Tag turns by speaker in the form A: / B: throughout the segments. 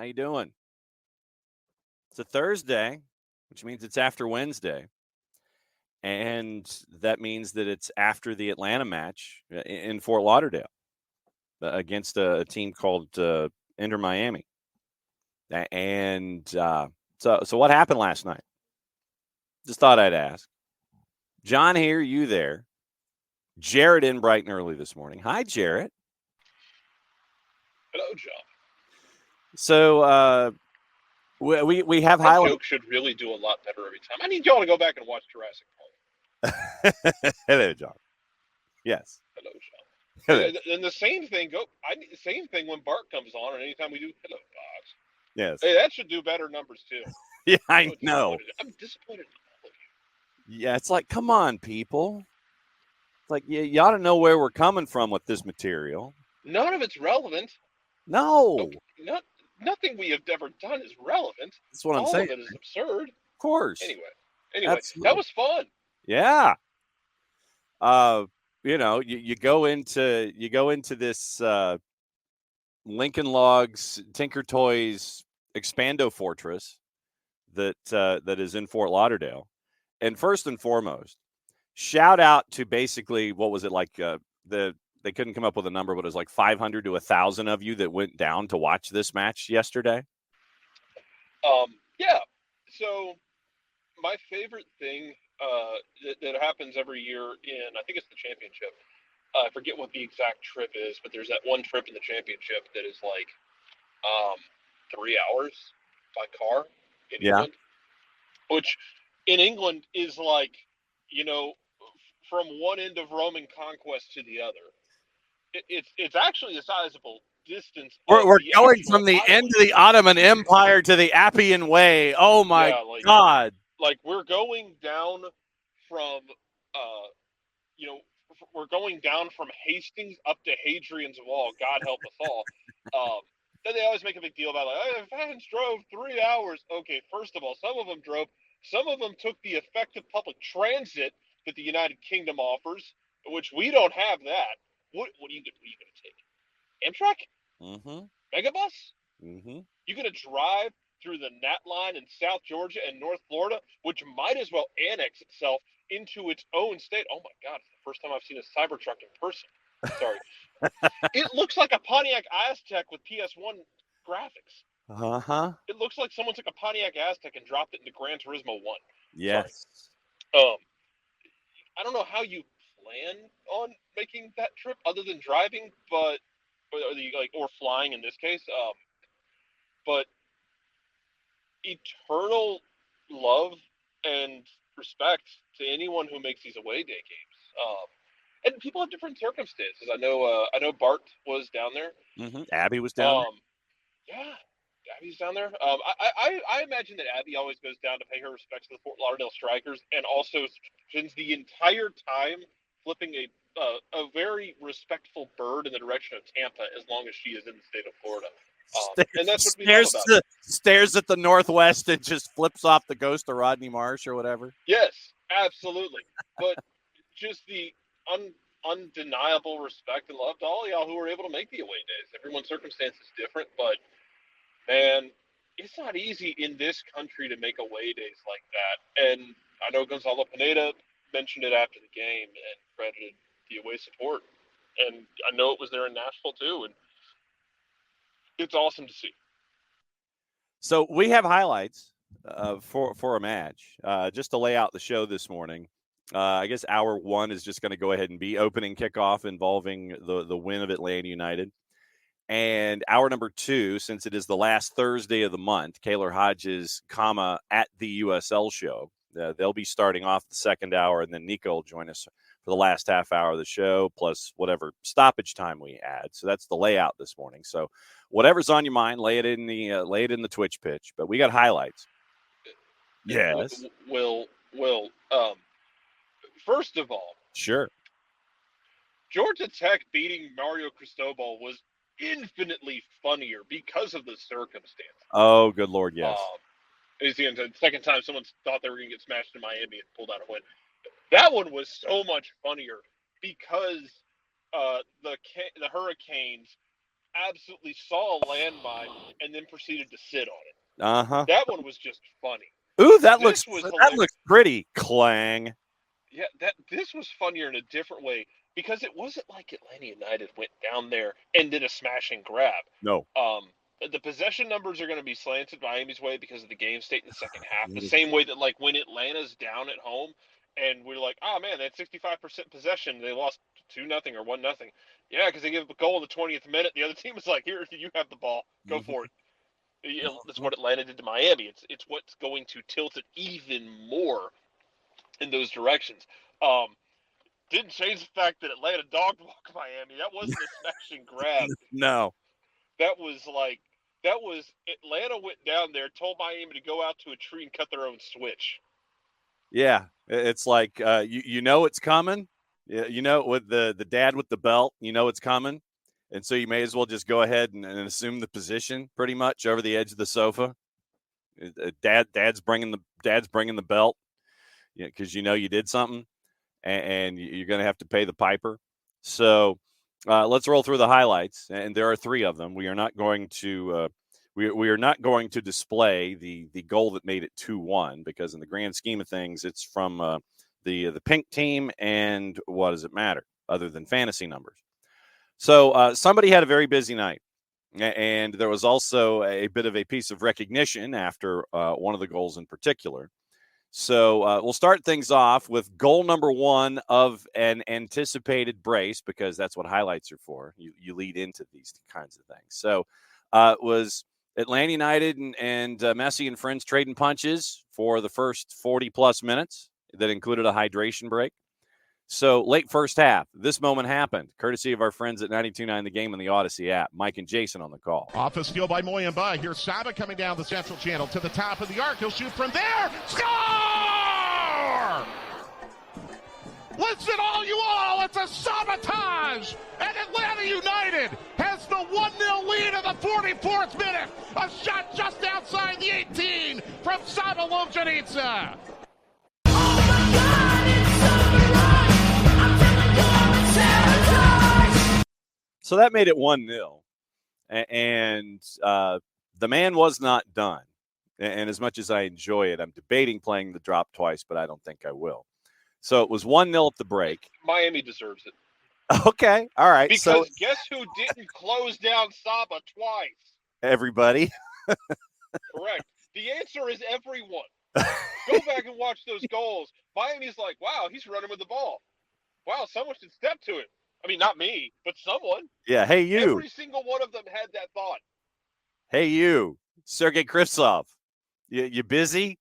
A: How you doing? It's a Thursday, which means it's after Wednesday. And that means that it's after the Atlanta match in Fort Lauderdale against a team called Inter Miami. And so what happened last night? Just thought I'd ask. John here, you there. Jarrett in bright and early this morning. Hi, Jarrett.
B: Hello, John.
A: So we have
B: that
A: highlights.
B: Joke should really do a lot better every time. I need y'all to go back and watch Jurassic Park.
A: Hello, John. Yes.
B: Hello, John. And the same thing same thing when Bart comes on, and anytime we do hello, Box.
A: Yes.
B: Hey, that should do better numbers too.
A: Yeah, I know.
B: I'm disappointed in all of you.
A: Yeah, it's like, come on, people. It's like you ought to know where we're coming from with this material.
B: None of it's relevant.
A: No.
B: Okay, nothing we have ever done is relevant.
A: That's what I'm saying.
B: All of it is absurd.
A: Of course.
B: Anyway,
A: Absolutely.
B: That was fun.
A: Yeah. You go into this Lincoln Logs Tinker Toys Expando Fortress that is in Fort Lauderdale. And first and foremost, shout out to basically, what was it like? They couldn't come up with a number, but it was like 500 to 1,000 of you that went down to watch this match yesterday.
B: Yeah. So my favorite thing that happens every year I think it's the championship. I forget what the exact trip is, but there's that one trip in the championship that is like 3 hours by car in England, which in England is like, from one end of Roman conquest to the other. It's actually a sizable distance.
A: We're going from the end of the Ottoman Empire to the Appian Way. Oh my God!
B: Like we're going down from, we're going down from Hastings up to Hadrian's Wall. God help us all. Then they always make a big deal about fans drove 3 hours. Okay, first of all, some of them drove. Some of them took the effective public transit that the United Kingdom offers, which we don't have that. What are you going to take? Amtrak?
A: Mm-hmm.
B: Megabus?
A: Mm-hmm.
B: You're going to drive through the Nat Line in South Georgia and North Florida, which might as well annex itself into its own state. Oh my God, it's the first time I've seen a Cybertruck in person. Sorry. It looks like a Pontiac Aztek with PS1 graphics.
A: Uh-huh.
B: It looks like someone took a Pontiac Aztek and dropped it into Gran Turismo 1.
A: Yes.
B: Sorry. I don't know how you plan on making that trip other than driving, or flying in this case. But eternal love and respect to anyone who makes these away day games. And people have different circumstances. I know Bart was down there.
A: Mm-hmm. Abby was down there.
B: Yeah, Abby's down there. I imagine that Abby always goes down to pay her respects to the Fort Lauderdale Strikers, and also spends the entire time flipping a very respectful bird in the direction of Tampa, as long as she is in the state of Florida. And that's what we love about it.
A: Stares at the Northwest and just flips off the ghost of Rodney Marsh or whatever.
B: Yes, absolutely. But just the undeniable respect and love to all of y'all who were able to make the away days. Everyone's circumstance is different, but man, it's not easy in this country to make away days like that. And I know Gonzalo Pineda mentioned it after the game and credited the away support. And I know it was there in Nashville too, and it's awesome to see.
A: So we have highlights for a match. Just to lay out the show this morning, I guess hour one is just going to go ahead and be opening kickoff involving the win of Atlanta United. And hour number two, since it is the last Thursday of the month, Kaylor Hodges, at the USL Show. They'll be starting off the second hour, and then Niko will join us for the last half hour of the show, plus whatever stoppage time we add. So that's the layout this morning. So whatever's on your mind, lay it in the Twitch pitch. But we got highlights. Yes.
B: Will. First of all,
A: sure.
B: Georgia Tech beating Mario Cristobal was infinitely funnier because of the circumstance.
A: Oh, good Lord, yes.
B: It's the second time someone thought they were going to get smashed in Miami and pulled out a win. That one was so much funnier because the Hurricanes absolutely saw a landmine and then proceeded to sit on it.
A: Uh-huh.
B: That one was just funny.
A: Ooh, that
B: This
A: looks
B: was hilarious.
A: pretty. Clang.
B: Yeah, this was funnier in a different way because it wasn't like Atlanta United went down there and did a smash and grab.
A: No.
B: The possession numbers are going to be slanted Miami's way because of the game state in the second half. The same way that like when Atlanta's down at home and we're like, oh man, they had 65% possession, they lost 2-0 or 1-0. Yeah, because they gave up a goal in the 20th minute. The other team was like, here, you have the ball, go for it. That's what Atlanta did to Miami. It's what's going to tilt it even more in those directions. Didn't change the fact that Atlanta dog walked Miami. That wasn't a smash and grab.
A: No.
B: That was Atlanta went down there, told Miami to go out to a tree and cut their own switch.
A: Yeah, it's like you know it's coming. You know, with the dad with the belt, you know it's coming, and so you may as well just go ahead and assume the position pretty much over the edge of the sofa. Dad's bringing the belt, because you know you did something, and you're going to have to pay the piper. So let's roll through the highlights, and there are 3 of them. We are not going to we are not going to display the goal that made it 2-1 because in the grand scheme of things, it's from the pink team, and what does it matter other than fantasy numbers? So somebody had a very busy night, and there was also a bit of a piece of recognition after one of the goals in particular. So we'll start things off with goal number 1 of an anticipated brace, because that's what highlights are for. You lead into these kinds of things. So it was Atlanta United and Messi and friends trading punches for the first 40-plus minutes. That included a hydration break. So late first half, this moment happened, courtesy of our friends at 92.9 The Game and the Odyssey app. Mike and Jason on the call.
C: Off a steal by Moyamba. Here's Saba coming down the central channel to the top of the arc. He'll shoot from there. Score! Listen, it's a sabotage! And Atlanta United has the 1-0 lead in the 44th minute. A shot just outside the 18 from Saba Lomjanitsa.
A: So that made it 1-0. And the man was not done. And as much as I enjoy it, I'm debating playing the drop twice, but I don't think I will. So it was 1-0 at the break.
B: Miami deserves it.
A: Okay. All right.
B: Because guess who didn't close down Saba twice?
A: Everybody.
B: Correct. The answer is everyone. Go back and watch those goals. Miami's like, wow, he's running with the ball. Wow, someone should step to it. I mean, not me, but someone.
A: Yeah, hey, you.
B: Every single one of them had that thought.
A: Hey, you. Sergei Krivtsov. You busy?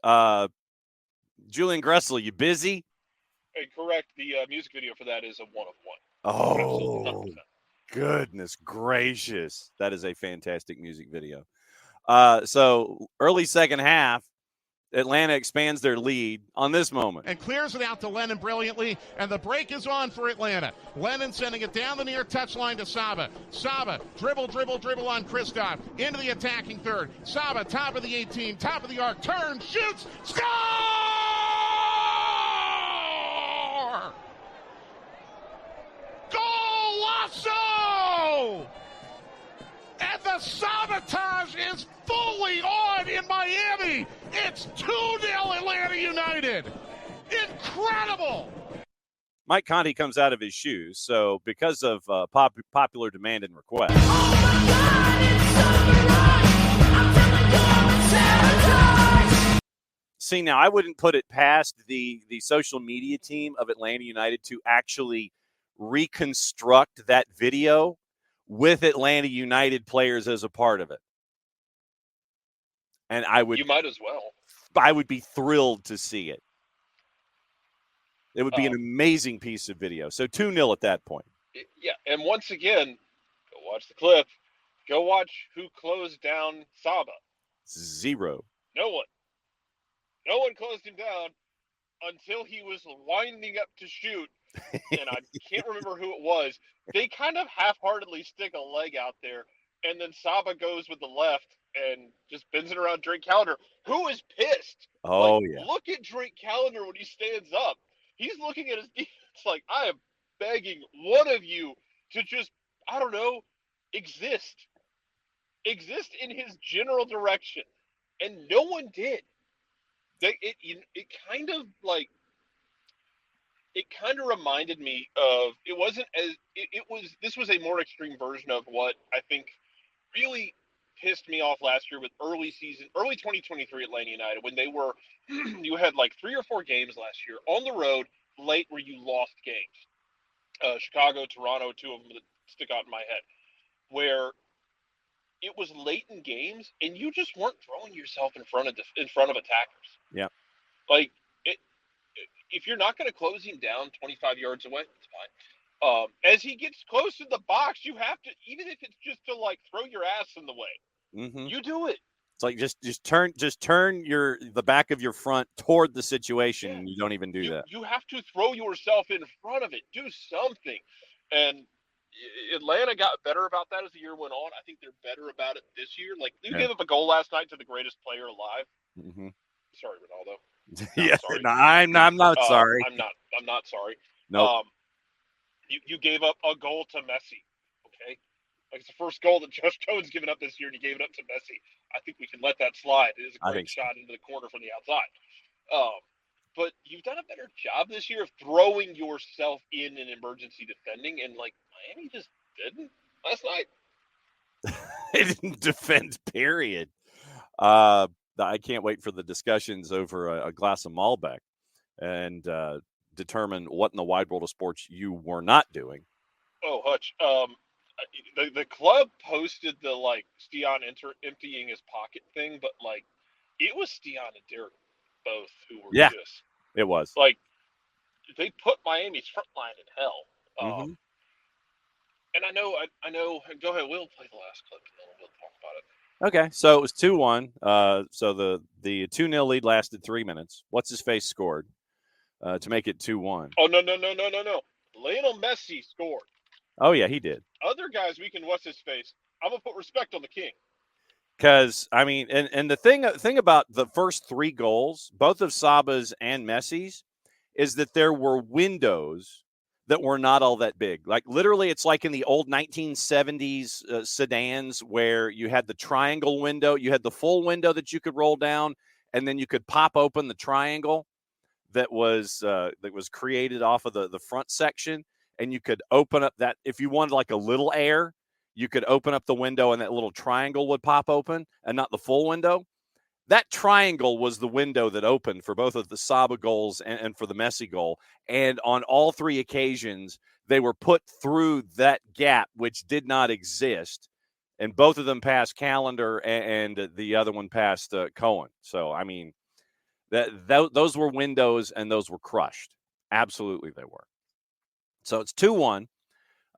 A: Julian Gressel, you busy?
B: And correct, the music video for that is a 1 of 1.
A: Oh, goodness gracious. That is a fantastic music video. So early second half, Atlanta expands their lead on this moment.
C: And clears it out to Lennon brilliantly, and the break is on for Atlanta. Lennon sending it down the near touchline to Saba. Saba, dribble on Kristoff. Into the attacking third. Saba, top of the 18, top of the arc, turns, shoots, score! Golazo! And the sabotage is fully on in Miami. It's 2-0 Atlanta United. Incredible.
A: Mike Conti comes out of his shoes. So because of popular demand and request. See, now I wouldn't put it past the social media team of Atlanta United to actually reconstruct that video with Atlanta United players as a part of it. And
B: you might as well.
A: I would be thrilled to see it. It would be an amazing piece of video. So 2-0 at that point.
B: Yeah, and once again, go watch the clip. Go watch who closed down Saba.
A: 0.
B: No one. No one closed him down until he was winding up to shoot. And I can't remember who it was. They kind of half-heartedly stick a leg out there, and then Saba goes with the left and just bends it around Drake Callender, who is pissed.
A: Oh,
B: yeah. Look at Drake Callender when he stands up. He's looking at his defense like, I am begging one of you to just, I don't know, exist in his general direction, and no one did. It kind of reminded me of, it wasn't as it was this was a more extreme version of what I think really pissed me off last year with early 2023 Atlanta United, when they were you had like 3 or 4 games last year on the road late where you lost games. Chicago, Toronto, 2 of them that stick out in my head, where it was late in games and you just weren't throwing yourself in front of attackers.
A: Yeah.
B: Like, if you're not going to close him down 25 yards away, it's fine. As he gets close to the box, you have to, even if it's just to like throw your ass in the way, you do it.
A: It's like just turn the back of your front toward the situation, and you don't even do that.
B: You have to throw yourself in front of it. Do something. And Atlanta got better about that as the year went on. I think they're better about it this year. Like, you gave up a goal last night to the greatest player alive. Sorry, Ronaldo.
A: Yeah, sorry. No, I'm not sorry.
B: I'm not sorry.
A: No.
B: You gave up a goal to Messi. Okay. Like, it's the first goal that Josh Cohen's given up this year, and you gave it up to Messi. I think we can let that slide. It is a great shot into the corner from the outside. But you've done a better job this year of throwing yourself in an emergency defending, and like Miami just didn't last night.
A: They didn't defend, period. I can't wait for the discussions over a glass of Malbec and determine what in the wide world of sports you were not doing.
B: Oh, Hutch. The club posted the like Stian emptying his pocket thing, but like it was Stian and Derek both who were just.
A: It was
B: like they put Miami's front line in hell. And I know. Go ahead. We'll play the last clip and then we'll talk about it.
A: Okay, so it was 2-1. So the 2-0 lead lasted 3 minutes. What's his face scored to make it 2-1.
B: Oh no! Lionel Messi scored.
A: Oh yeah, he did.
B: Other guys, we can what's his face. I'm gonna put respect on the king.
A: Because I mean, and the thing about the first 3 goals, both of Saba's and Messi's, is that there were windows that were not all that big. Like, literally, it's like in the old 1970s sedans where you had the triangle window. You had the full window that you could roll down, and then you could pop open the triangle that was created off of the front section, and you could open up that. If you wanted like a little air, you could open up the window, and that little triangle would pop open, and not the full window. That triangle was the window that opened for both of the Saba goals and for the Messi goal. And on all 3 occasions, they were put through that gap, which did not exist. And both of them passed Callender, and the other one passed Cohen. So, I mean, those were windows, and those were crushed. Absolutely, they were. So it's 2-1.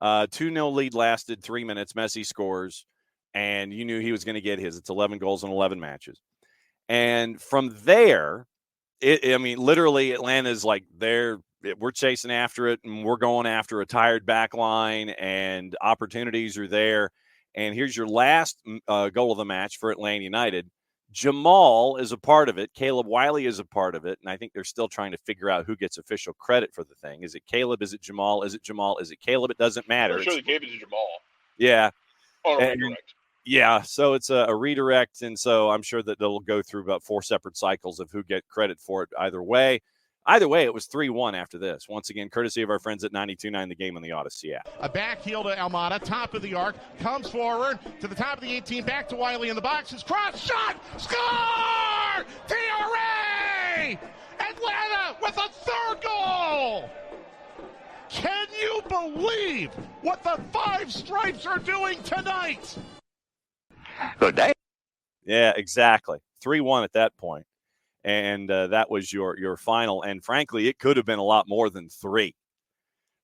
A: 2-0 lead lasted 3 minutes. Messi scores, and you knew he was going to get his. It's 11 goals in 11 matches. And from there, literally Atlanta's like we're chasing after it, and we're going after a tired back line, and opportunities are there. And here's your last goal of the match for Atlanta United. Jamal is a part of it. Caleb Wiley is a part of it. And I think they're still trying to figure out who gets official credit for the thing. Is it Caleb? Is it Jamal? Is it Jamal? Is it Caleb? It doesn't matter.
B: I'm sure they gave it to Jamal.
A: Yeah.
B: Redirect.
A: Yeah, so it's a redirect, and so I'm sure that they'll go through about 4 separate cycles of who get credit for it either way. Either way, it was 3-1 after this. Once again, courtesy of our friends at 92.9 The Game on the Odyssey app.
C: A back heel to Almada, top of the arc, comes forward to the top of the 18, back to Wiley in the box. His cross shot, score! TRA! Atlanta with a 3rd goal! Can you believe what the 5 Stripes are doing tonight?
D: Good day.
A: Yeah, exactly. 3-1 at that point. And that was your final. And frankly, it could have been a lot more than 3,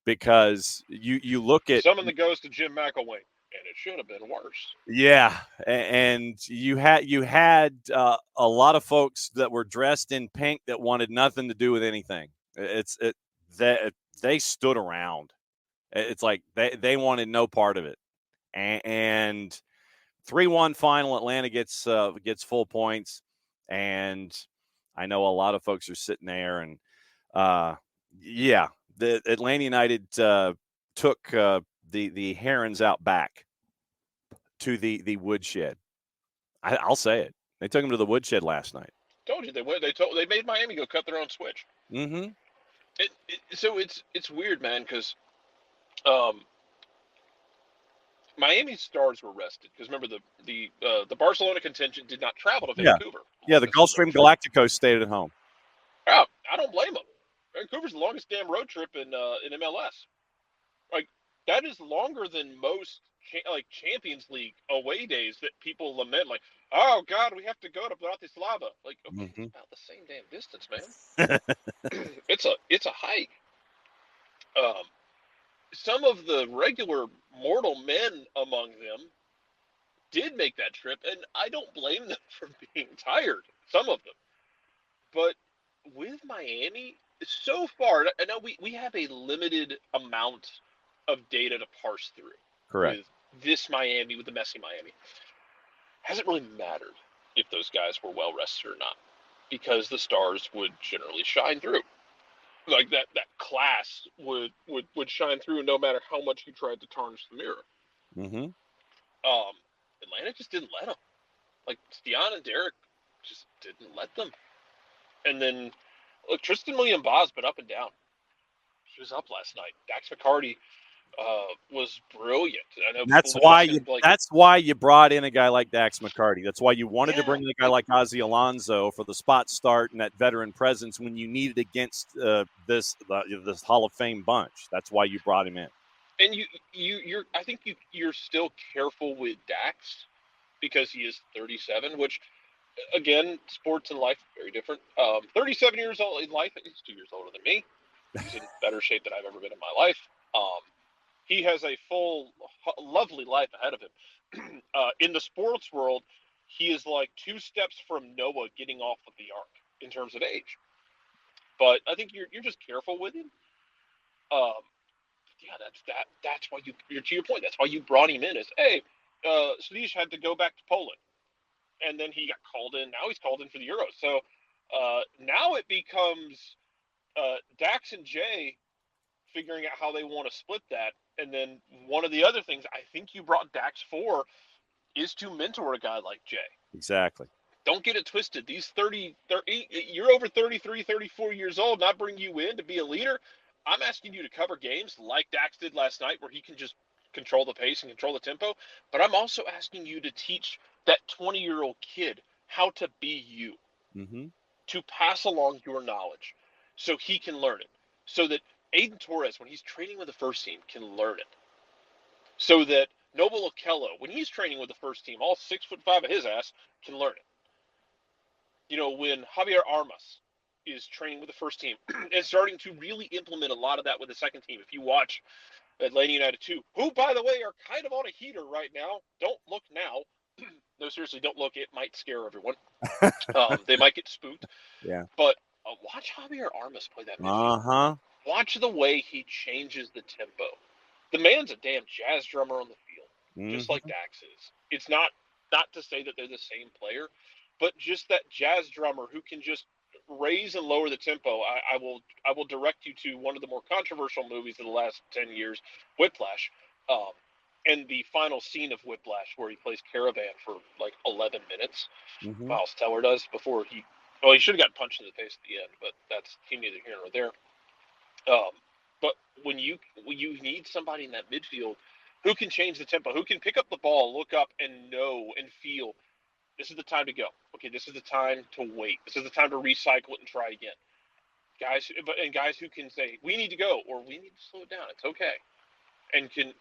A: because you look at
B: some of the goes to Jim McElwain, and it should have been worse.
A: Yeah, and you had a lot of folks that were dressed in pink that wanted nothing to do with anything. They stood around. It's like they wanted no part of it. And 3-1 final. Atlanta gets full points, and I know a lot of folks are sitting there, and the Atlanta United took the Herons out back to the woodshed. I'll say it. They took him to the woodshed last night.
B: Told you they went. They made Miami go cut their own switch.
A: Mm-hmm.
B: So it's weird, man, because Miami's stars were rested because remember the Barcelona contingent did not travel to Vancouver.
A: Yeah, the Gulfstream Galacticos stayed at home.
B: Yeah, I don't blame them. Vancouver's the longest damn road trip in MLS. Like that is longer than most Champions League away days that people lament. Like, oh God, we have to go to Bratislava. Like, okay, it's about the same damn distance, man. It's a hike. Some of the regular mortal men among them did make that trip, and I don't blame them for being tired. Some of them, but with Miami, so far, I know we have a limited amount of data to parse through.
A: Correct.
B: With this Miami, with the messy Miami, hasn't really mattered if those guys were well rested or not, because the stars would generally shine through. Like that class would shine through, no matter how much you tried to tarnish the mirror.
A: Mm-hmm.
B: Atlanta just didn't let them. Like Stian and Derek just didn't let them. And then, look, Tristan Williams-Ba's been up and down. He was up last night. Dax McCarty was brilliant. I know
A: that's why you brought in a guy like Dax McCarty. That's why you wanted to bring in a guy like Ozzie Alonso for the spot start and that veteran presence when you needed against this Hall of Fame bunch. That's why you brought him in.
B: And I think you're still careful with Dax because he is 37, which again, sports and life very different. 37 years old in life, he's 2 years older than me. He's in better shape than I've ever been in my life. He has a full, lovely life ahead of him. In the sports world, he is like 2 steps from Noah getting off of the ark in terms of age. But I think you're just careful with him. That's why you're to your point. That's why you brought him in. Is Sadiq had to go back to Poland, and then he got called in. Now he's called in for the Euros. So now it becomes Dax and Jay figuring out how they want to split that. And then one of the other things I think you brought Dax for is to mentor a guy like Jay.
A: Exactly.
B: Don't get it twisted. These 30, you're over 33, 34 years old, and I bring you in to be a leader. I'm asking you to cover games like Dax did last night where he can just control the pace and control the tempo. But I'm also asking you to teach that 20-year-old kid how to be you, to pass along your knowledge so he can learn it, so that Aiden Torres, when he's training with the first team, can learn it. So that Noble Okello, when he's training with the first team, all 6'5" of his ass, can learn it. You know, when Javier Armas is training with the first team and starting to really implement a lot of that with the second team. If you watch Atlanta United 2, who, by the way, are kind of on a heater right now. Don't look now. No, seriously, don't look. It might scare everyone. They might get spooked.
A: Yeah.
B: But watch Javier Armas play that midfield. Watch the way he changes the tempo. The man's a damn jazz drummer on the field, just like Dax is. It's not to say that they're the same player, but just that jazz drummer who can just raise and lower the tempo. I will direct you to one of the more controversial movies of the last 10 years, Whiplash, and the final scene of Whiplash where he plays Caravan for like 11 minutes. Miles Teller does before he should have gotten punched in the face at the end, but that's neither here nor there. But when you need somebody in that midfield who can change the tempo, who can pick up the ball, look up, and know and feel this is the time to go. Okay, this is the time to wait. This is the time to recycle it and try again. Guys who can say, we need to go, or we need to slow it down. It's okay. And can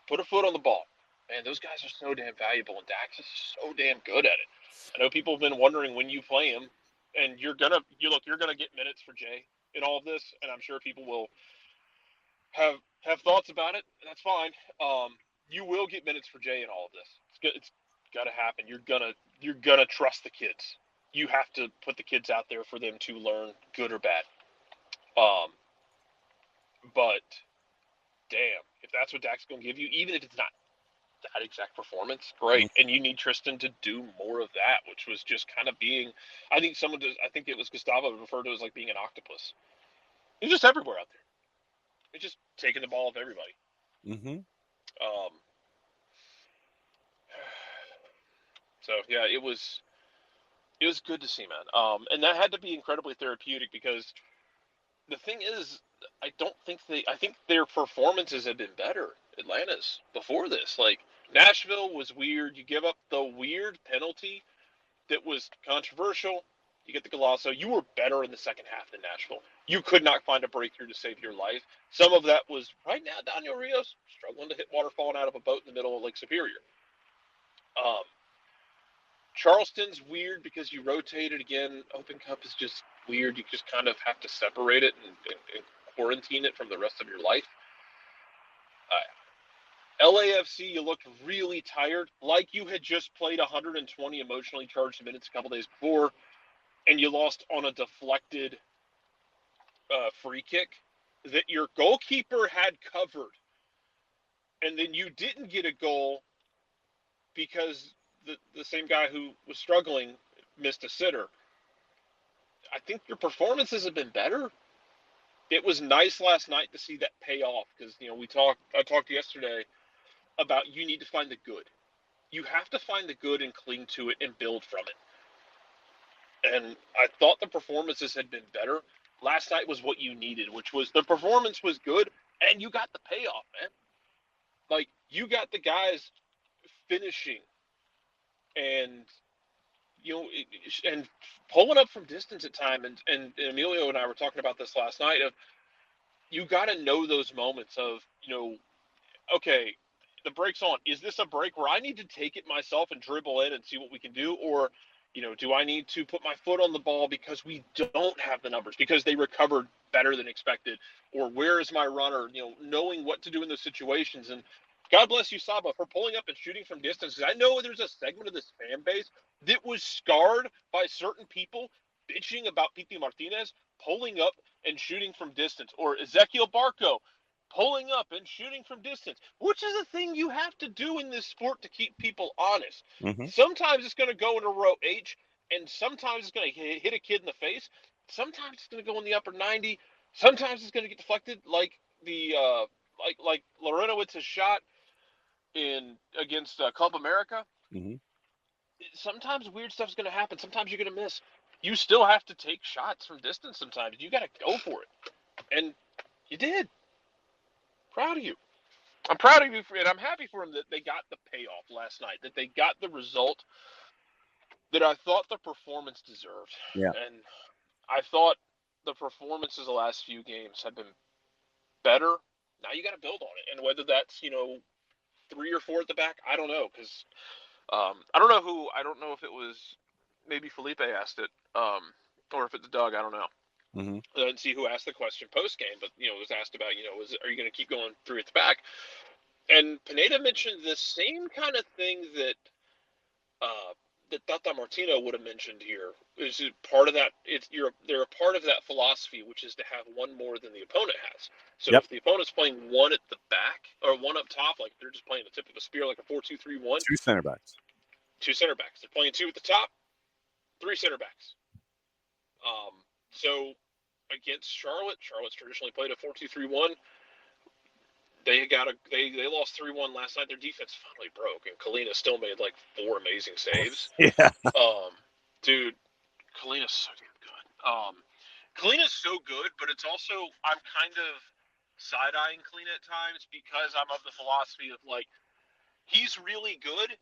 B: put a foot on the ball. Man, those guys are so damn valuable, and Dax is so damn good at it. I know people have been wondering when you play him, and you're gonna get minutes for Jay in all of this, and I'm sure people will have thoughts about it. That's fine. You will get minutes for Jay in all of this. It's gotta happen. You're gonna trust the kids. You have to put the kids out there for them to learn, good or bad. But damn, if that's what Dak's gonna give you, even if it's not that exact performance, great. And you need Tristan to do more of that, which was just kind of being. I think it was Gustavo referred to as like being an octopus. He's just everywhere out there. He's just taking the ball off everybody. So yeah, it was good to see, man. And that had to be incredibly therapeutic because the thing is, I think their performances had been better, Atlanta's, before this. Like, Nashville was weird. You give up the weird penalty that was controversial. You get the Golasso. You were better in the second half than Nashville. You could not find a breakthrough to save your life. Some of that was, right now, Daniel Rios struggling to hit water falling out of a boat in the middle of Lake Superior. Charleston's weird because you rotated again. Open Cup is just weird. You just kind of have to separate it and quarantine it from the rest of your life. LAFC, you looked really tired, like you had just played 120 emotionally charged minutes a couple days before, and you lost on a deflected free kick that your goalkeeper had covered. And then you didn't get a goal because the same guy who was struggling missed a sitter. I think your performances have been better. It was nice last night to see that pay off because, I talked yesterday about you need to find the good. You have to find the good and cling to it and build from it. And I thought the performances had been better. Last night was what you needed, which was the performance was good and you got the payoff, man. Like, you got the guys finishing and and pulling up from distance at time. And Emilio and I were talking about this last night of you got to know those moments of, okay, the break's on. Is this a break where I need to take it myself and dribble in and see what we can do? Or, do I need to put my foot on the ball because we don't have the numbers, because they recovered better than expected? Or where is my runner? Knowing what to do in those situations. And God bless you, Saba, for pulling up and shooting from distance. Because I know there's a segment of this fan base that was scarred by certain people bitching about Piti Martinez pulling up and shooting from distance, or Ezequiel Barco pulling up and shooting from distance, which is a thing you have to do in this sport to keep people honest.
A: Mm-hmm.
B: Sometimes it's going to go into row H, and sometimes it's going to hit a kid in the face. Sometimes it's going to go in the upper 90. Sometimes it's going to get deflected, like the like Lorenowitz's shot against Club America.
A: Mm-hmm.
B: Sometimes weird stuff's going to happen. Sometimes you're going to miss. You still have to take shots from distance sometimes. You got to go for it. And you did. Proud of you. I'm proud of you, and I'm happy for them that they got the payoff last night, that they got the result that I thought the performance deserved.
A: Yeah.
B: And I thought the performances the last few games have been better. Now you got to build on it. And whether that's, 3 or 4 at the back, I don't know, because I don't know if it was, maybe Felipe asked it, or if it's Doug, I don't know.
A: Mm-hmm.
B: I didn't see who asked the question post game, but it was asked about, are you going to keep going 3 at the back? And Pineda mentioned the same kind of thing that Tata Martino would have mentioned here. Is part of that? They're a part of that philosophy, which is to have one more than the opponent has. So
A: Yep.
B: if the opponent's playing one at the back or one up top, like they're just playing the tip of a spear, like a 4-2-3-1.
A: 2 center backs.
B: 2 center backs. They're playing 2 at the top, 3 center backs. So against Charlotte's traditionally played a 4-2-3-1. They lost 3-1 last night. Their defense finally broke, and Kalina still made like 4 amazing saves.
A: Yeah.
B: Dude, Kalina's so damn good. Kalina's so good, but it's also, I'm kind of side-eyeing Kalina at times because I'm of the philosophy of, like, he's really good.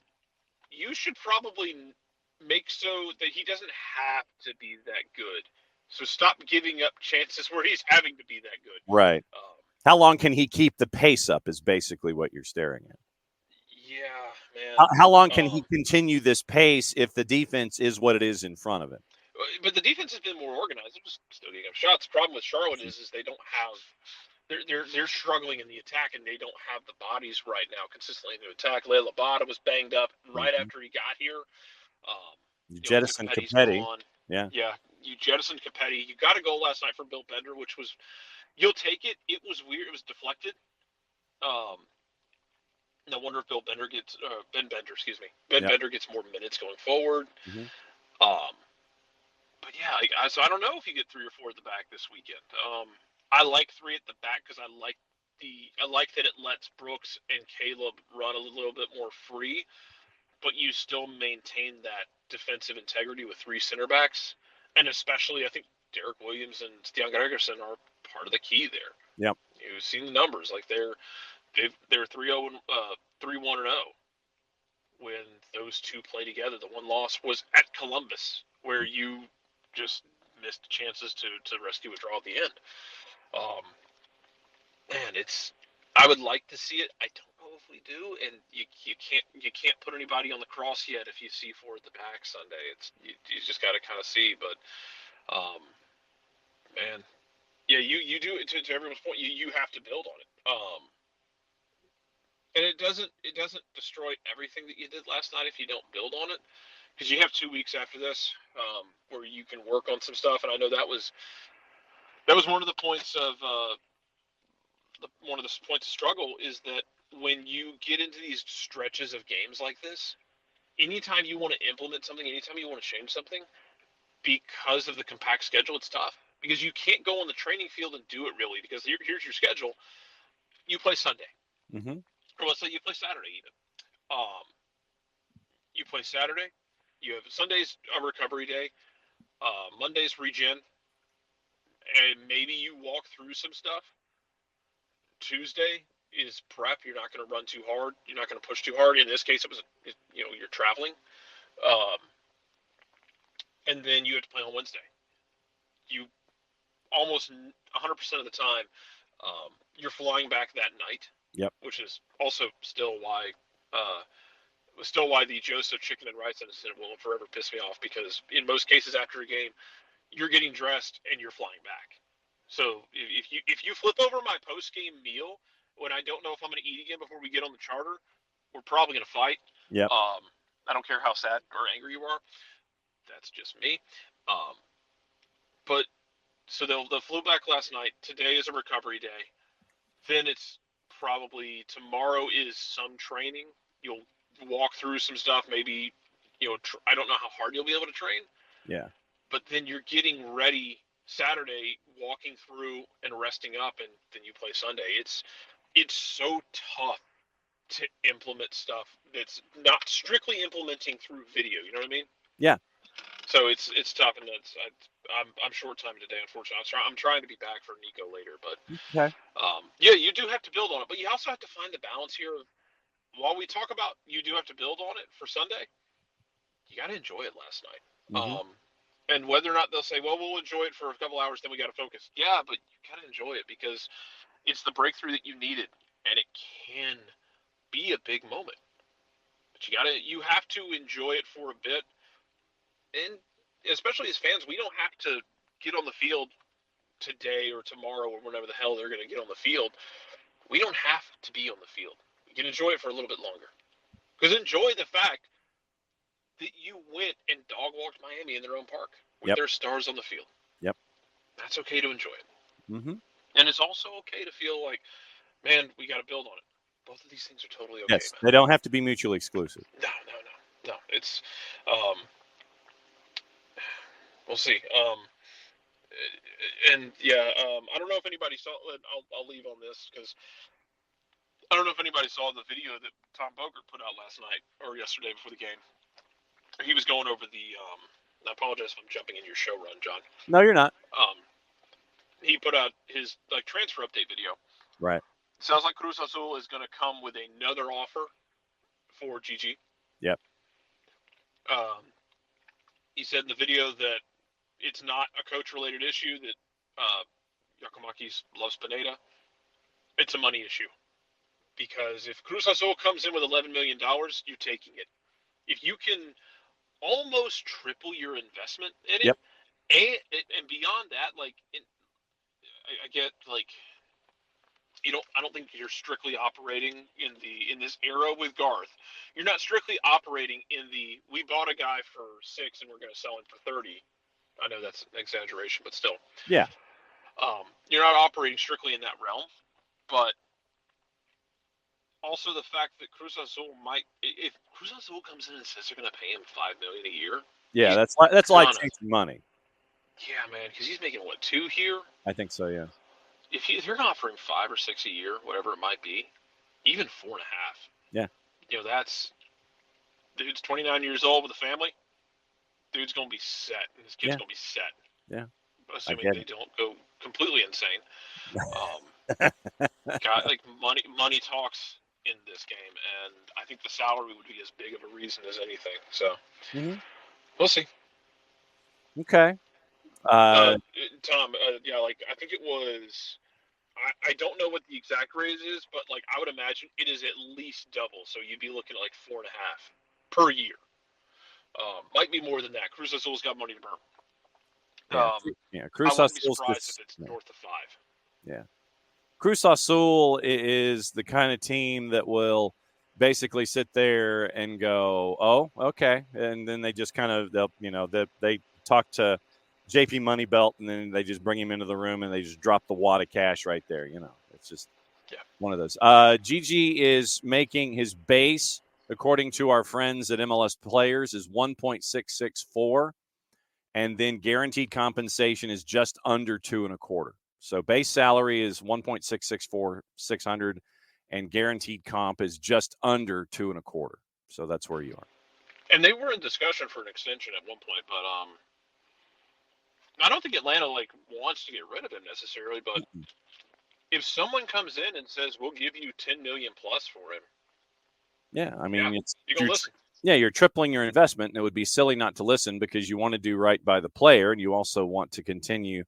B: You should probably make so that he doesn't have to be that good. So stop giving up chances where he's having to be that good.
A: Right. How long can he keep the pace up is basically what you're staring at.
B: Yeah, man.
A: How long can he continue this pace if the defense is what it is in front of him?
B: But the defense has been more organized. They're just still getting up shots. The problem with Charlotte is they don't have they're struggling in the attack, and they don't have the bodies right now consistently to attack. Leila Bada was banged up right after he got here.
A: You jettisoned Capetti. Yeah.
B: You jettisoned Capetti. You got a goal last night from Bill Bender, which was, you'll take it. It was weird. It was deflected. No wonder if Ben Bender gets more minutes going forward.
A: Mm-hmm.
B: But yeah, so I don't know if you get 3 or 4 at the back this weekend. I like 3 at the back because I like that it lets Brooks and Caleb run a little bit more free. but you still maintain that defensive integrity with 3 center backs, and especially I think Derek Williams and Stian Gregerson are part of the key there.
A: Yep.
B: You've seen the numbers, like they're 3-1-0 when those two play together. The one loss was at Columbus, where you just missed chances to rescue a draw at the end. Man, I would like to see it. I don't know if we do, and you can't put anybody on the cross yet if you see 4 at the back Sunday. You just got to kind of see, but man, yeah, you do it to everyone's point. You have to build on it. And it doesn't destroy everything that you did last night if you don't build on it, because you have 2 weeks after this where you can work on some stuff. And I know that was one of the points of struggle, is that when you get into these stretches of games like this, anytime you want to implement something, anytime you want to change something, because of the compact schedule, it's tough, because you can't go on the training field and do it really, because here's your schedule. You play Sunday.
A: Mm-hmm.
B: Or let's say you play Saturday even. You play Saturday. You have Sunday's a recovery day. Monday's regen. And maybe you walk through some stuff. Tuesday is prep. You're not going to run too hard. You're not going to push too hard. In this case, you're traveling. And then you have to play on Wednesday. You almost 100% of the time, you're flying back that night.
A: Yep.
B: Which is also still why the Joseph chicken and rice incident will forever piss me off, because in most cases after a game, you're getting dressed and you're flying back. So if you flip over my post game meal when I don't know if I'm going to eat again before we get on the charter, we're probably going to fight.
A: Yep.
B: I don't care how sad or angry you are. That's just me. But so they flew back last night. Today is a recovery day. Then it's probably tomorrow is some training. You'll walk through some stuff. Maybe, I don't know how hard you'll be able to train.
A: Yeah.
B: But then you're getting ready Saturday, walking through and resting up, and then you play Sunday. It's so tough to implement stuff that's not strictly implementing through video. You know what I mean?
A: Yeah.
B: So it's tough, and I'm short-timed today, unfortunately. I'm trying to be back for Niko later, but
A: okay.
B: Yeah, you do have to build on it, but you also have to find the balance here. While we talk about you do have to build on it for Sunday, you got to enjoy it last night.
A: Mm-hmm.
B: And whether or not they'll say, well, we'll enjoy it for a couple hours, then we got to focus. Yeah, but you got to enjoy it, because it's the breakthrough that you needed, and it can be a big moment. But you have to enjoy it for a bit. And especially as fans, we don't have to get on the field today or tomorrow or whenever the hell they're going to get on the field. We don't have to be on the field. We can enjoy it for a little bit longer. Because enjoy the fact that you went and dog walked Miami in their own park with their stars on the field.
A: Yep.
B: That's okay to enjoy it.
A: Mm-hmm.
B: And it's also okay to feel like, man, we got to build on it. Both of these things are totally okay.
A: Yes,
B: man.
A: they don't have to be mutually exclusive.
B: No. It's, we'll see. And yeah, I don't know if anybody saw it. I'll leave on this, because I don't know if anybody saw the video that Tom Bogert put out last night or yesterday before the game. He was going over I apologize if I'm jumping in your show run, John.
A: No, you're not.
B: He put out his transfer update video.
A: Right.
B: Sounds like Cruz Azul is going to come with another offer for Gigi.
A: Yep.
B: He said in the video that it's not a coach-related issue, that Giacomakis loves Pineda. It's a money issue. Because if Cruz Azul comes in with $11 million, you're taking it. If you can almost triple your investment in it, and beyond that, I get, I don't think you're strictly operating in this era with Garth. You're not strictly operating in we bought a guy for 6 and we're going to sell him for 30. I know that's an exaggeration, but still.
A: Yeah.
B: You're not operating strictly in that realm, but also the fact that Cruz Azul if Cruz Azul comes in and says they're going to pay him $5 million a year.
A: Yeah, that's like chasing money.
B: Yeah, man, because he's making 2 here.
A: I think so. Yeah.
B: If you're offering 5 or 6 a year, whatever it might be, even 4.5.
A: Yeah.
B: That's Dude's 29 years old with a family. Dude's going to be set. And his kid's going to be set.
A: Yeah.
B: Assuming they don't go completely insane. Got like money talks in this game, and I think the salary would be as big of a reason as anything. So we'll see.
A: Okay.
B: Tom, I think it was. I don't know what the exact raise is, but like I would imagine it is at least double. So you'd be looking at like 4.5 per year. Might be more than that. Cruz Azul's got money to burn.
A: Cruz
B: I wouldn't be
A: Azul's
B: surprised if it's north of 5.
A: Yeah. Cruz Azul is the kind of team that will basically sit there and go, "Oh, okay," and then they just kind of they talk to JP Moneybelt, and then they just bring him into the room and they just drop the wad of cash right there. It's just one of those. Gigi is making his base, according to our friends at MLS Players, is 1.664, and then guaranteed compensation is just under 2.25. So base salary is 1.664,600, and guaranteed comp is just under 2.25. So that's where you are.
B: And they were in discussion for an extension at one point, but I don't think Atlanta wants to get rid of him necessarily. But if someone comes in and says we'll give you $10 million plus for him,
A: you're gonna listen. Yeah, you're tripling your investment, and it would be silly not to listen because you want to do right by the player, and you also want to continue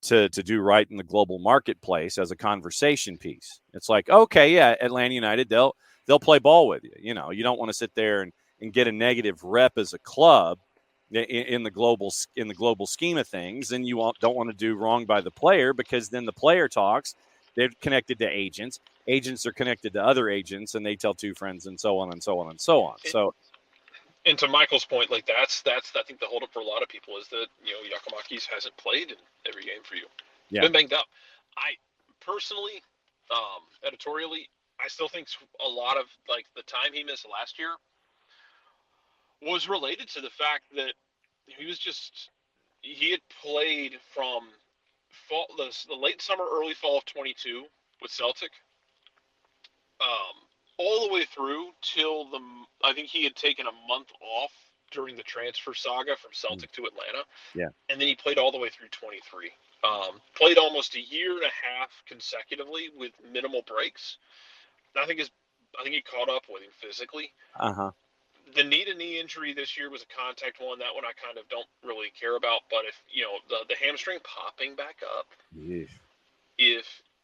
A: to do right in the global marketplace as a conversation piece. It's like, okay, yeah, Atlanta United, they'll play ball with you. You don't want to sit there and get a negative rep as a club in the global scheme of things, and you don't want to do wrong by the player because then the player talks. They're connected to agents. Agents are connected to other agents, and they tell two friends, and so on and so on and so on.
B: And to Michael's point, that's I think the holdup for a lot of people is that Giacomakis hasn't played in every game for you.
A: Yeah.
B: Been banged up. I personally, editorially, I still think a lot of the time he missed last year was related to the fact that he had played from the late summer, early fall of 22 with Celtic. All the way through till I think he had taken a month off during the transfer saga from Celtic to Atlanta.
A: Yeah.
B: And then he played all the way through 23. Played almost a year and a half consecutively with minimal breaks. I think he caught up with him physically. The knee injury this year was a contact one. That one I kind of don't really care about. But if the hamstring popping back up,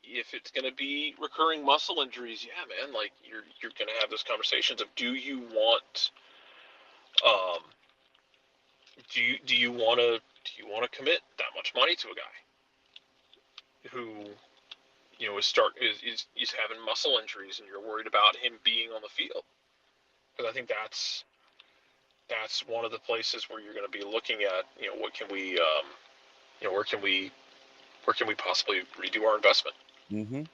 B: if it's going to be recurring muscle injuries, yeah, man, you're going to have those conversations of do you want to commit that much money to a guy who is having muscle injuries and you're worried about him being on the field? Because I think that's one of the places where you're going to be looking at what can we where can we possibly redo our investment.
A: Mm-hmm.
B: And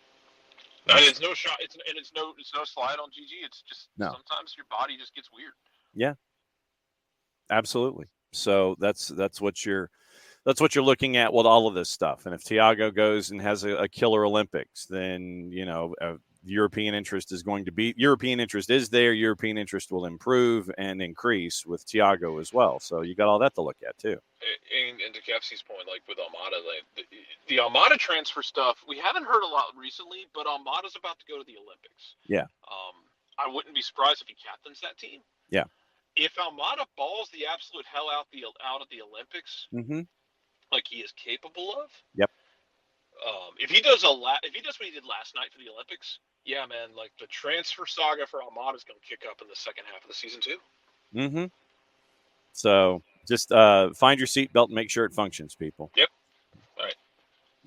B: it's no shot. It's no slide on GG. It's just sometimes your body just gets weird.
A: Yeah, absolutely. So that's what you're looking at with all of this stuff. And if Thiago goes and has a killer Olympics, then European interest is there. European interest will improve and increase with Thiago as well. So you got all that to look at too.
B: And to Kefsi's point, with Almada, the Almada transfer stuff, we haven't heard a lot recently, but Almada's about to go to the Olympics.
A: Yeah.
B: I wouldn't be surprised if he captains that team.
A: Yeah.
B: If Almada balls the absolute hell out at the Olympics, like he is capable of.
A: Yep.
B: If he does what he did last night for the Olympics, yeah, man, the transfer saga for Almada is going to kick up in the second half of the season too.
A: Mm-hmm. So just find your seatbelt and make sure it functions, people.
B: Yep.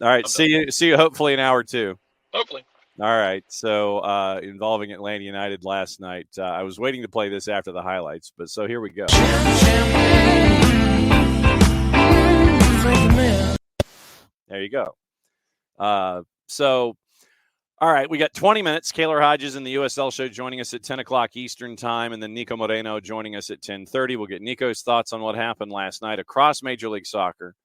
A: All right. See you. Hopefully in an hour or two.
B: Hopefully.
A: All right. So involving Atlanta United last night, I was waiting to play this after the highlights, but so here we go. There you go. All right, we got 20 minutes. Kaylor Hodges in the USL Show joining us at 10 o'clock Eastern time, and then Niko Moreno joining us at 10:30. We'll get Niko's thoughts on what happened last night across Major League Soccer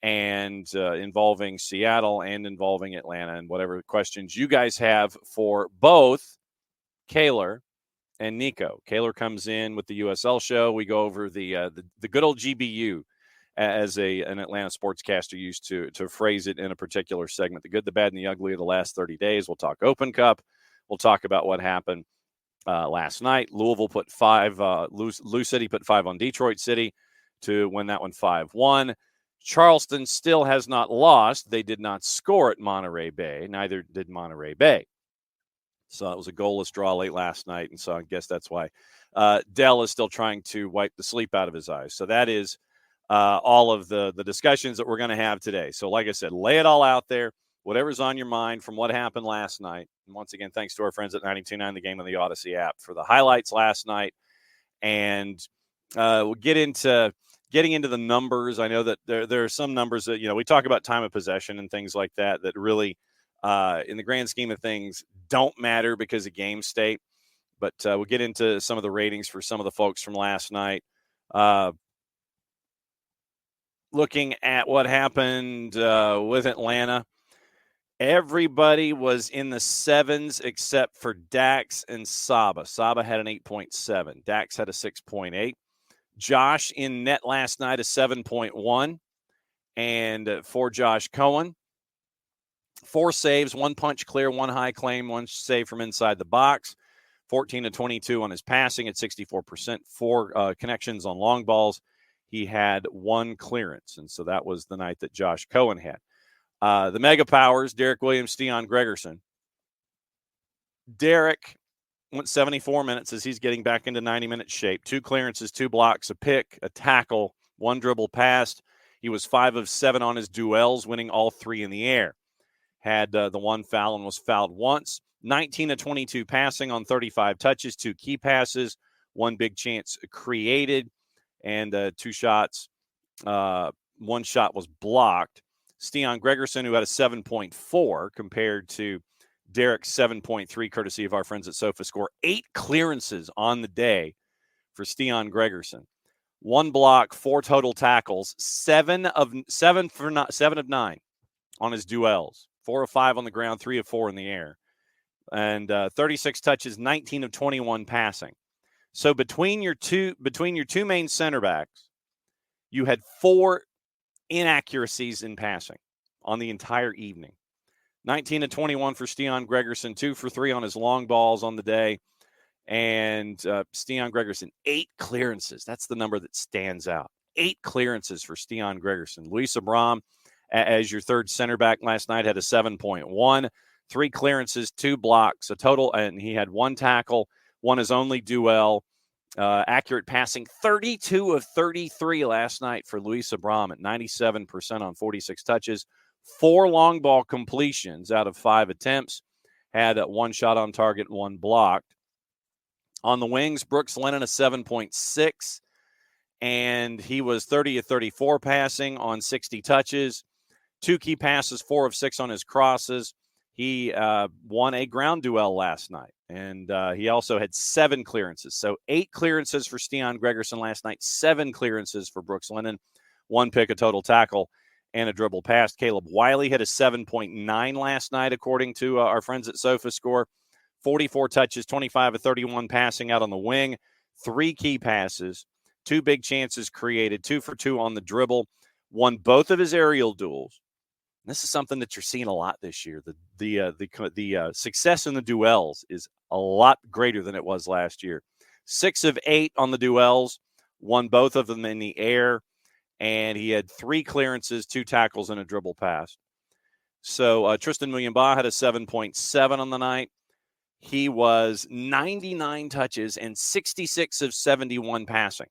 A: and involving Seattle and involving Atlanta, and whatever questions you guys have for both Kaylor and Niko. Kaylor comes in with the USL Show. We go over the good old GBU, as an Atlanta sportscaster used to phrase it in a particular segment. The good, the bad, and the ugly of the last 30 days. We'll talk Open Cup. We'll talk about what happened last night. Louisville put 5. Lou City put 5 on Detroit City to win that one 5-1. Charleston still has not lost. They did not score at Monterey Bay. Neither did Monterey Bay. So it was a goalless draw late last night, and so I guess that's why Dell is still trying to wipe the sleep out of his eyes. So that is all of the discussions that we're going to have today. So like I said, lay it all out there, whatever's on your mind from what happened last night. And once again, thanks to our friends at 92.9 The Game on the Odyssey app for the highlights last night. And we'll getting into the numbers. I know that there are some numbers that, we talk about time of possession and things like that really, in the grand scheme of things, don't matter because of game state. But we'll get into some of the ratings for some of the folks from last night. Looking at what happened with Atlanta, everybody was in the 7s except for Dax and Saba. Saba had an 8.7. Dax had a 6.8. Josh in net last night, a 7.1. And for Josh Cohen, 4 saves, 1 punch clear, 1 high claim, 1 save from inside the box, 14-22 on his passing at 64%, 4 connections on long balls. He had 1 clearance, and so that was the night that Josh Cohen had. The mega powers, Derek Williams, Steon Gregerson. Derek went 74 minutes as he's getting back into 90-minute shape. 2 clearances, 2 blocks, a pick, a tackle, 1 dribble passed. He was 5 of 7 on his duels, winning all 3 in the air. Had the 1 foul and was fouled once. 19-22 passing on 35 touches, 2 key passes, 1 big chance created, and 2 shots. 1 shot was blocked. Steon Gregerson, who had a 7.4 compared to Derek's 7.3, courtesy of our friends at SofaScore. 8 clearances on the day for Steon Gregerson. 1 block, 4 total tackles, 7 of 9 on his duels. 4 of 5 on the ground, 3 of 4 in the air. And 36 touches, 19 of 21 passing. So between your two main center backs, you had 4 inaccuracies in passing on the entire evening. 19-21 for Steon Gregerson, 2 for 3 on his long balls on the day. And Steon Gregerson, 8 clearances. That's the number that stands out. 8 clearances for Steon Gregerson. Luis Abram, as your third center back last night, had a 7.1. 3 clearances, 2 blocks, a total, and he had 1 tackle, won his only duel. Accurate passing, 32 of 33 last night for Luis Abram at 97% on 46 touches. 4 long ball completions out of 5 attempts. Had 1 shot on target, 1 blocked. On the wings, Brooks Lennon a 7.6, and he was 30 of 34 passing on 60 touches. 2 key passes, 4 of 6 on his crosses. He won a ground duel last night, and he also had 7 clearances. So 8 clearances for Steon Gregerson last night, 7 clearances for Brooks Lennon, 1 pick, a total tackle, and a dribble pass. Caleb Wiley had a 7.9 last night, according to our friends at SofaScore. 44 touches, 25 of 31 passing out on the wing, 3 key passes, 2 big chances created, 2 for 2 on the dribble, won both of his aerial duels. This is something that you're seeing a lot this year. The success in the duels is a lot greater than it was last year. 6 of 8 on the duels, won both of them in the air, and he had 3 clearances, 2 tackles, and a dribble pass. So Tristan Muyumba had a 7.7 on the night. He was 99 touches and 66 of 71 passing.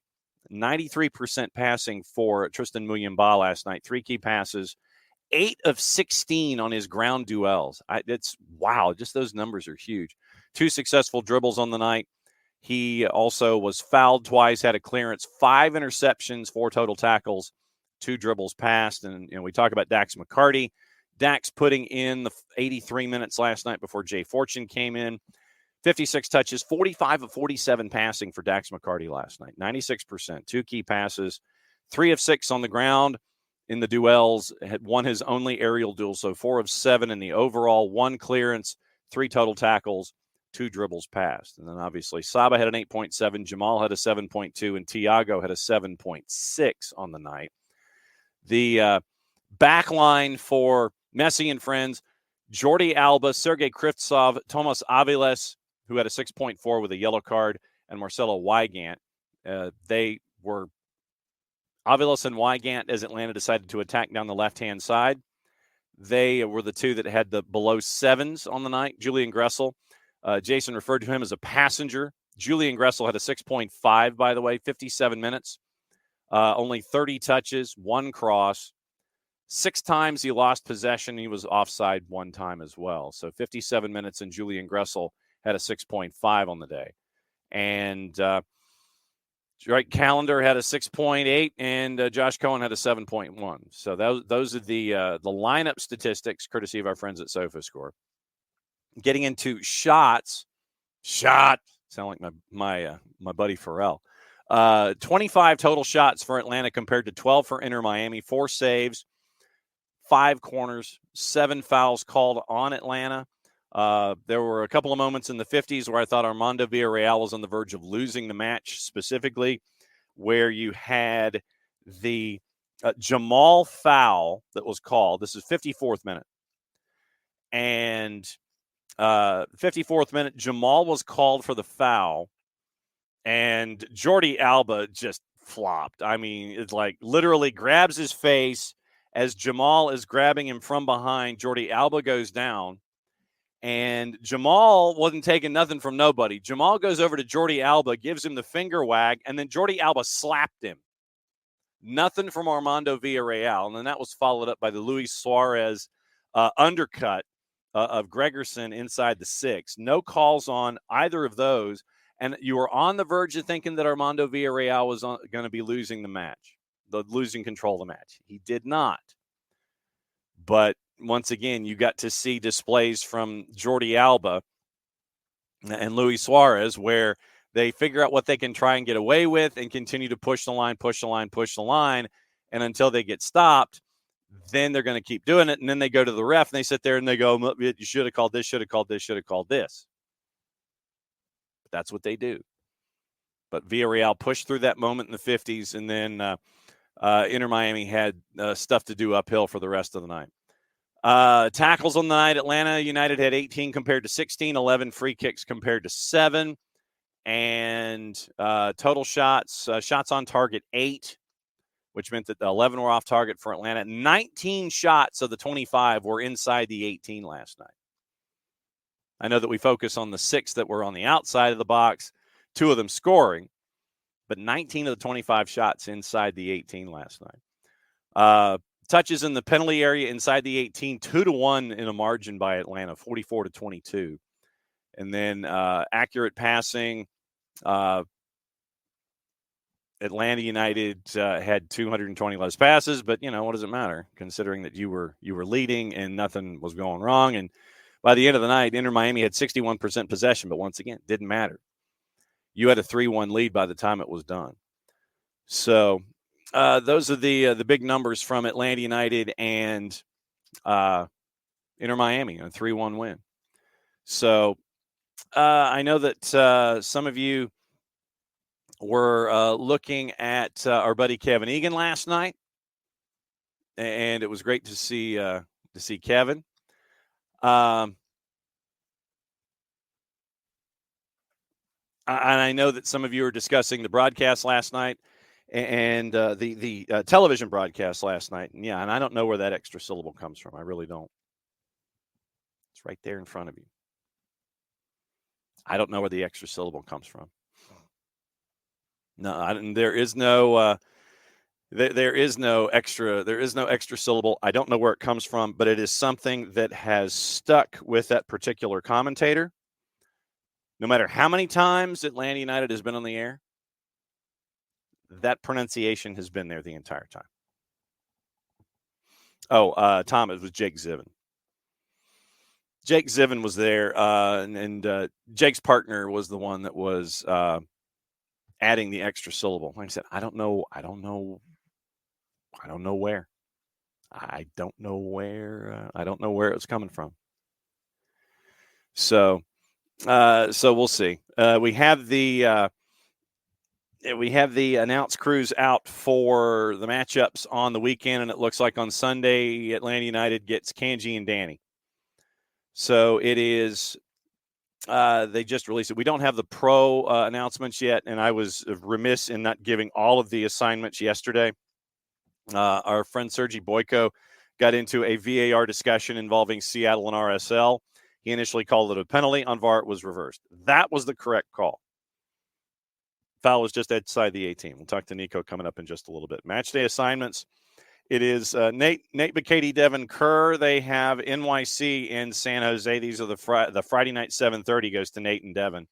A: 93% passing for Tristan Muyumba last night. 3 key passes. 8 of 16 on his ground duels. It's wow. Just those numbers are huge. 2 successful dribbles on the night. He also was fouled twice, had a clearance, 5 interceptions, 4 total tackles, 2 dribbles passed. And we talk about Dax McCarty. Dax putting in the 83 minutes last night before Jay Fortune came in. 56 touches, 45 of 47 passing for Dax McCarty last night. 96%, 2 key passes, 3 of 6 on the ground. In the duels, had won his only aerial duel, so 4 of 7 in the overall, 1 clearance, 3 total tackles, 2 dribbles past. And then obviously Saba had an 8.7, Jamal had a 7.2, and Tiago had a 7.6 on the night. The back line for Messi and friends, Jordi Alba, Sergei Krivtsov, Tomas Aviles, who had a 6.4 with a yellow card, and Marcelo Wygant. They were Aviles and Wygant as Atlanta decided to attack down the left-hand side. They were the 2 that had the below 7s on the night. Julian Gressel, Jason referred to him as a passenger. Julian Gressel had a 6.5, by the way, 57 minutes. Only 30 touches, 1 cross. 6 times he lost possession. He was offside 1 time as well. So 57 minutes, and Julian Gressel had a 6.5 on the day. And Drake Callender had a 6.8, and Josh Cohen had a 7.1. So those are the lineup statistics, courtesy of our friends at SofaScore. Getting into shots, sound like my buddy Pharrell. 25 total shots for Atlanta compared to 12 for Inter Miami. 4 saves, 5 corners, 7 fouls called on Atlanta. There were a couple of moments in the 50s where I thought Armando Villarreal was on the verge of losing the match, specifically where you had the Jamal foul that was called. This is 54th minute. And 54th minute, Jamal was called for the foul, and Jordi Alba just flopped. I mean, it's like literally grabs his face as Jamal is grabbing him from behind. Jordi Alba goes down. And Jamal wasn't taking nothing from nobody. Jamal goes over to Jordi Alba, gives him the finger wag, and then Jordi Alba slapped him. Nothing from Armando Villarreal. And then that was followed up by the Luis Suarez undercut of Gregerson inside the 6. No calls on either of those. And you were on the verge of thinking that Armando Villarreal was going to be losing the match, losing control of the match. He did not. But once again, you got to see displays from Jordi Alba and Luis Suarez where they figure out what they can try and get away with and continue to push the line. And until they get stopped, then they're going to keep doing it. And then they go to the ref and they sit there and they go, you should have called this, should have called this, should have called this. But that's what they do. But Villarreal pushed through that moment in the 50s, and then Inter Miami had stuff to do uphill for the rest of the night. Tackles on the night, Atlanta United had 18 compared to 16, 11 free kicks compared to 7, and total shots on target 8, which meant that the 11 were off target for Atlanta. 19 shots of the 25 were inside the 18 last night. I know that we focus on the 6 that were on the outside of the box, 2 of them scoring, but 19 of the 25 shots inside the 18 last night. Touches in the penalty area inside the 18, 2-1 in a margin by Atlanta, 44-22. And then accurate passing. Atlanta United had 220 less passes, but what does it matter? Considering that you were leading and nothing was going wrong. And by the end of the night, Inter Miami had 61% possession, but once again, it didn't matter. You had a 3-1 lead by the time it was done. So those are the big numbers from Atlanta United and Inter Miami, a 3-1 win. So I know that some of you were looking at our buddy Kevin Egan last night, and it was great to see Kevin. And I know that some of you are discussing the broadcast last night and the television broadcast last night. And and I don't know where that extra syllable comes from. I really don't. It's right there in front of you. I don't know where the extra syllable comes from. No, there is no extra syllable. I don't know where it comes from, but it is something that has stuck with that particular commentator. No matter how many times Atlanta United has been on the air, that pronunciation has been there the entire time. Oh, Tom, it was Jake Ziven. Jake Ziven was there, and Jake's partner was the one that was adding the extra syllable. Like I said, I don't know where. I don't know where it was coming from. So So we'll see. We have the announced crews out for the matchups on the weekend, and it looks like on Sunday Atlanta United gets Kanji and Danny. So it is. They just released it. We don't have the pro announcements yet, and I was remiss in not giving all of the assignments yesterday. Our friend Sergi Boyko got into a VAR discussion involving Seattle and RSL. He initially called it a penalty. On VAR, it was reversed. That was the correct call. Foul was just outside the 18. We'll talk to Niko coming up in just a little bit. Match day assignments. It is Nate McKady, Devin Kerr. They have NYC in San Jose. These are the Friday night 7:30 goes to Nate and Devin.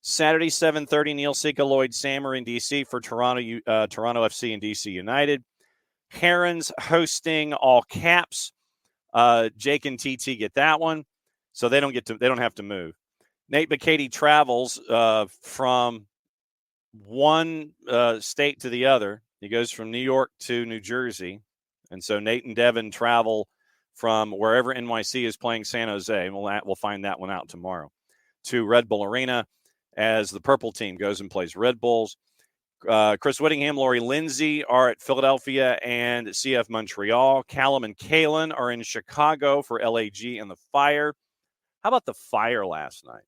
A: Saturday 7:30, Neil Sika, Lloyd Sammer in DC for Toronto FC and DC United. Herons hosting all caps. Jake and TT get that one, so they don't have to move. Nate McKady travels from one state to the other. He goes from New York to New Jersey, and so Nate and Devin travel from wherever NYC is playing San Jose, and we'll find that one out tomorrow, to Red Bull Arena as the purple team goes and plays Red Bulls. Chris Whittingham, Lori Lindsay are at Philadelphia and CF Montreal. Callum and Kaylin are in Chicago for LAG and the Fire. How about the Fire last night?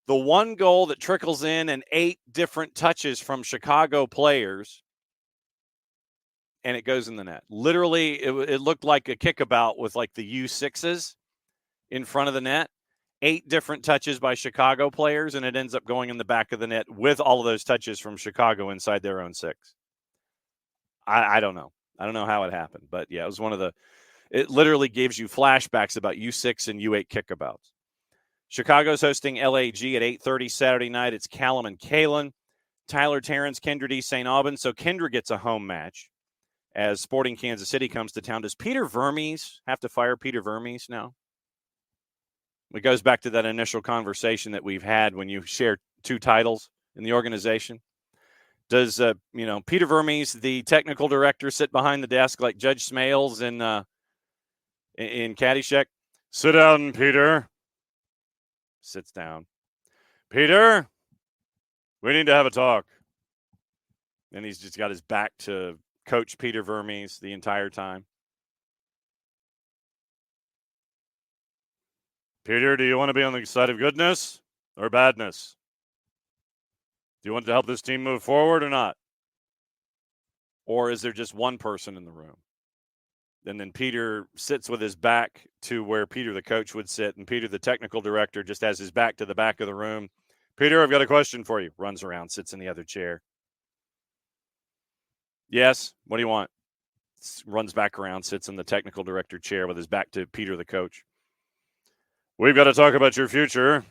A: The one goal that trickles in and 8 different touches from Chicago players, and it goes in the net. Literally, it looked like a kickabout with like the U6s in front of the net. 8 different touches by Chicago players, and it ends up going in the back of the net with all of those touches from Chicago inside their own 6. I don't know. I don't know how it happened, but yeah, it was one of it literally gives you flashbacks about U6 and U8 kickabouts. Chicago's hosting LAG at 8:30 Saturday night. It's Callum and Kaylin. Tyler Terrence, Kendra D. St. Albans. So Kendra gets a home match as Sporting Kansas City comes to town. Does Peter Vermes have to fire Peter Vermes now? It goes back to that initial conversation that we've had when you share 2 titles in the organization. Does Peter Vermes, the technical director, sit behind the desk like Judge Smales in Caddyshack? Sit down, Peter. Sits down. Peter, we need to have a talk. And he's just got his back to Coach Peter Vermes the entire time. Peter, do you want to be on the side of goodness or badness? Do you want to help this team move forward or not? Or is there just one person in the room? And then Peter sits with his back to where Peter, the coach, would sit. And Peter, the technical director, just has his back to the back of the room. Peter, I've got a question for you. Runs around, sits in the other chair. Yes, what do you want? Runs back around, sits in the technical director chair with his back to Peter, the coach. We've got to talk about your future.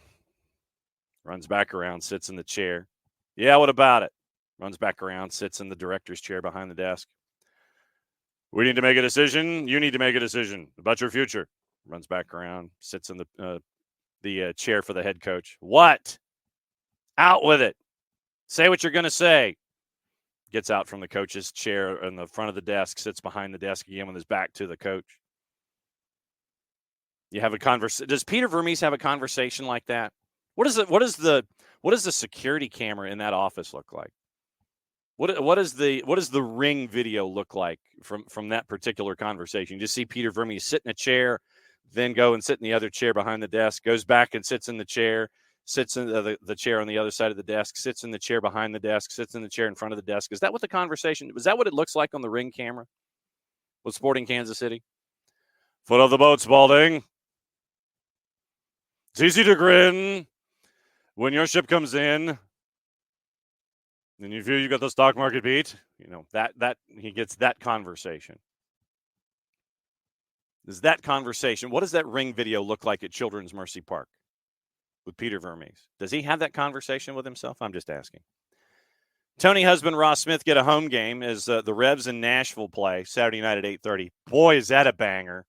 A: Runs back around, sits in the chair. Yeah, what about it? Runs back around, sits in the director's chair behind the desk. We need to make a decision. You need to make a decision about your future. Runs back around, sits in the chair for the head coach. What? Out with it. Say what you're going to say. Gets out from the coach's chair in the front of the desk, sits behind the desk again with his back to the coach. You have a conversation. Does Peter Vermes have a conversation like that? What does the security camera in that office look like? What does the ring video look like from that particular conversation? You just see Peter Vermes sit in a chair, then go and sit in the other chair behind the desk, goes back and sits in the chair, sits in the chair on the other side of the desk, sits in the chair behind the desk, sits in the chair in front of the desk. Is that what the conversation? Was that what it looks like on the ring camera with Sporting Kansas City? Foot of the boat, Spalding. It's easy to grin when your ship comes in. And you feel you got the stock market beat, that he gets that conversation. Is that conversation? What does that ring video look like at Children's Mercy Park with Peter Vermes? Does he have that conversation with himself? I'm just asking. Tony Husband, Ross Smith get a home game as the Revs in Nashville play Saturday night at 8:30. Boy, is that a banger.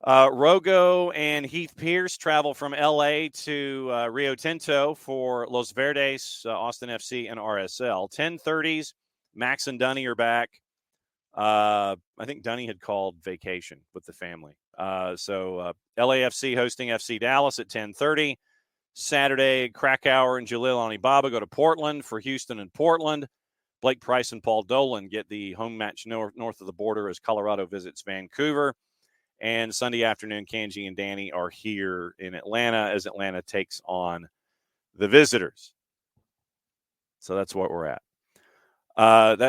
A: Rogo and Heath Pierce travel from L.A. to Rio Tinto for Los Verdes, Austin FC, and RSL. 10:30s, Max and Dunny are back. I think Dunny had called vacation with the family. So LAFC hosting FC Dallas at 10:30. Saturday, Krakauer and Jalil Anibaba go to Portland for Houston and Portland. Blake Price and Paul Dolan get the home match north of the border as Colorado visits Vancouver. And Sunday afternoon, Kanji and Danny are here in Atlanta as Atlanta takes on the visitors. So that's what we're at.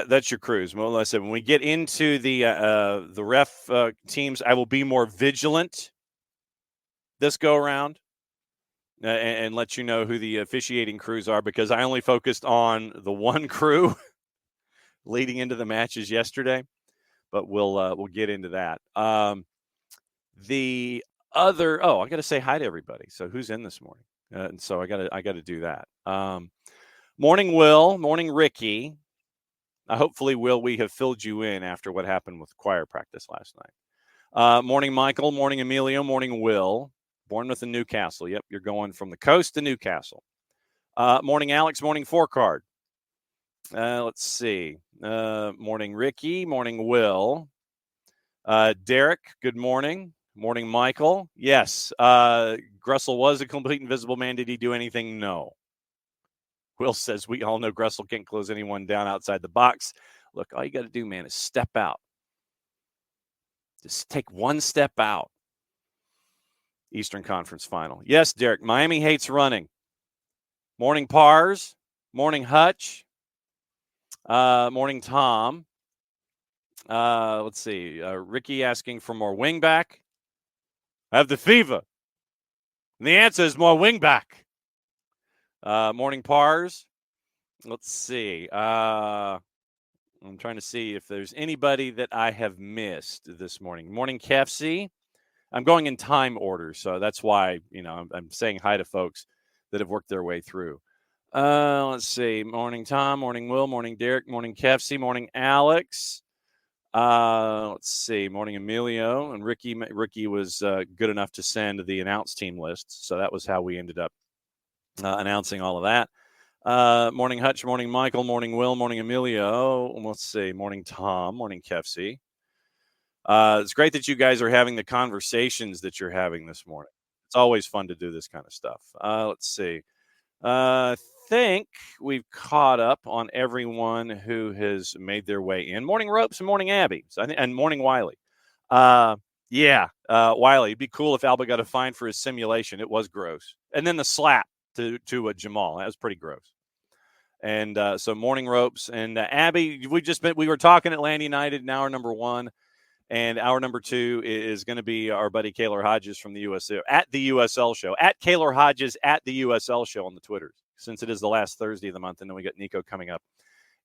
A: That's your cruise. Well, like I said, when we get into the ref teams, I will be more vigilant this go around and let you know who the officiating crews are, because I only focused on the one crew leading into the matches yesterday. But we'll get into that. The other, I got to say hi to everybody. So who's in this morning? And so I got to do that. Morning, Will. Morning, Ricky. Hopefully, Will, we have filled you in after what happened with choir practice last night. Morning, Michael. Morning, Emilio. Morning, Will. Bournemouth and Newcastle. Yep, you're going from the coast to Newcastle. Morning, Alex. Morning, Four Card. Let's see. Morning, Ricky. Morning, Will. Derek, good morning. Morning, Michael. Yes, Gressel was a complete invisible man. Did he do anything? No. Will says, we all know Gressel can't close anyone down outside the box. Look, all you got to do, man, is step out. Just take one step out. Eastern Conference Final. Yes, Derek, Miami hates running. Morning, Pars. Morning, Hutch. Morning, Tom. Let's see. Ricky asking for more wing back. I have the fever. And the answer is more wing back. Morning, Pars. Let's see. I'm trying to see if there's anybody that I have missed this morning. Morning, KFC. I'm going in time order, so that's why, I'm saying hi to folks that have worked their way through. Let's see. Morning, Tom. Morning, Will. Morning, Derek. Morning, KFC. Morning, Alex. Let's see. Morning, Emilio. And Ricky was good enough to send the announce team list, so that was how we ended up announcing all of that. Morning, Hutch. Morning, Michael. Morning, Will. Morning, Emilio. Let's see. Morning, Tom. Morning, KFC. It's great that you guys are having the conversations that you're having this morning. It's always fun to do this kind of stuff. Let's see. I think we've caught up on everyone who has made their way in. Morning, Ropes, and morning, Abby. And morning, Wiley. Wiley, it'd be cool if Alba got a fine for his simulation. It was gross. And then the slap to Jamal. That was pretty gross. And so morning, Ropes. And Abby, we were talking Atlanta United in hour number 1. And hour number 2 is going to be our buddy Kaylor Hodges from the USL at the USL Show, at Kaylor Hodges at the USL Show on the Twitters, since it is the last Thursday of the month. And then we got Niko coming up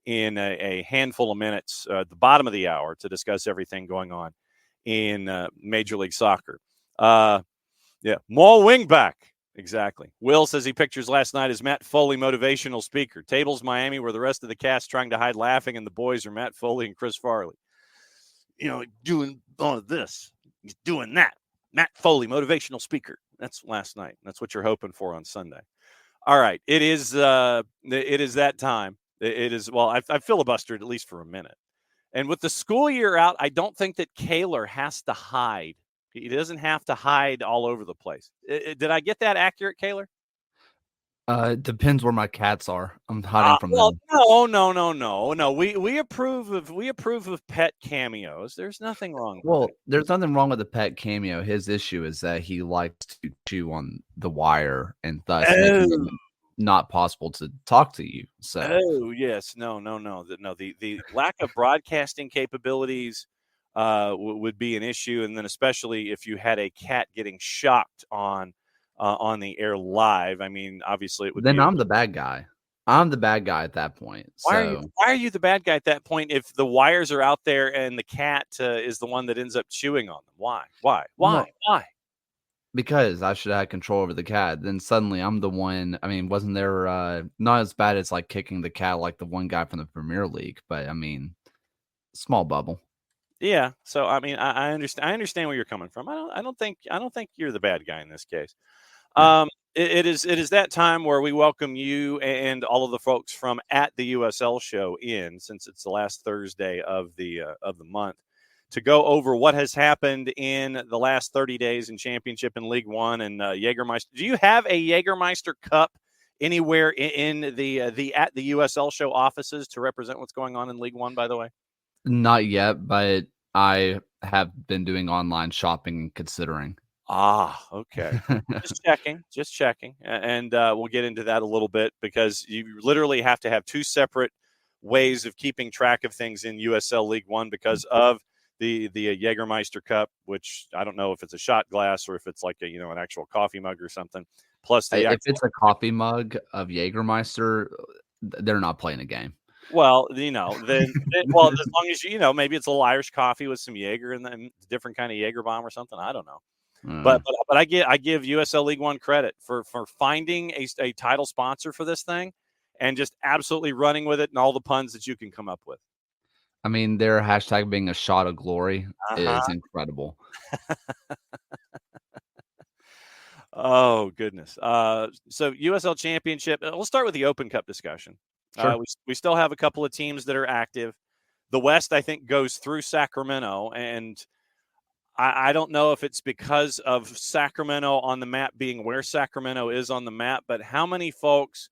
A: in a handful of minutes at the bottom of the hour to discuss everything going on in Major League Soccer. More wingback. Exactly. Will says he pictures last night as Matt Foley motivational speaker. Tables Miami, where the rest of the cast trying to hide laughing, and the boys are Matt Foley and Chris Farley. Doing all of this. He's doing that. Matt Foley, motivational speaker. That's last night. That's what you're hoping for on Sunday. All right. It is that time. It is, well, I filibustered at least for a minute. And with the school year out, I don't think that Kaylor has to hide. He doesn't have to hide all over the place. Did I get that accurate, Kaylor?
E: It depends where my cats are. I'm hiding from them.
A: No. We approve of pet cameos. There's nothing wrong with it.
E: There's nothing wrong with the pet cameo. His issue is that he likes to chew on the wire and thus making it not possible to talk to you. So
A: yes. No. The lack of broadcasting capabilities would be an issue, and then especially if you had a cat getting shocked on the air live. I mean, obviously it would. Then
E: I'm the bad guy. I'm the bad guy at that point.
A: Why are you the bad guy at that point if the wires are out there and the cat is the one that ends up chewing on them? Why?
E: Because I should have control over the cat. Then suddenly I'm the one. I mean, wasn't there not as bad as like kicking the cat like the one guy from the Premier League, but I mean, small bubble.
A: Yeah. So I mean, I understand where you're coming from. I don't think you're the bad guy in this case. It is that time where we welcome you and all of the folks from at the USL Show in, since it's the last Thursday of the month, to go over what has happened in the last 30 days in championship in League One and Jägermeister. Do you have a Jägermeister Cup anywhere in the at the USL Show offices to represent what's going on in League One, by the way?
E: Not yet, but I have been doing online shopping and considering.
A: Ah, okay. Just checking. And we'll get into that a little bit because you literally have to have two separate ways of keeping track of things in USL League One because of the Jägermeister Cup, which I don't know if it's a shot glass or if it's like an actual coffee mug or something. Plus,
E: if it's a coffee mug of Jägermeister, they're not playing a game.
A: Well, then as long as maybe it's a little Irish coffee with some Jaeger and then different kind of Jaeger bomb or something. I don't know. But I give USL League One credit for finding a title sponsor for this thing and just absolutely running with it and all the puns that you can come up with.
E: I mean, their hashtag being a shot of glory is incredible.
A: Oh, goodness. So USL Championship, we'll start with the Open Cup discussion.
E: Sure.
A: We still have a couple of teams that are active. The West, I think, goes through Sacramento, and I don't know if it's because of Sacramento on the map being where Sacramento is on the map, but how many folks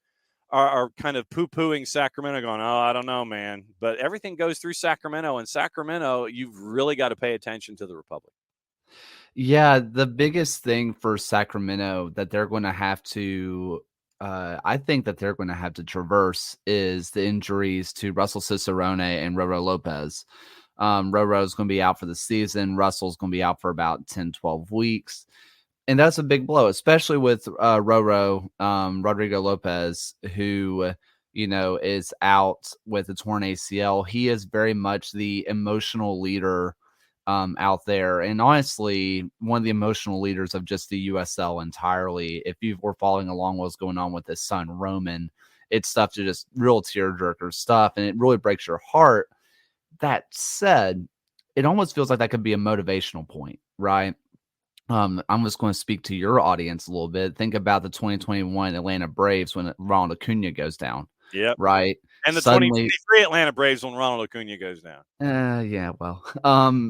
A: are kind of poo-pooing Sacramento going, oh, I don't know, man. But everything goes through Sacramento, and Sacramento, you've really got to pay attention to the Republic.
E: Yeah, the biggest thing for Sacramento that they're going to have to I think that they're going to have to traverse is the injuries to Russell Cicerone and Roro Lopez. Roro's going to be out for the season. Russell's going to be out for about 10, 12 weeks. And that's a big blow, especially with Rodrigo Lopez, who, is out with a torn ACL. He is very much the emotional leader out there. And honestly, one of the emotional leaders of just the USL entirely. If you were following along what's going on with his son, Roman, it's stuff to just real tearjerker stuff. And it really breaks your heart. That said, it almost feels like that could be a motivational point, right? I'm just going to speak to your audience a little bit. Think about the 2021 Atlanta Braves when Ronald Acuna goes down.
A: Yep.
E: Right.
A: And the 2023 Atlanta Braves when Ronald Acuna goes down.
E: Yeah, well.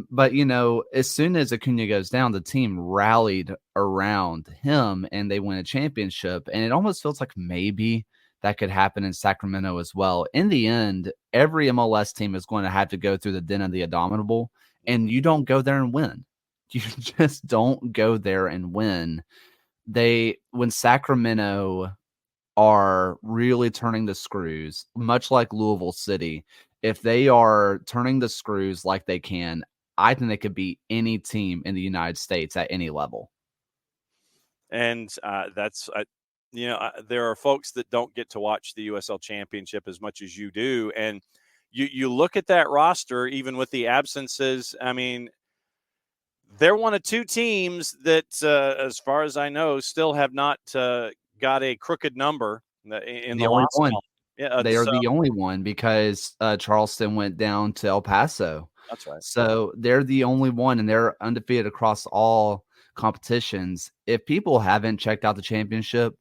E: But as soon as Acuna goes down, the team rallied around him and they win a championship. And it almost feels like maybe that could happen in Sacramento as well. In the end, every MLS team is going to have to go through the den of the indomitable, and you don't go there and win. You just don't go there and win. When Sacramento are really turning the screws, much like Louisville City, if they are turning the screws like they can, I think they could beat any team in the United States at any level.
A: And there are folks that don't get to watch the USL Championship as much as you do. And you look at that roster, even with the absences, I mean, they're one of two teams that, as far as I know, still have not got a crooked number in the
E: only
A: last
E: one.
A: month. Yeah,
E: they are the only one because Charleston went down to El Paso.
A: That's right.
E: So they're the only one, and they're undefeated across all competitions. If people haven't checked out the championship,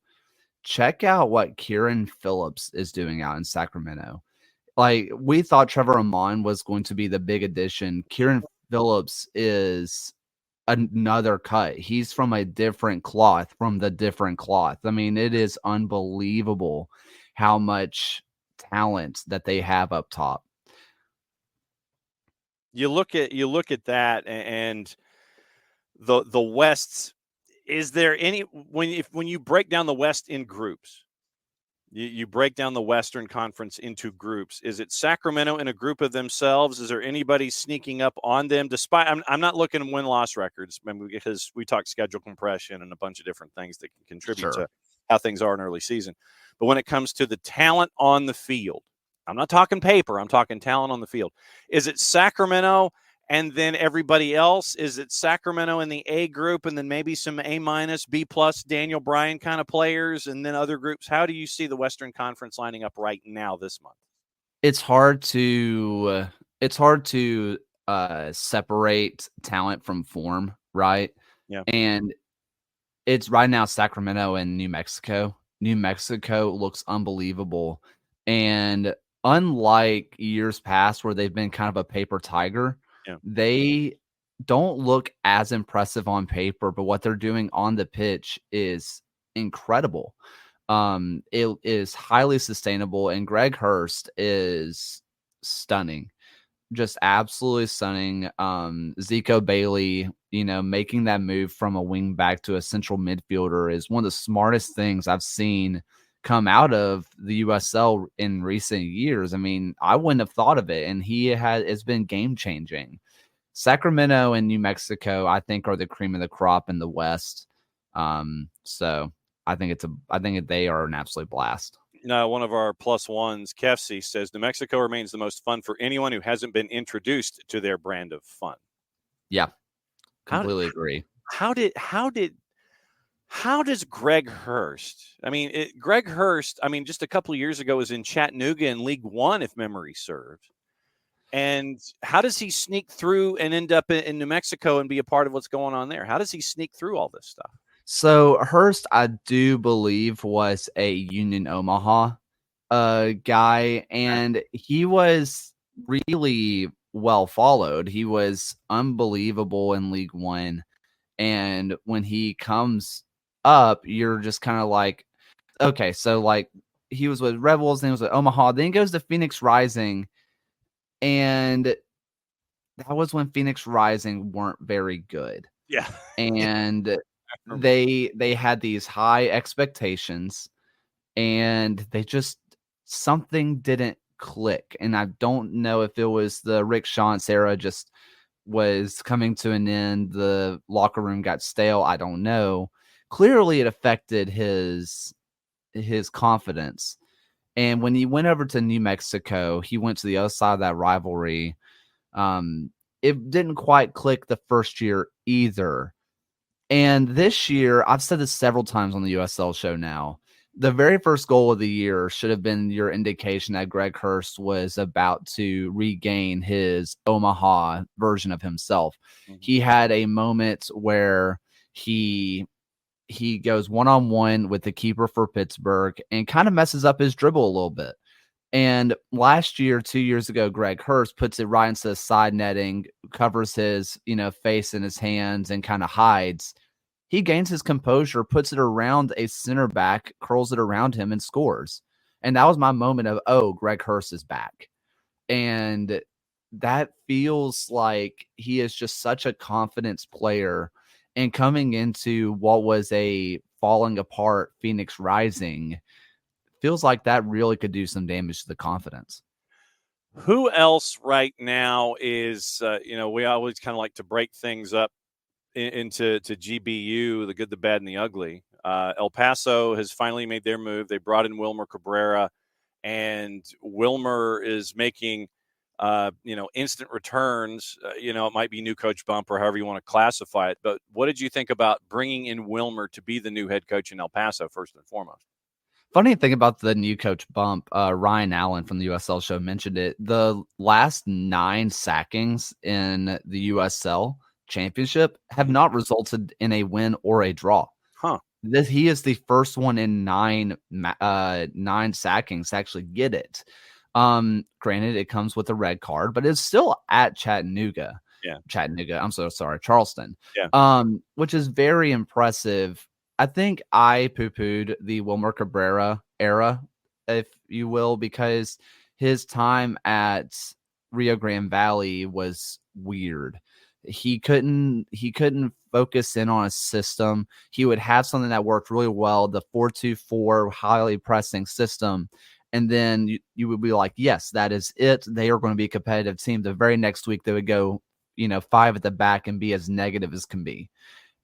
E: check out what Kieran Phillips is doing out in Sacramento. Like, we thought Trevor Amon was going to be the big addition. Kieran Phillips is another cut. He's from a different cloth, I mean, it is unbelievable how much talent that they have up top.
A: You look at that and the West. Is there any when you break down the West in groups? You break down the Western Conference into groups. Is it Sacramento in a group of themselves? Is there anybody sneaking up on them? Despite I'm not looking at win-loss records because we talk schedule compression and a bunch of different things that can contribute to how things are in early season. But when it comes to the talent on the field, I'm not talking paper. I'm talking talent on the field. Is it Sacramento and then everybody else? Is it Sacramento in the A group and then maybe some A-, B+, Daniel Bryan kind of players and then other groups? How do you see the Western Conference lining up right now this month?
E: It's hard to separate talent from form, right?
A: Yeah.
E: And it's right now Sacramento and New Mexico. New Mexico looks unbelievable. And unlike years past where they've been kind of a paper tiger, They don't look as impressive on paper, but what they're doing on the pitch is incredible. It is highly sustainable, and Greg Hurst is stunning. Just absolutely stunning. Zico Bailey, making that move from a wing back to a central midfielder is one of the smartest things I've seen come out of the USL in recent years. I mean, I wouldn't have thought of it, and it's been game changing. Sacramento and New Mexico, I think, are the cream of the crop in the West. So I think they are an absolute blast.
A: Now, one of our plus ones, Kefsi, says New Mexico remains the most fun for anyone who hasn't been introduced to their brand of fun.
E: Yeah, completely agree.
A: How does Greg Hurst? I mean, Greg Hurst, just a couple of years ago was in Chattanooga in League One, if memory serves. And how does he sneak through and end up in New Mexico and be a part of what's going on there? How does he sneak through all this stuff?
E: So Hurst, I do believe, was a Union Omaha guy, and he was really well followed. He was unbelievable in League One. And when he comes up, you're just kind of like, okay, so like he was with Rebels, then he was with Omaha, then he goes to Phoenix Rising. And that was when Phoenix Rising weren't very good.
A: Yeah.
E: And they had these high expectations, and something didn't click. And I don't know if it was the Rick Shantz era just was coming to an end. The locker room got stale. I don't know. Clearly it affected his confidence. And when he went over to New Mexico, he went to the other side of that rivalry. It didn't quite click the first year either. And this year, I've said this several times on the USL show now, the very first goal of the year should have been your indication that Greg Hurst was about to regain his Omaha version of himself. Mm-hmm. He had a moment where he goes one-on-one with the keeper for Pittsburgh and kind of messes up his dribble a little bit. And last year, 2 years ago, Greg Hurst puts it right into the side netting, covers his, face in his hands and kind of hides. He gains his composure, puts it around a center back, curls it around him and scores. And that was my moment of, oh, Greg Hurst is back. And that feels like he is just such a confidence player. And coming into what was a falling apart Phoenix Rising, feels like that really could do some damage to the confidence.
A: Who else right now is, we always kind of like to break things up into GBU, the good, the bad, and the ugly. El Paso has finally made their move. They brought in Wilmer Cabrera, and Wilmer is making instant returns. It might be new coach bump or however you want to classify it. But what did you think about bringing in Wilmer to be the new head coach in El Paso, first and foremost?
E: Funny thing about the new coach bump, Ryan Allen from the USL show mentioned it. The last 9 sackings in the USL championship have not resulted in a win or a draw.
A: Huh.
E: He is the first one in 9 sackings to actually get it. Granted, it comes with a red card, but it's still at Chattanooga.
A: Yeah.
E: Chattanooga. I'm so sorry. Charleston.
A: Yeah.
E: Which is very impressive. I think I poo-pooed the Wilmer Cabrera era, if you will, because his time at Rio Grande Valley was weird. He couldn't focus in on a system. He would have something that worked really well, the 4-2-4 highly pressing system. And then you would be like, yes, that is it. They are going to be a competitive team. The very next week, they would go, 5 at the back and be as negative as can be.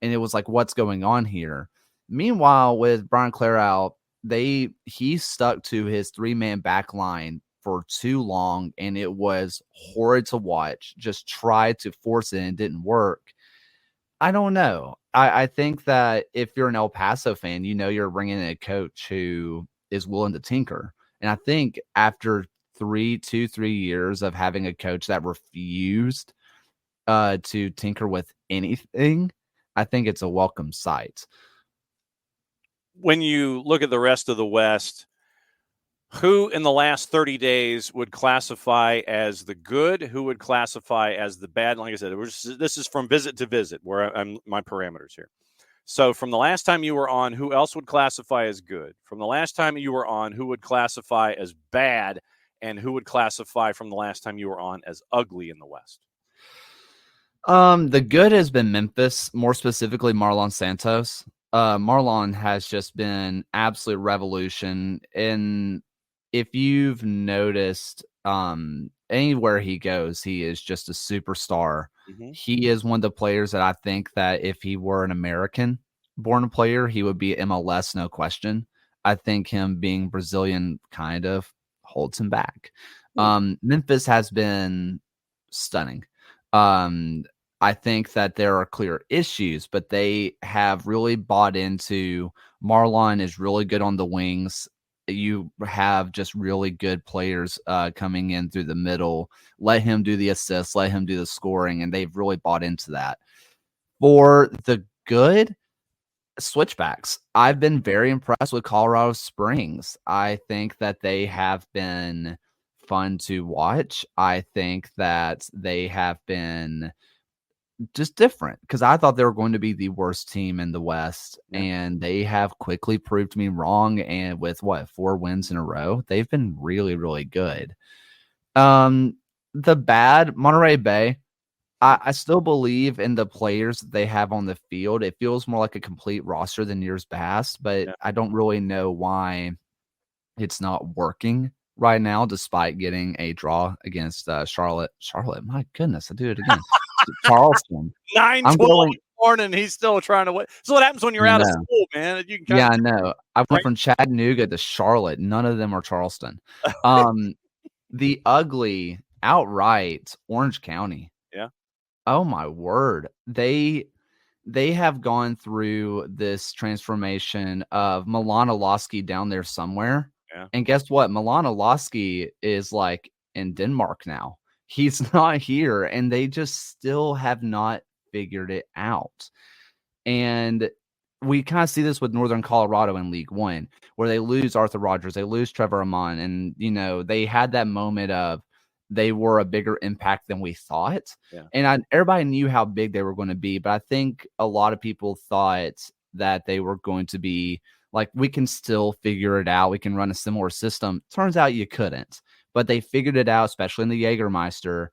E: And it was like, what's going on here? Meanwhile, with Brian Clairau, he stuck to his 3-man back line for too long, and it was horrid to watch. Just tried to force it and it didn't work. I don't know. I think that if you're an El Paso fan, you're bringing in a coach who is willing to tinker. And I think after 3 years of having a coach that refused to tinker with anything, I think it's a welcome sight.
A: When you look at the rest of the West, Who in the last 30 days would classify as the good? Who would classify as the bad? Like I said, this is from visit to visit where I'm my parameters here. So from the last time you were on, who else would classify as good? From the last time you were on, who would classify as bad? And who would classify from the last time you were on as ugly in the West?
E: The good has been Memphis, more specifically Marlon Santos. Marlon has just been absolute revolution. And if you've noticed, anywhere he goes, he is just a superstar.
A: Mm-hmm.
E: He is one of the players that I think that if he were an American-born player, he would be MLS, no question. I think him being Brazilian kind of holds him back. Memphis has been stunning. I think that there are clear issues, but they have really bought into Marlon is really good on the wings. You have just really good players coming in through the middle. Let him do the assists, let him do the scoring, and they've really bought into that. For the good, switchbacks. I've been very impressed with Colorado Springs. I think that they have been fun to watch. I think that they have been just different because I thought they were going to be the worst team in the West, and they have quickly proved me wrong. And with 4 wins in a row, they've been really, really good. The bad Monterey Bay, I still believe in the players that they have on the field. It feels more like a complete roster than years past, but I don't really know why it's not working right now, despite getting a draw against Charlotte. My goodness, I do it again. Charleston.
A: 9-12 in the morning. He's still trying to win. So what happens when you're out of school, man? You can
E: I know. I went from Chattanooga to Charlotte. None of them are Charleston. The ugly outright Orange County.
A: Yeah.
E: Oh my word. They have gone through this transformation of Milan Olowski down there somewhere.
A: Yeah.
E: And guess what? Milan Olowski is like in Denmark now. He's not here, and they just still have not figured it out. And we kind of see this with Northern Colorado in League One, where they lose Arthur Rogers, they lose Trevor Amon, and they had that moment of they were a bigger impact than we thought.
A: Yeah.
E: And everybody knew how big they were going to be, but I think a lot of people thought that they were going to be like, we can still figure it out. We can run a similar system. Turns out you couldn't. But they figured it out, especially in the Jägermeister.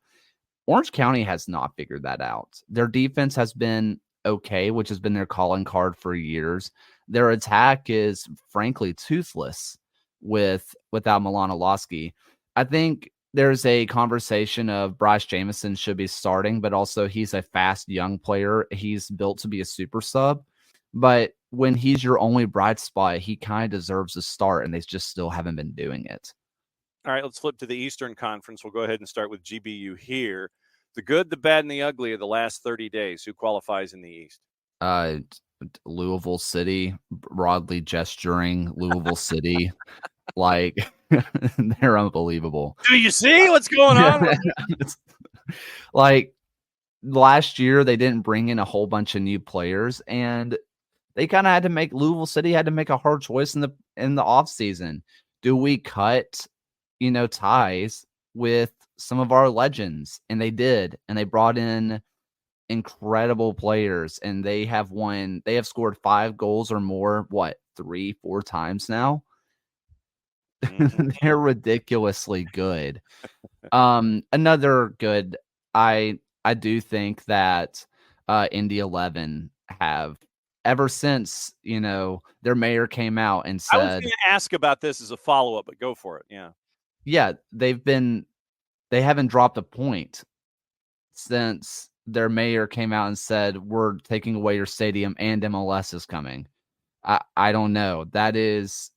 E: Orange County has not figured that out. Their defense has been okay, which has been their calling card for years. Their attack is, frankly, toothless without Milan Olowski. I think there's a conversation of Bryce Jamison should be starting, but also he's a fast young player. He's built to be a super sub. But when he's your only bright spot, he kind of deserves a start, and they just still haven't been doing it.
A: All right, let's flip to the Eastern Conference. We'll go ahead and start with GBU here. The good, the bad, and the ugly of the last 30 days. Who qualifies in the East?
E: Louisville City, broadly gesturing Louisville City. Like, they're unbelievable.
A: Do you see what's going on?
E: Like, last year, they didn't bring in a whole bunch of new players, and they kind of had to make Louisville City had to make a hard choice in the offseason. Do we cut ties with some of our legends? And they did, and they brought in incredible players, and they have scored 5 goals or more 3-4 times now. They're ridiculously good. Another good, I do think that Indy 11 have, ever since their mayor came out and said, I was
A: going to ask about this as a follow-up, but go for it.
E: Yeah, they haven't dropped a point since their mayor came out and said, we're taking away your stadium and MLS is coming. I don't know. That is,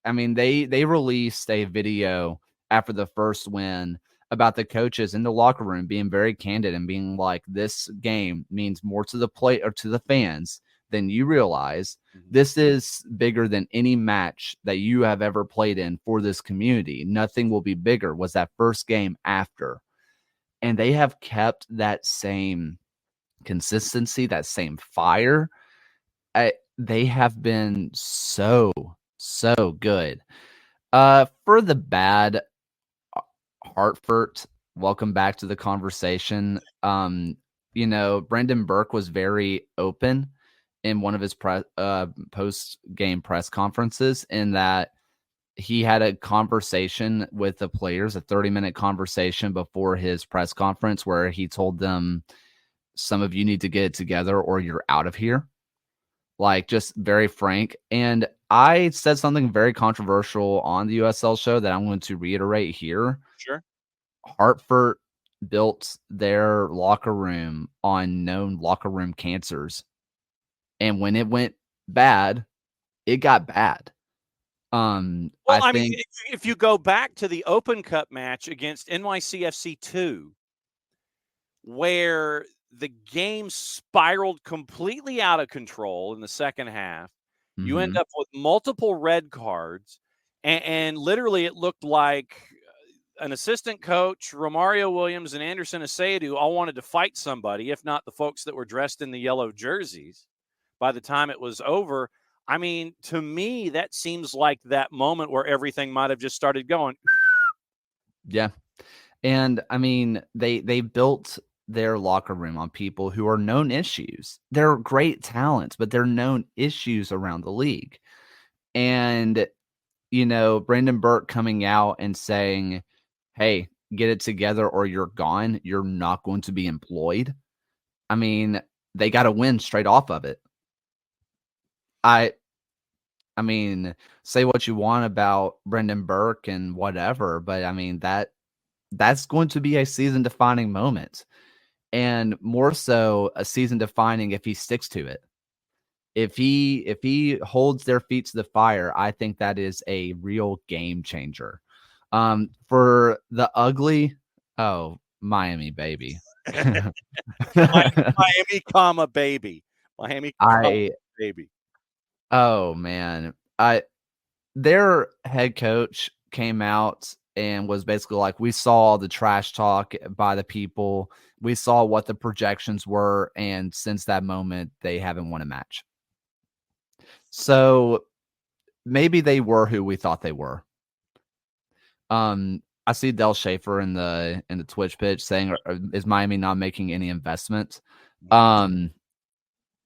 E: they released a video after the first win about the coaches in the locker room being very candid and being like, this game means more to the play or to the fans than you realize. This is bigger than any match that you have ever played in for this community. Nothing will be bigger, was that first game after. And they have kept that same consistency, that same fire. They have been so good. For the bad, Hartford, welcome back to the conversation. Brendan Burke was very open in one of his post-game press conferences in that he had a conversation with the players, a 30-minute conversation before his press conference where he told them, some of you need to get it together or you're out of here. Like, just very frank. And I said something very controversial on the USL show that I'm going to reiterate here.
A: Sure.
E: Hartford built their locker room on known locker room cancers. And when it went bad, it got bad.
A: I mean, if you go back to the Open Cup match against NYCFC 2, where the game spiraled completely out of control in the second half, you end up with multiple red cards, and literally it looked like an assistant coach, Romario Williams and Anderson Aseydu, all wanted to fight somebody, if not the folks that were dressed in the yellow jerseys, by the time it was over. I mean, to me, that seems like that moment where everything might have just started going.
E: Yeah. And I mean, they built their locker room on people who are known issues. They're great talents, but they're known issues around the league. And, Brendan Burke coming out and saying, hey, get it together or you're gone. You're not going to be employed. I mean, they got to win straight off of it. I mean, say what you want about Brendan Burke and whatever, but I mean, that's going to be a season-defining moment. And more so a season-defining if he sticks to it. If he holds their feet to the fire, I think that is a real game changer. For the ugly, Miami, baby.
A: Miami, baby. Miami, baby.
E: Oh, man. Their head coach came out and was basically like, we saw the trash talk by the people. We saw what the projections were. And since that moment, they haven't won a match. So maybe they were who we thought they were. I see Del Schaefer in the Twitch pitch saying, is Miami not making any investment?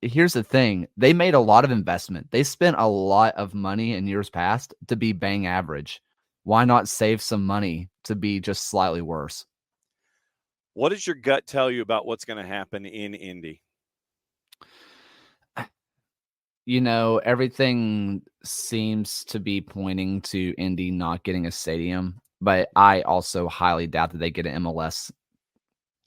E: Here's the thing. They made a lot of investment. They spent a lot of money in years past to be bang average. Why not save some money to be just slightly worse?
A: What does your gut tell you about what's going to happen in Indy?
E: Everything seems to be pointing to Indy not getting a stadium, but I also highly doubt that they get an MLS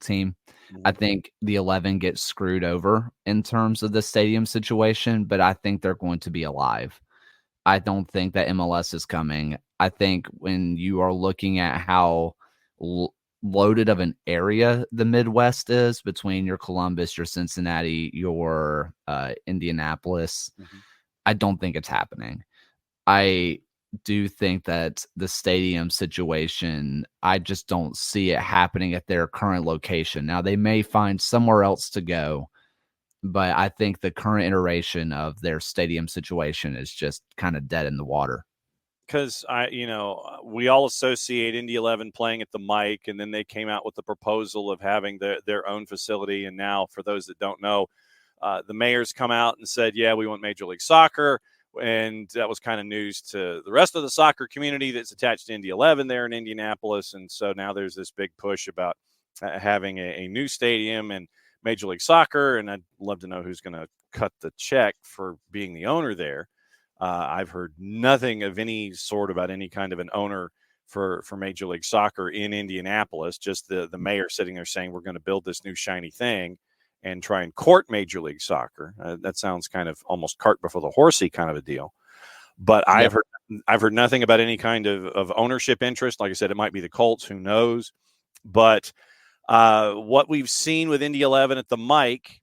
E: team. I think the 11 gets screwed over in terms of the stadium situation, but I think they're going to be alive. I don't think that MLS is coming. I think when you are looking at how loaded of an area the Midwest is between your Columbus, your Cincinnati, your Indianapolis, I don't think it's happening. I do think that the stadium situation, I just don't see it happening at their current location. Now, they may find somewhere else to go, but I think the current iteration of their stadium situation is just kind of dead in the water.
A: Because we all associate Indy 11 playing at the Mike, and then they came out with the proposal of having their own facility. And now, for those that don't know, the mayor's come out and said, yeah, we want Major League Soccer. And that was kind of news to the rest of the soccer community that's attached to Indy 11 there in Indianapolis. And so now there's this big push about having a new stadium and Major League Soccer. And I'd love to know who's going to cut the check for being the owner there. I've heard nothing of any sort about any kind of an owner for Major League Soccer in Indianapolis, just the mayor sitting there saying, we're going to build this new shiny thing and try and court Major League Soccer. That sounds kind of almost cart before the horsey kind of a deal. But I've heard nothing about any kind of ownership interest. Like I said, it might be the Colts, who knows. But what we've seen with Indy 11 at the Mike,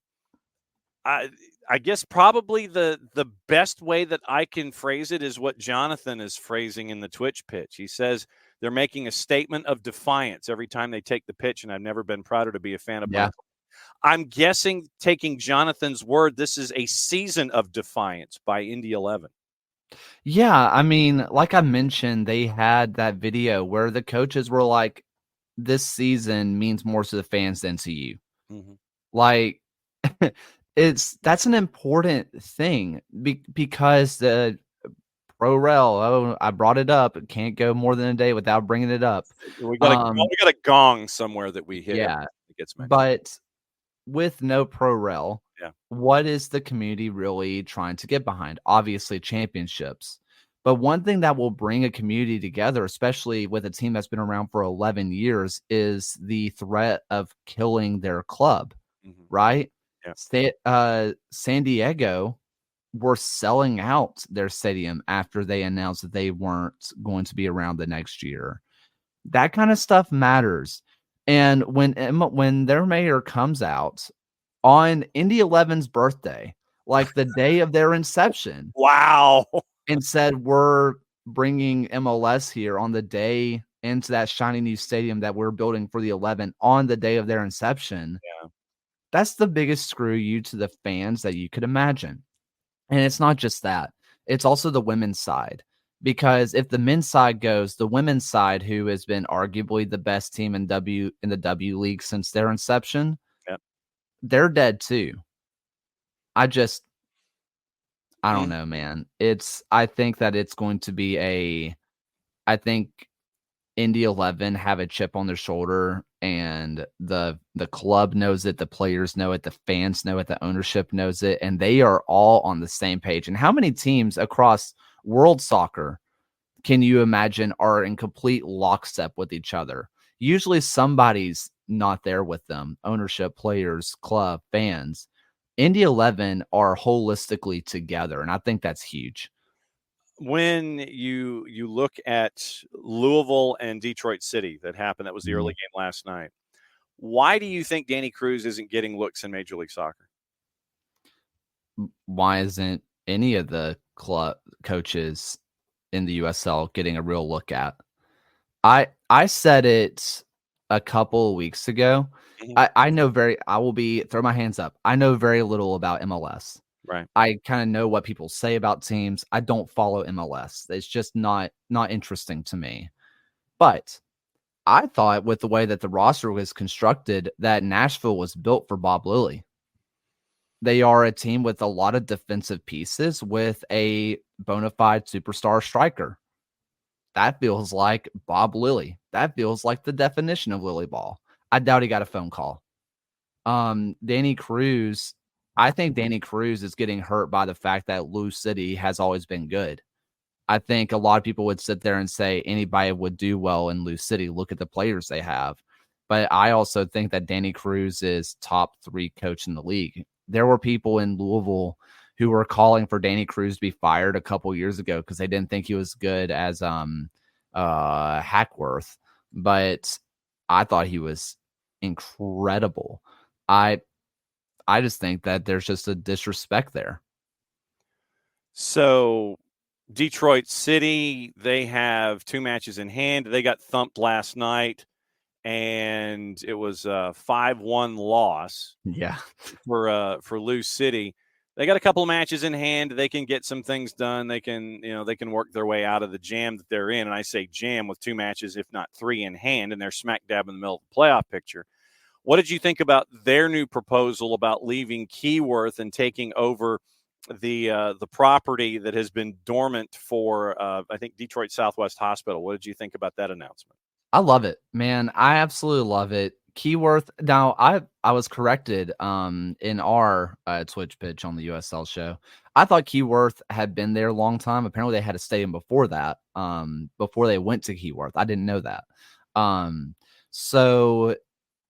A: I guess probably the best way that I can phrase it is what Jonathan is phrasing in the Twitch pitch. He says they're making a statement of defiance every time they take the pitch, and I've never been prouder to be a fan of both. I'm guessing, taking Jonathan's word, this is a season of defiance by Indy 11.
E: Yeah, I mean, like I mentioned, they had that video where the coaches were like, this season means more to the fans than to you.
A: Mm-hmm.
E: Like, that's an important thing because the pro rel, I brought it up. It can't go more than a day without bringing it up.
A: We got a gong somewhere that we hit.
E: Yeah,
A: it gets mentioned.
E: but with no pro rel,
A: Yeah.
E: what is the community really trying to get behind? Obviously, championships. But one thing that will bring a community together, especially with a team that's been around for 11 years, is the threat of killing their club, right?
A: Yeah.
E: San Diego were selling out their stadium after they announced that they weren't going to be around the next year. That kind of stuff matters. And when their mayor comes out on Indy 11's birthday, like the day of their inception,
A: wow,
E: and said, we're bringing MLS here on the day into that shiny new stadium that we're building for the 11 on the day of their inception.
A: Yeah.
E: That's the biggest screw you to the fans that you could imagine. And it's not just that. It's also the women's side. Because if the men's side goes, the women's side, who has been arguably the best team in the W League since their inception, they're dead too. I don't know, man. I think that it's going to be I think Indy 11 have a chip on their shoulder, and the club knows it, the players know it, the fans know it, the ownership knows it, and they are all on the same page. And how many teams across world soccer can you imagine are in complete lockstep with each other? Usually somebody's not there with them, ownership, players, club, fans. Indy 11 are holistically together, and I think that's huge.
A: When you look at Louisville and Detroit City that happened, that was the early game last night. Why do you think Danny Cruz isn't getting looks in Major League Soccer?
E: Why isn't any of the club coaches in the USL getting a real look at? I said it a couple of weeks ago. Throw my hands up. I know very little about MLS.
A: Right.
E: I kind of know what people say about teams. I don't follow MLS. It's just not interesting to me. But I thought with the way that the roster was constructed, that Nashville was built for Bob Lilley. They are a team with a lot of defensive pieces with a bona fide superstar striker. That feels like Bob Lilley. That feels like the definition of Lily ball. I doubt he got a phone call. Danny Cruz, I think Danny Cruz is getting hurt by the fact that Lou City has always been good. I think a lot of people would sit there and say anybody would do well in Lou City. Look at the players they have. But I also think that Danny Cruz is top 3 coach in the league. There were people in Louisville who were calling for Danny Cruz to be fired a couple years ago because they didn't think he was good as Hackworth. But I thought he was incredible. I just think that there's just a disrespect there.
A: So Detroit City, they have 2 matches in hand. They got thumped last night, and it was a 5-1 loss.
E: Yeah,
A: for Lou City. They got a couple of matches in hand. They can get some things done. They can work their way out of the jam that they're in. And I say jam with 2 matches, if not 3 in hand, and they're smack dab in the middle of the playoff picture. What did you think about their new proposal about leaving Keyworth and taking over the property that has been dormant for, I think, Detroit Southwest Hospital? What did you think about that announcement?
E: I love it, man. I absolutely love it. Keyworth. Now, I was corrected in our Twitch pitch on the USL show. I thought Keyworth had been there a long time. Apparently, they had a stadium before that, before they went to Keyworth. I didn't know that. So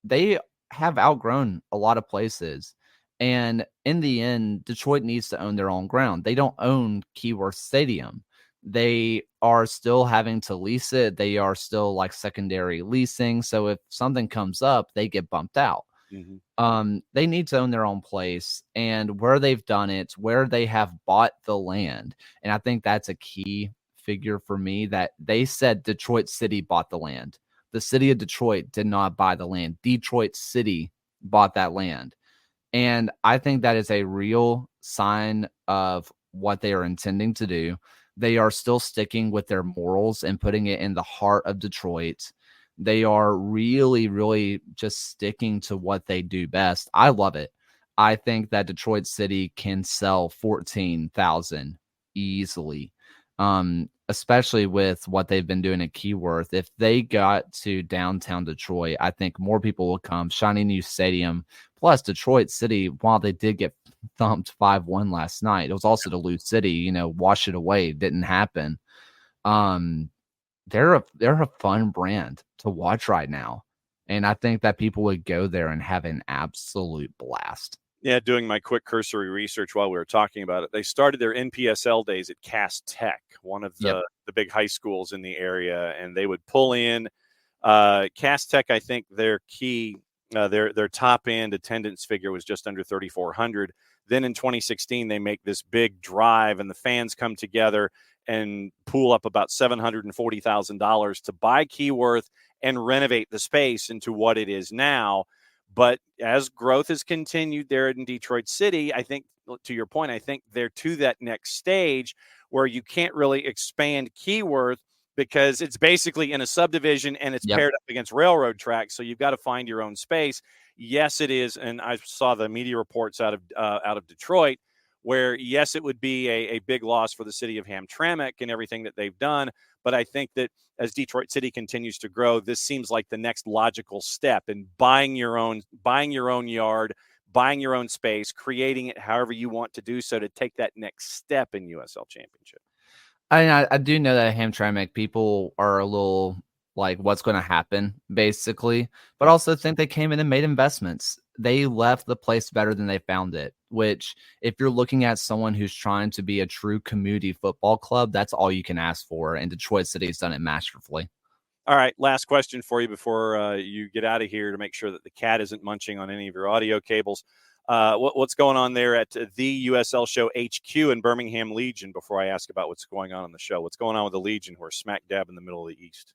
E: they have outgrown a lot of places. And in the end, Detroit needs to own their own ground. They don't own Keyworth Stadium. They are still having to lease it. They are still like secondary leasing. So if something comes up, they get bumped out. Mm-hmm. They need to own their own place, and where they've done it, where they have bought the land. And I think that's a key figure for me, that they said Detroit City bought the land. The city of Detroit did not buy the land. Detroit City bought that land. And I think that is a real sign of what they are intending to do. They are still sticking with their morals and putting it in the heart of Detroit. They are really, really just sticking to what they do best. I love it. I think that Detroit City can sell 14,000 easily, especially with what they've been doing at Keyworth. If they got to downtown Detroit, I think more people will come. Shiny new stadium. Plus, Detroit City, while they did get thumped 5-1 last night, it was also Duluth City, wash it away. Didn't happen. They're a fun brand to watch right now. And I think that people would go there and have an absolute blast.
A: Yeah, doing my quick cursory research while we were talking about it, they started their NPSL days at Cass Tech, one of the big high schools in the area, and they would pull in Cass Tech. I think their key, their top end attendance figure was just under 3,400. Then in 2016, they make this big drive, and the fans come together and pool up about $740,000 to buy Keyworth and renovate the space into what it is now. But as growth has continued there in Detroit City, I think, to your point, I think they're to that next stage where you can't really expand Keyworth because it's basically in a subdivision and it's paired up against railroad tracks. So you've got to find your own space. Yes, it is. And I saw the media reports out of Detroit where, yes, it would be a big loss for the city of Hamtramck and everything that they've done. But I think that as Detroit City continues to grow, this seems like the next logical step in buying your own yard, buying your own space, creating it however you want to do so to take that next step in USL Championship.
E: I do know that Hamtramck people are a little like, what's going to happen, basically, but also think they came in and made investments. They left the place better than they found it, which if you're looking at someone who's trying to be a true community football club, that's all you can ask for. And Detroit City's done it masterfully.
A: All right, last question for you before you get out of here to make sure that the cat isn't munching on any of your audio cables. What's going on there at the USL Show HQ in Birmingham Legion before I ask about what's going on the show? What's going on with the Legion who are smack dab in the middle of the East?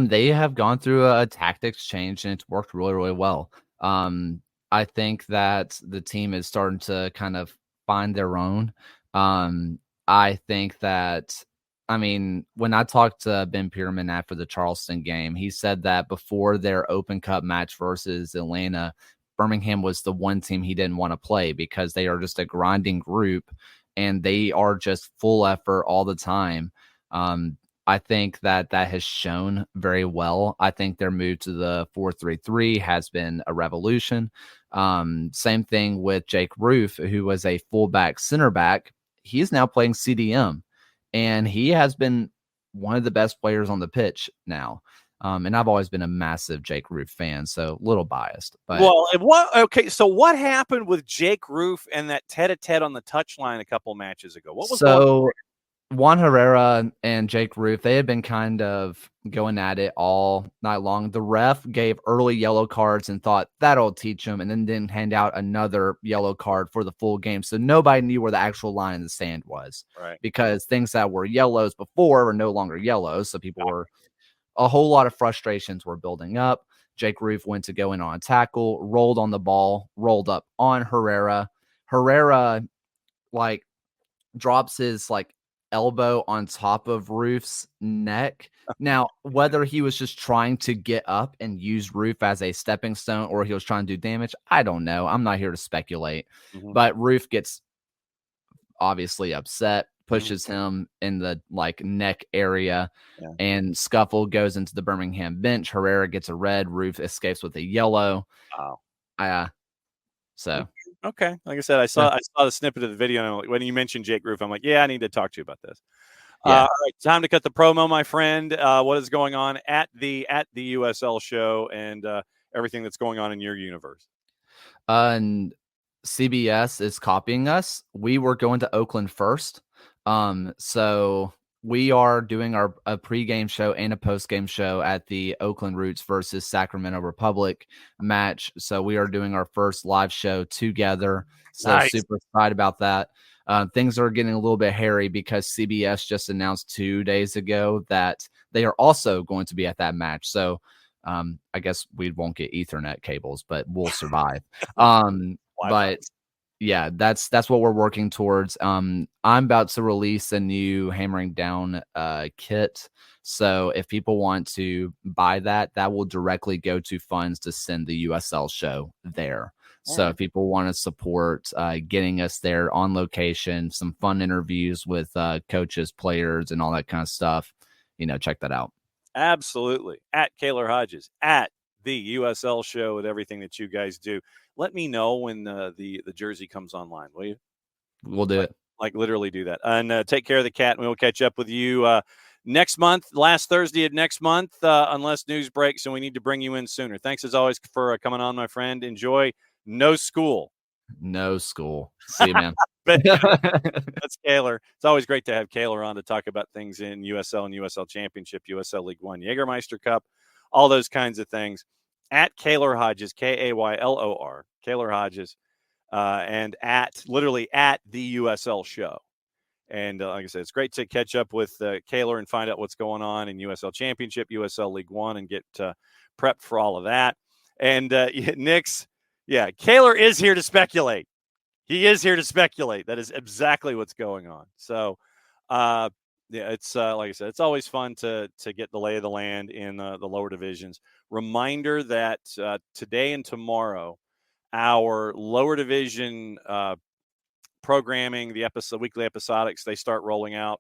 E: They have gone through a tactics change and it's worked really, really well. I think that the team is starting to kind of find their own. I think that, when I talked to Ben Pierman after the Charleston game, he said that before their Open Cup match versus Atlanta, Birmingham was the one team he didn't want to play because they are just a grinding group and they are just full effort all the time. I think that has shown very well. I think their move to the 4-3-3 has been a revolution. Same thing with Jake Roof, who was a fullback center back. He's now playing CDM, and he has been one of the best players on the pitch now. And I've always been a massive Jake Roof fan, so a little biased. But
A: so what happened with Jake Roof and that tete-a-tete on the touchline a couple matches ago? What was
E: Juan Herrera and Jake Roof, they had been kind of going at it all night long. The ref gave early yellow cards and thought that'll teach them, and then didn't hand out another yellow card for the full game. So nobody knew where the actual line in the sand was,
A: right? Because
E: things that were yellows before are no longer yellows. So a whole lot of frustrations were building up. Jake Roof went to go in on a tackle, rolled on the ball, rolled up on Herrera. Herrera, drops his, elbow on top of Roof's neck. Now, whether he was just trying to get up and use Roof as a stepping stone or he was trying to do damage, I don't know. I'm not here to speculate. Mm-hmm. But Roof gets obviously upset, pushes him in the neck area, and scuffle goes into the Birmingham bench. Herrera gets a red. Roof escapes with a yellow.
A: Wow.
E: So
A: okay, like I said, I saw the snippet of the video, and when you mentioned Jake Roof, I'm like, yeah, I need to talk to you about this. All right, time to cut the promo, my friend. What is going on at the USL Show and everything that's going on in your universe?
E: And CBS is copying us. We were going to Oakland first, so we are doing a pregame show and a postgame show at the Oakland Roots versus Sacramento Republic match. So we are doing our first live show together. So nice. Super excited about that. Things are getting a little bit hairy because CBS just announced 2 days ago that they are also going to be at that match. So I guess we won't get Ethernet cables, but we'll survive. But Yeah, that's what we're working towards. I'm about to release a new Hammering Down kit. So if people want to buy that, that will directly go to funds to send the USL show there. So if people want to support getting us there on location, some fun interviews with coaches, players, and all that kind of stuff, check that out.
A: Absolutely. At Kaylor Hodges, at the USL Show, with everything that you guys do. Let me know when the jersey comes online, will you?
E: We'll do it.
A: Like literally do that. And take care of the cat, and we will catch up with you next month, last Thursday of next month, unless news breaks and we need to bring you in sooner. Thanks as always for coming on, my friend. Enjoy. No school.
E: No school. See you, man.
A: That's Kaylor. It's always great to have Kaylor on to talk about things in USL and USL Championship, USL League One, Jägermeister Cup, all those kinds of things. At Kaylor Hodges, Kaylor, Kaylor Hodges, and literally at the USL Show. And like I said, it's great to catch up with Kaylor and find out what's going on in USL Championship, USL League One, and get prepped for all of that. And Nick's, Kaylor is here to speculate. He is here to speculate. That is exactly what's going on. So, it's like I said, it's always fun to get the lay of the land in the lower divisions. Reminder that today and tomorrow, our lower division programming, the weekly episodics, they start rolling out.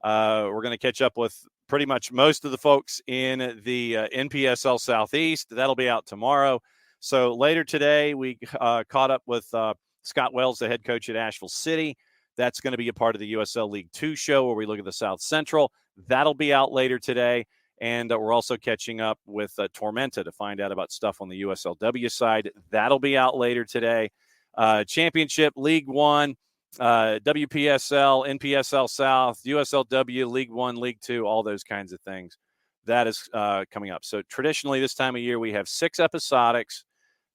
A: We're going to catch up with pretty much most of the folks in the NPSL Southeast. That'll be out tomorrow. So later today, we caught up with Scott Wells, the head coach at Asheville City. That's going to be a part of the USL League 2 show where we look at the South Central. That'll be out later today. And we're also catching up with Tormenta to find out about stuff on the USLW side. That'll be out later today. Championship, League 1, WPSL, NPSL South, USLW, League 1, League 2, all those kinds of things. That is coming up. So traditionally this time of year, we have 6 episodics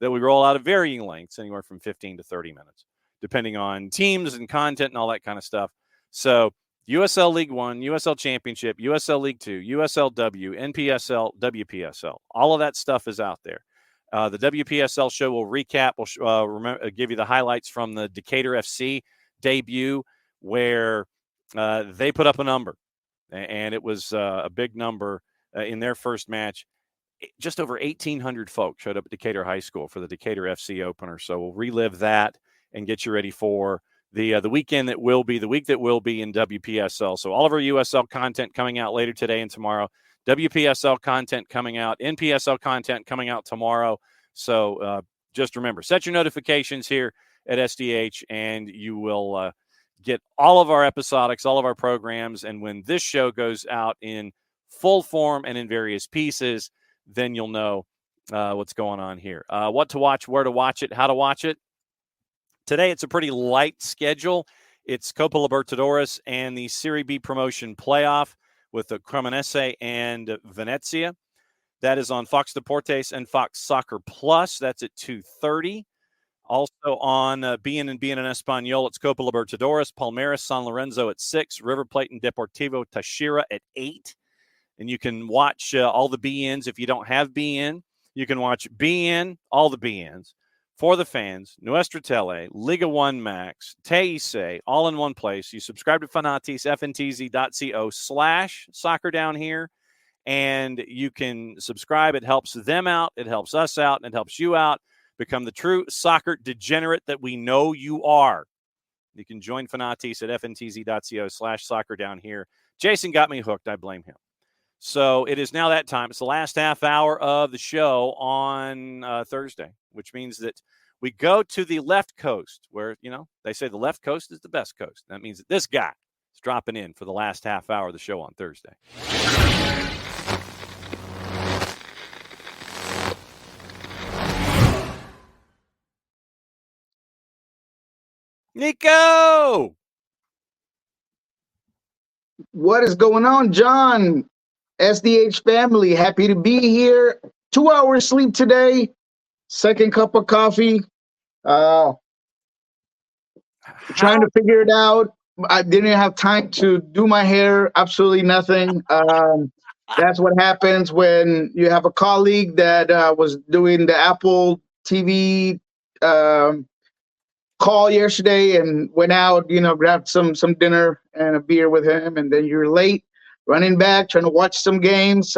A: that we roll out at varying lengths, anywhere from 15 to 30 minutes, depending on teams and content and all that kind of stuff. So USL League 1, USL Championship, USL League 2, USLW, NPSL, WPSL, all of that stuff is out there. The WPSL show will recap, will give you the highlights from the Decatur FC debut, where they put up a number, and it was a big number in their first match. Just over 1,800 folks showed up at Decatur High School for the Decatur FC opener. So we'll relive that and get you ready for the weekend that will be, the week that will be in WPSL. So all of our USL content coming out later today and tomorrow. WPSL content coming out, NPSL content coming out tomorrow. So just remember, set your notifications here at SDH, and you will get all of our episodics, all of our programs. And when this show goes out in full form and in various pieces, then you'll know what's going on here. What to watch, where to watch it, how to watch it. Today, it's a pretty light schedule. It's Copa Libertadores and the Serie B promotion playoff with the Cremonese and Venezia. That is on Fox Deportes and Fox Soccer Plus. That's at 2:30. Also on BN and Español, it's Copa Libertadores, Palmeiras, San Lorenzo at 6, River Plate and Deportivo Táchira at 8. And you can watch all the BNs. If you don't have BN, you can watch BN, all the BNs, For the Fans, Nuestra Tele, Liga 1 Max, Teise, all in one place. You subscribe to Fanatis, fntz.co/soccer down here, and you can subscribe. It helps them out, it helps us out, and it helps you out. Become the true soccer degenerate that we know you are. You can join Fanatis at fntz.co/soccer down here. Jason got me hooked. I blame him. So it is now that time. It's the last half hour of the show on Thursday, which means that we go to the left coast where, they say the left coast is the best coast. That means that this guy is dropping in for the last half hour of the show on Thursday. Niko!
F: What is going on, John? SDH family, happy to be here. 2 hours sleep today. Second cup of coffee. Trying to figure it out. I didn't have time to do my hair. Absolutely nothing. That's what happens when you have a colleague that was doing the Apple TV call yesterday and went out, grabbed some dinner and a beer with him, and then you're late running back, trying to watch some games.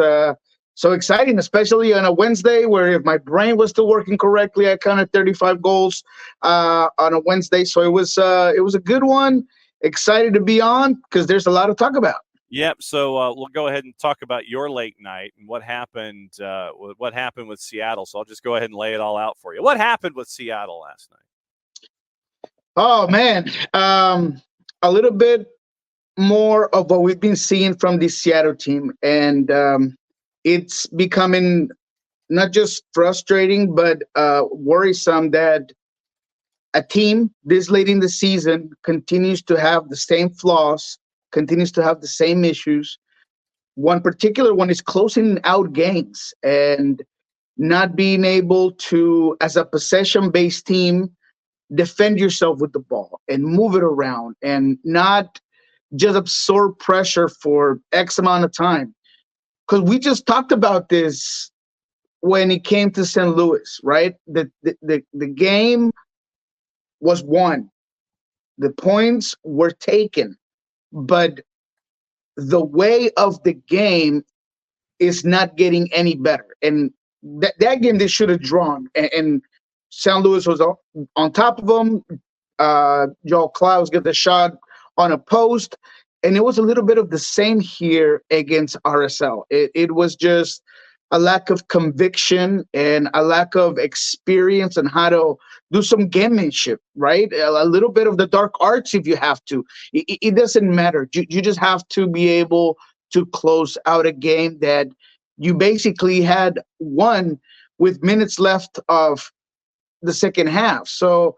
F: So exciting, especially on a Wednesday where if my brain was still working correctly, I counted 35 goals on a Wednesday. So it was a good one. Excited to be on because there's a lot to talk about.
A: Yep. So we'll go ahead and talk about your late night and what happened. What happened with Seattle? So I'll just go ahead and lay it all out for you. What happened with Seattle last night?
F: Oh man, a little bit more of what we've been seeing from this Seattle team, and it's becoming not just frustrating but worrisome that a team this late in the season continues to have the same flaws, continues to have the same issues. One particular one is closing out games and not being able to, as a possession-based team, defend yourself with the ball and move it around and not just absorb pressure for X amount of time. Because we just talked about this when it came to St. Louis, right? The game was won. The points were taken. But the way of the game is not getting any better. And that game they should have drawn. And St. Louis was on top of them. Joel Klaus got the shot on a post. And it was a little bit of the same here against RSL. It was just a lack of conviction and a lack of experience on how to do some gamemanship, right? A little bit of the dark arts if you have to. It doesn't matter. You just have to be able to close out a game that you basically had won with minutes left of the second half. So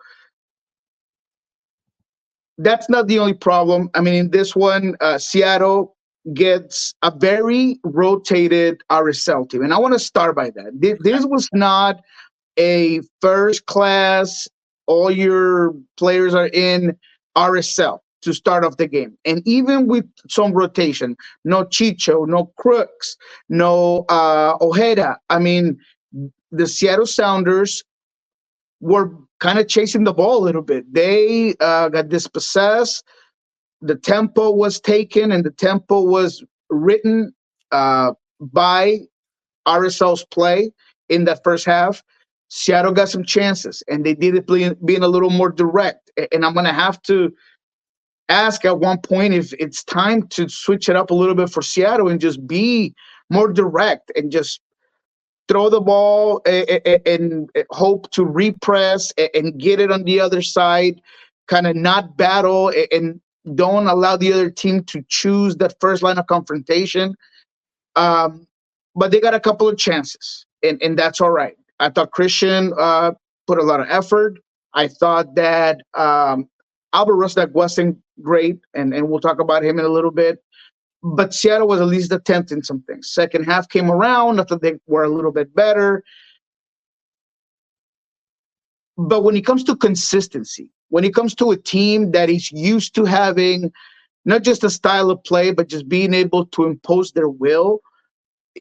F: that's not the only problem. I mean, in this one, Seattle gets a very rotated RSL team. And I want to start by that. This was not a first class, all your players are in RSL to start off the game. And even with some rotation, no Chicho, no Crooks, no Ojeda. I mean, the Seattle Sounders were kind of chasing the ball a little bit. They got dispossessed. The tempo was taken, and the tempo was written by RSL's play in that first half. Seattle got some chances, and they did it being a little more direct. And I'm going to have to ask at one point if it's time to switch it up a little bit for Seattle and just be more direct and just throw the ball and hope to repress and get it on the other side, kind of not battle and don't allow the other team to choose that first line of confrontation. But they got a couple of chances, and that's all right. I thought Christian put a lot of effort. I thought that Albert Rusnak wasn't great, and we'll talk about him in a little bit. But Seattle was at least attempting some things. Second half came around. I thought they were a little bit better. But when it comes to consistency, when it comes to a team that is used to having not just a style of play, but just being able to impose their will,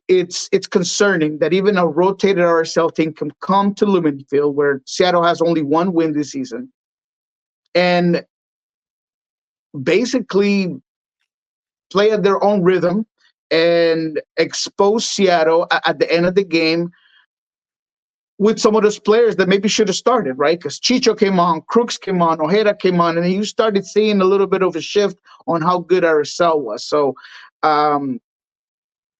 F: it's concerning that even a rotated RSL team can come to Lumen Field, where Seattle has only one win this season, and basically play at their own rhythm and expose Seattle at the end of the game with some of those players that maybe should have started, right? Because Chicho came on, Crooks came on, Ojeda came on, and then you started seeing a little bit of a shift on how good RSL was. So Albert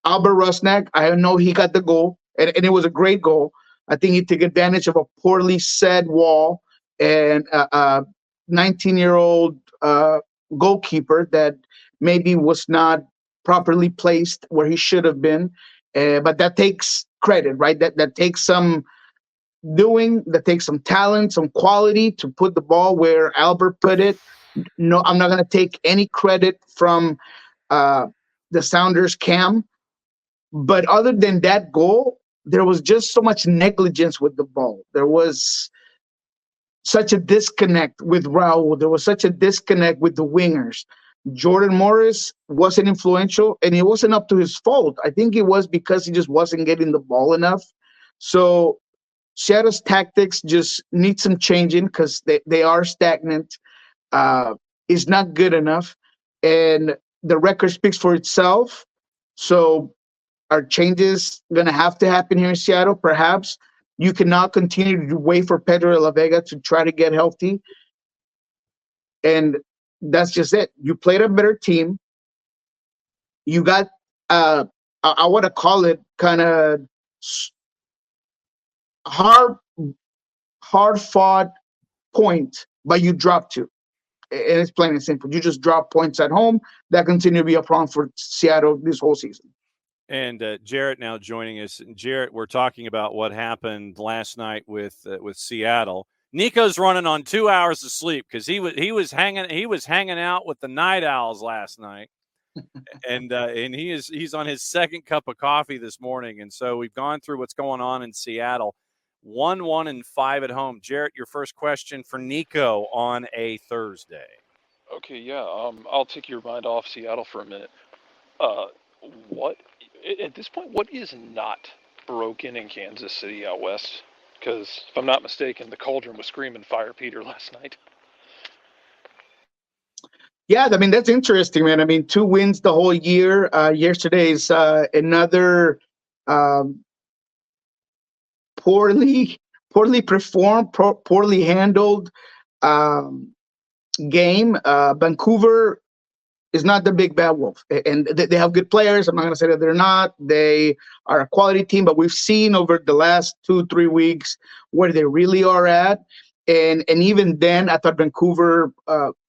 F: Rusnak, I know he got the goal, and it was a great goal. I think he took advantage of a poorly set wall and a 19-year-old goalkeeper that maybe was not properly placed where he should have been. But that takes credit, right? That takes some doing, that takes some talent, some quality to put the ball where Albert put it. No, I'm not going to take any credit from the Sounders' Cam. But other than that goal, there was just so much negligence with the ball. There was such a disconnect with Raul. There was such a disconnect with the wingers. Jordan Morris wasn't influential, and it wasn't up to his fault. I think it was because he just wasn't getting the ball enough. So Seattle's tactics just need some changing because they are stagnant. Is not good enough, and the record speaks for itself. So, are changes going to have to happen here in Seattle? Perhaps you cannot continue to wait for Pedro de la Vega to try to get healthy, and that's just it. You played a better team. You got, I want to call it kind of hard, hard fought point, but you dropped two. And it's plain and simple. You just drop points at home. That continue to be a problem for Seattle this whole season.
A: And Jarrett now joining us. Jarrett, we're talking about what happened last night with Seattle. Niko's running on 2 hours of sleep because he was hanging out with the Night Owls last night, and he's on his second cup of coffee this morning. And so we've gone through what's going on in Seattle. 1-1-5 at home. Jarrett, your first question for Niko on a Thursday.
B: Okay, yeah. I'll take your mind off Seattle for a minute. What at this point? What is not broken in Kansas City out west? Because if I'm not mistaken, the Cauldron was screaming "Fire Peter" last night.
F: Yeah, I mean, that's interesting, man. I mean, 2 wins the whole year. Yesterday's another poorly performed, poorly handled game. Vancouver is not the big bad wolf, and they have good players. I'm not going to say that they're not. They are a quality team, but we've seen over the last 2-3 weeks where they really are at. And even then, I thought Vancouver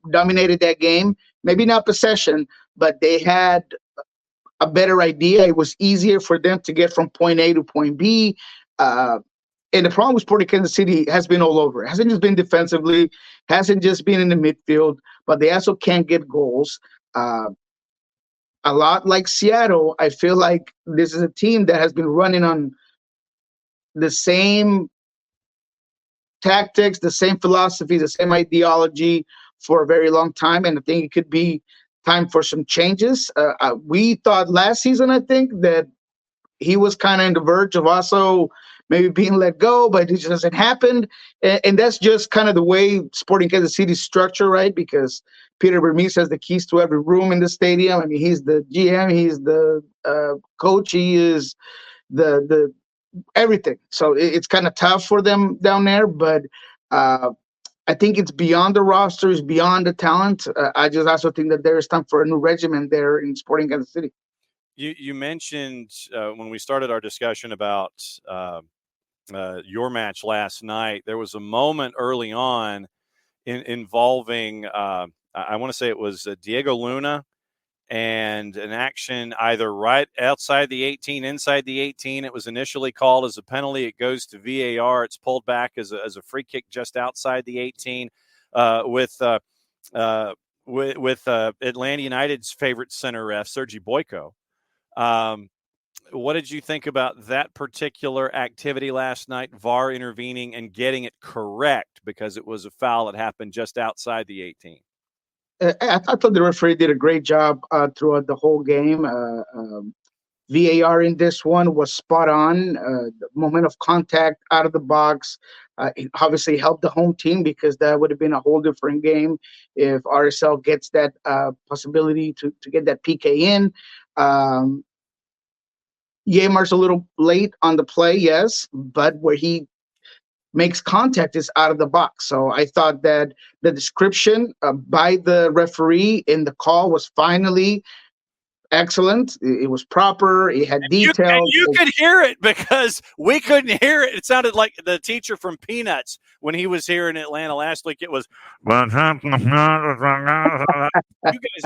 F: dominated that game. Maybe not possession, but they had a better idea. It was easier for them to get from point A to point B. And the problem with Sporting Kansas City has been all over. It hasn't just been defensively, hasn't just been in the midfield, but they also can't get goals. A lot like Seattle, I feel like this is a team that has been running on the same tactics, the same philosophy, the same ideology for a very long time, and I think it could be time for some changes. We thought last season, I think, that he was kind of on the verge of also maybe being let go, but it just hasn't happened. And that's just kind of the way Sporting Kansas City is structured, right? Because Peter Vermees has the keys to every room in the stadium. I mean, he's the GM, he's the coach, he is the everything. So it's kind of tough for them down there, but I think it's beyond the roster, it's beyond the talent. I just also think that there is time for a new regimen there in Sporting Kansas City.
A: You mentioned when we started our discussion about your match last night, there was a moment early on involving, I want to say it was Diego Luna, and an action either right outside the 18, inside the 18. It was initially called as a penalty. It goes to VAR. It's pulled back as a free kick just outside the 18 with Atlanta United's favorite center ref, Sergi Boyko. What did you think about that particular activity last night, VAR intervening and getting it correct because it was a foul that happened just outside the 18?
F: I thought the referee did a great job throughout the whole game. VAR in this one was spot on. The moment of contact out of the box, it obviously helped the home team because that would have been a whole different game if RSL gets that possibility to get that PK in. Yemar's a little late on the play, yes, but where he makes contact is out of the box. So I thought that the description by the referee in the call was finally excellent. It was proper. It had details.
A: You could hear it because we couldn't hear it. It sounded like the teacher from Peanuts when he was here in Atlanta last week. It was, you guys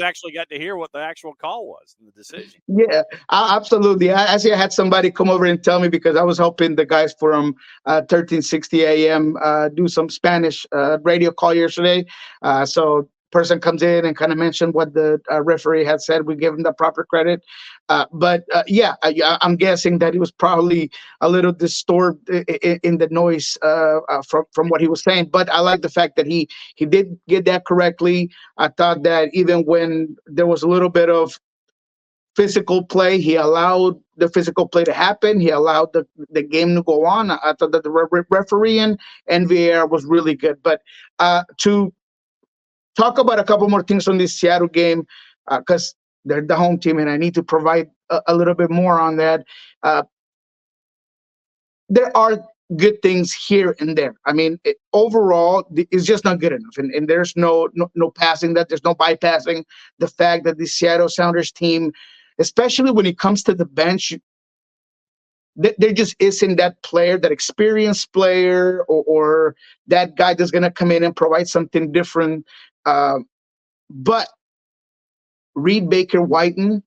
A: actually got to hear what the actual call was in the decision.
F: Yeah, absolutely. Actually, I had somebody come over and tell me because I was helping the guys from 1360 AM do some Spanish radio call yesterday. So person comes in and kind of mentioned what the referee had said. We give him the proper credit. But I'm guessing that he was probably a little distorted in the noise from what he was saying. But I like the fact that he did get that correctly. I thought that even when there was a little bit of physical play, he allowed the physical play to happen. He allowed the game to go on. I thought that the referee and VAR was really good. But to talk about a couple more things on this Seattle game, because they're the home team, and I need to provide a little bit more on that. There are good things here and there. I mean, overall, it's just not good enough. And there's no passing that. There's no bypassing the fact that the Seattle Sounders team, especially when it comes to the bench, there just isn't that player, that experienced player, or that guy that's going to come in and provide something different. But Reed Baker-Whiten,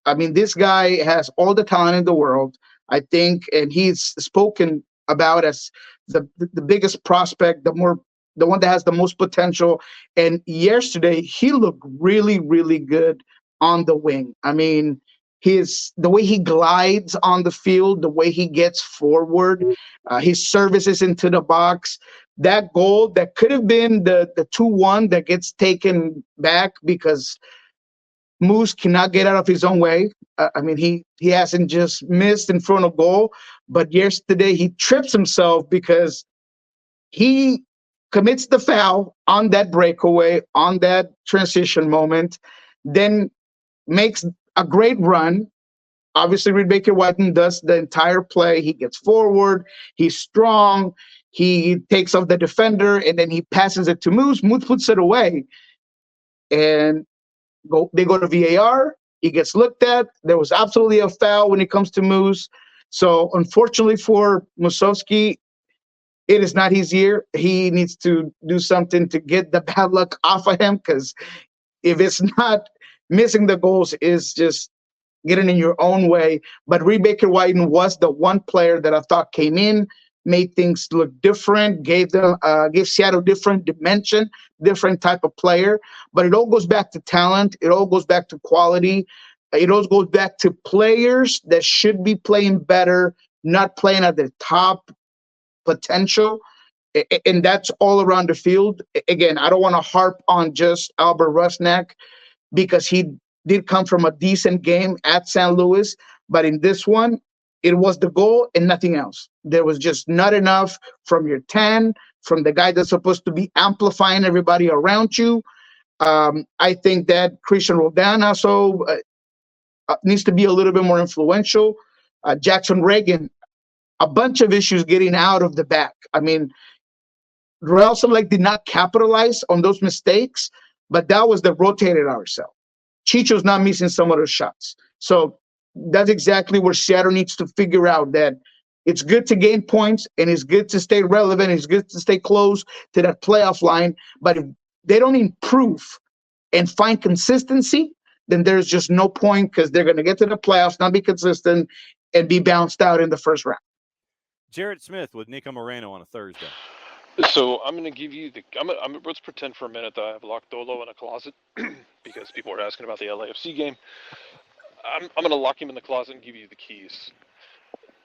F: I mean, this guy has all the talent in the world, I think, and he's spoken about as the biggest prospect, the one that has the most potential. And yesterday, he looked really, really good on the wing. I mean, the way he glides on the field, the way he gets forward, his services into the box. That goal that could have been the 2-1 that gets taken back because Moose cannot get out of his own way. I mean, he hasn't just missed in front of goal, but yesterday he trips himself because he commits the foul on that breakaway, on that transition moment, then makes a great run. Obviously, Reed Baker-Whiten does the entire play. He gets forward. He's strong. He takes off the defender, and then he passes it to Moose. Moose puts it away. And they go to VAR. He gets looked at. There was absolutely a foul when it comes to Moose. So unfortunately for Musovski, it is not his year. He needs to do something to get the bad luck off of him, because if it's not missing the goals, is just getting in your own way. But Reed Baker-Whiten was the one player that I thought came in, made things look different, gave Seattle different dimension, different type of player. But it all goes back to talent. It all goes back to quality. It all goes back to players that should be playing better, not playing at their top potential. And that's all around the field. Again, I don't want to harp on just Albert Rusnak, because he did come from a decent game at St. Louis. But in this one, it was the goal and nothing else. There was just not enough from your 10, from the guy that's supposed to be amplifying everybody around you. I think that Christian Roldan also needs to be a little bit more influential. Jackson Reagan, a bunch of issues getting out of the back. I mean, Real Salt Lake did not capitalize on those mistakes, but that was the rotated ourselves. Chicho's not missing some of those shots. So that's exactly where Seattle needs to figure out that it's good to gain points and it's good to stay relevant. It's good to stay close to that playoff line. But if they don't improve and find consistency, then there's just no point, because they're going to get to the playoffs, not be consistent, and be bounced out in the first round.
A: Jared Smith with Niko Moreno on a Thursday.
B: So I'm going to give you let's pretend for a minute that I have locked Dolo in a closet because people are asking about the LAFC game. I'm going to lock him in the closet and give you the keys.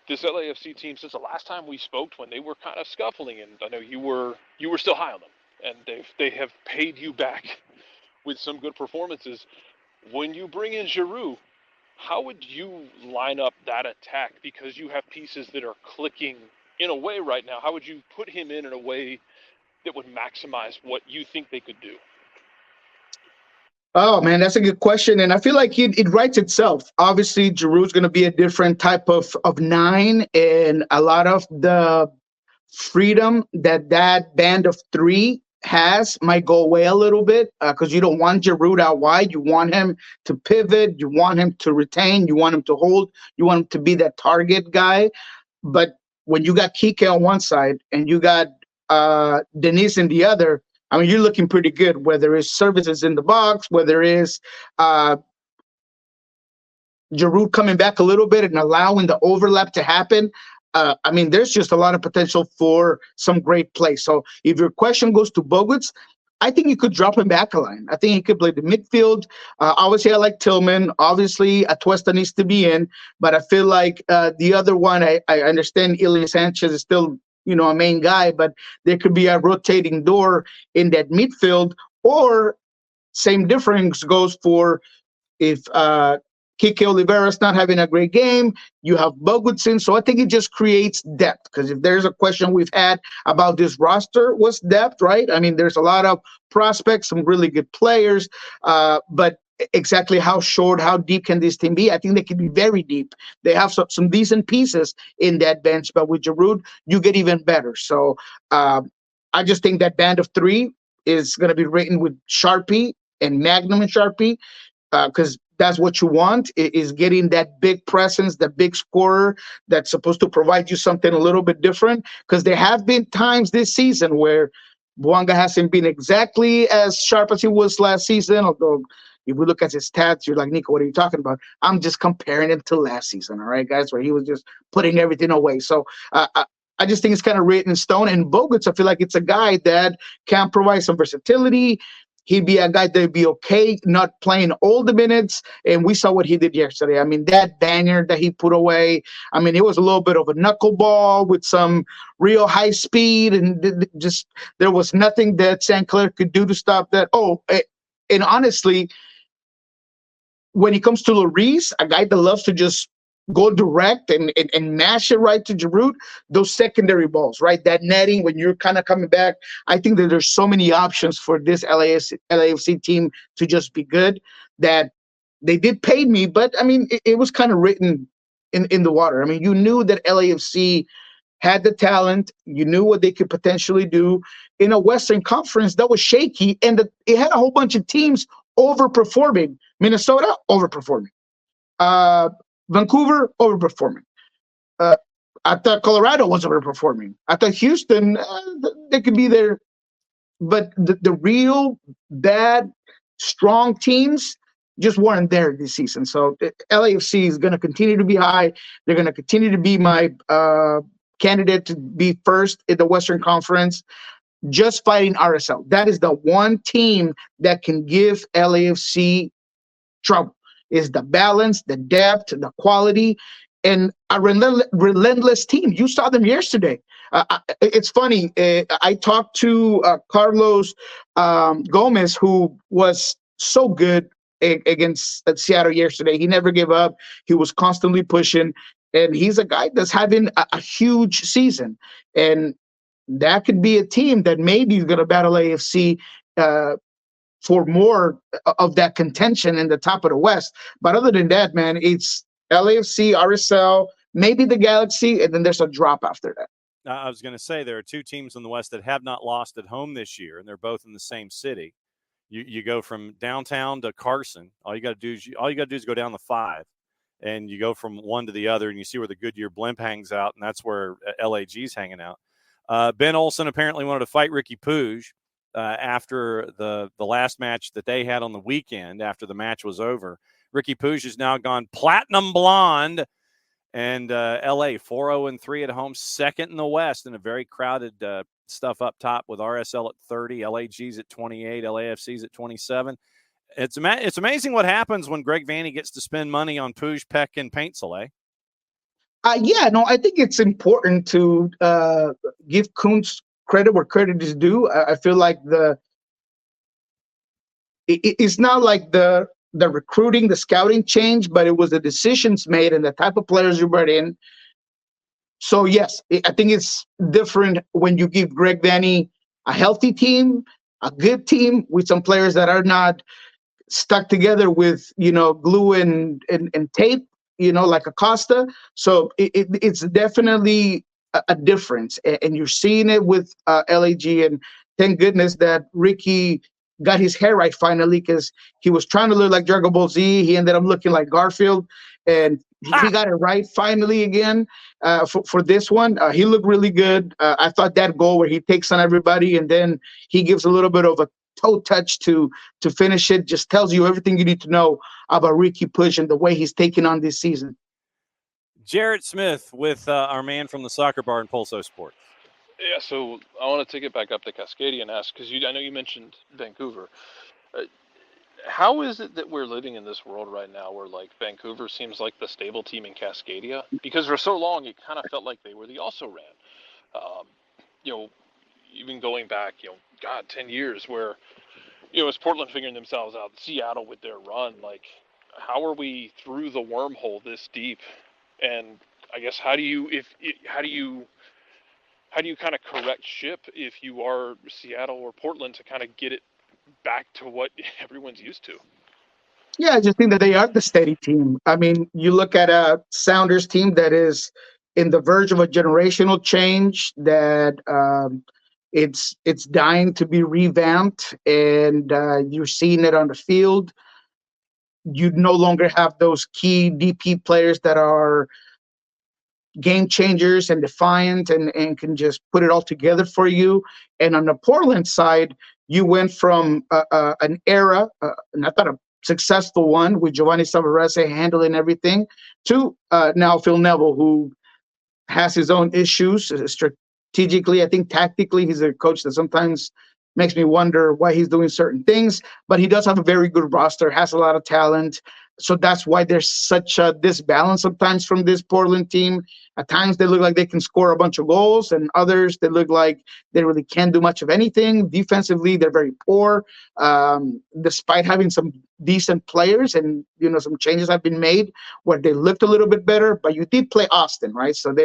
B: This LAFC team, since the last time we spoke, when they were kind of scuffling, and I know you were still high on them, and they have paid you back with some good performances. When you bring in Giroud, how would you line up that attack? Because you have pieces that are clicking in a way right now. How would you put him in a way that would maximize what you think they could do?
F: Oh, man, that's a good question. And I feel like it writes itself. Obviously, Giroud's going to be a different type of 9, and a lot of the freedom that band of 3 has might go away a little bit, because you don't want Giroud out wide. You want him to pivot. You want him to retain. You want him to hold. You want him to be that target guy. But when you got Kike on one side and you got Denise in the other, I mean, you're looking pretty good, whether it's services in the box, whether it's Giroud coming back a little bit and allowing the overlap to happen. I mean, there's just a lot of potential for some great play. So if your question goes to Boguts, I think you could drop him back a line. I think he could play the midfield. Obviously, I like Tillman. Obviously, Atuesta needs to be in. But I feel like the other one, I understand Ilya Sanchez is still, a main guy, but there could be a rotating door in that midfield. Or same difference goes for if Kike Oliveira's not having a great game. You have Bogutin. So I think it just creates depth, because if there's a question we've had about this roster, what's depth, right? I mean, there's a lot of prospects, some really good players, but exactly how short, how deep can this team be? I think they can be very deep. They have some decent pieces in that bench, but with Giroud, you get even better. So I just think that band of three is going to be written with Sharpie and Magnum and Sharpie, because that's what you want, is getting that big presence, the big scorer that's supposed to provide you something a little bit different. Because there have been times this season where Bouanga hasn't been exactly as sharp as he was last season, although if we look at his stats, you're like, Niko, what are you talking about? I'm just comparing him to last season, all right, guys, where he was just putting everything away. So I just think it's kind of written in stone. And Boguts, I feel like it's a guy that can provide some versatility. He'd be a guy that'd be okay not playing all the minutes. And we saw what he did yesterday. I mean, that banger that he put away, I mean, it was a little bit of a knuckleball with some real high speed. And just there was nothing that St. Clair could do to stop that. And honestly, when it comes to Lloris, a guy that loves to just go direct and mash it right to Giroud, those secondary balls, right? That netting when you're kind of coming back. I think that there's so many options for this LAFC team to just be good that they did pay me, but I mean, it was kind of written in the water. I mean, you knew that LAFC had the talent. You knew what they could potentially do in a Western Conference that was shaky, and it had a whole bunch of teams overperforming. Minnesota, overperforming. Vancouver, overperforming. I thought Colorado was overperforming. I thought Houston, they could be there. But the real bad, strong teams just weren't there this season. So LAFC is going to continue to be high. They're going to continue to be my candidate to be first in the Western Conference, just fighting RSL. That is the one team that can give LAFC trouble, is the balance, the depth, the quality, and a relentless team. You saw them yesterday. It's funny. I talked to Carlos Gomez, who was so good against Seattle yesterday. He never gave up. He was constantly pushing, and he's a guy that's having a huge season. And that could be a team that maybe is going to battle AFC for more of that contention in the top of the West. But other than that, man, it's LAFC, RSL, maybe the Galaxy, and then there's a drop after that.
A: I was going to say there are two teams in the West that have not lost at home this year, and they're both in the same city. You go from downtown to Carson. All you got to do is go down the 5, and you go from one to the other, and you see where the Goodyear blimp hangs out, and that's where LAG's hanging out. Ben Olsen apparently wanted to fight Ricky Puig after the last match that they had on the weekend. After the match was over, Ricky Puig has now gone platinum blonde, and LA 4-0-3 at home, second in the West, in a very crowded stuff up top with RSL at 30, LAG's at 28, LAFC's at 27. It's amazing what happens when Greg Vanney gets to spend money on Puig, Peck, and Paintsel,
F: I think it's important to give Kuntz credit where credit is due. I feel like it's not like the recruiting, the scouting change, but it was the decisions made and the type of players you brought in. So yes, I think it's different when you give Greg Vanney a healthy team, a good team with some players that are not stuck together with, glue and tape, like Acosta. So it's definitely a difference. And you're seeing it with LAG. And thank goodness that Ricky got his hair right finally, because he was trying to look like Dragon Ball Z. He ended up looking like Garfield. And he got it right finally again for this one. He looked really good. I thought that goal where he takes on everybody and then he gives a little bit of a toe touch to finish it just tells you everything you need to know about Ricky Puig and the way he's taking on this season.
A: Jarrett Smith with our man from the Soccer Bar in Pulso Sports.
B: Yeah, so I want to take it back up to Cascadia and ask, because I know you mentioned Vancouver. How is it that we're living in this world right now where, like, Vancouver seems like the stable team in Cascadia? Because for so long, it kind of felt like they were the also-ran. Even going back, 10 years where, it's Portland figuring themselves out, Seattle with their run, like, how are we through the wormhole this deep? And I guess how do you kind of correct ship if you are Seattle or Portland to kind of get it back to what everyone's used to?
F: Yeah, I just think that they are the steady team. I mean, you look at a Sounders team that is in the verge of a generational change, that it's dying to be revamped, and you're seeing it on the field. You no longer have those key DP players that are game changers and defiant and can just put it all together for you. And on the Portland side, you went from an era, and I thought a successful one with Giovanni Savarese handling everything, to now Phil Neville, who has his own issues strategically. I think tactically, he's a coach that sometimes makes me wonder why he's doing certain things, but he does have a very good roster, has a lot of talent. So that's why there's such a disbalance sometimes from this Portland team. At times they look like they can score a bunch of goals, and others they look like they really can't do much of anything. Defensively, they're very poor, despite having some decent players, and some changes have been made where they looked a little bit better. But you did play Austin, right? So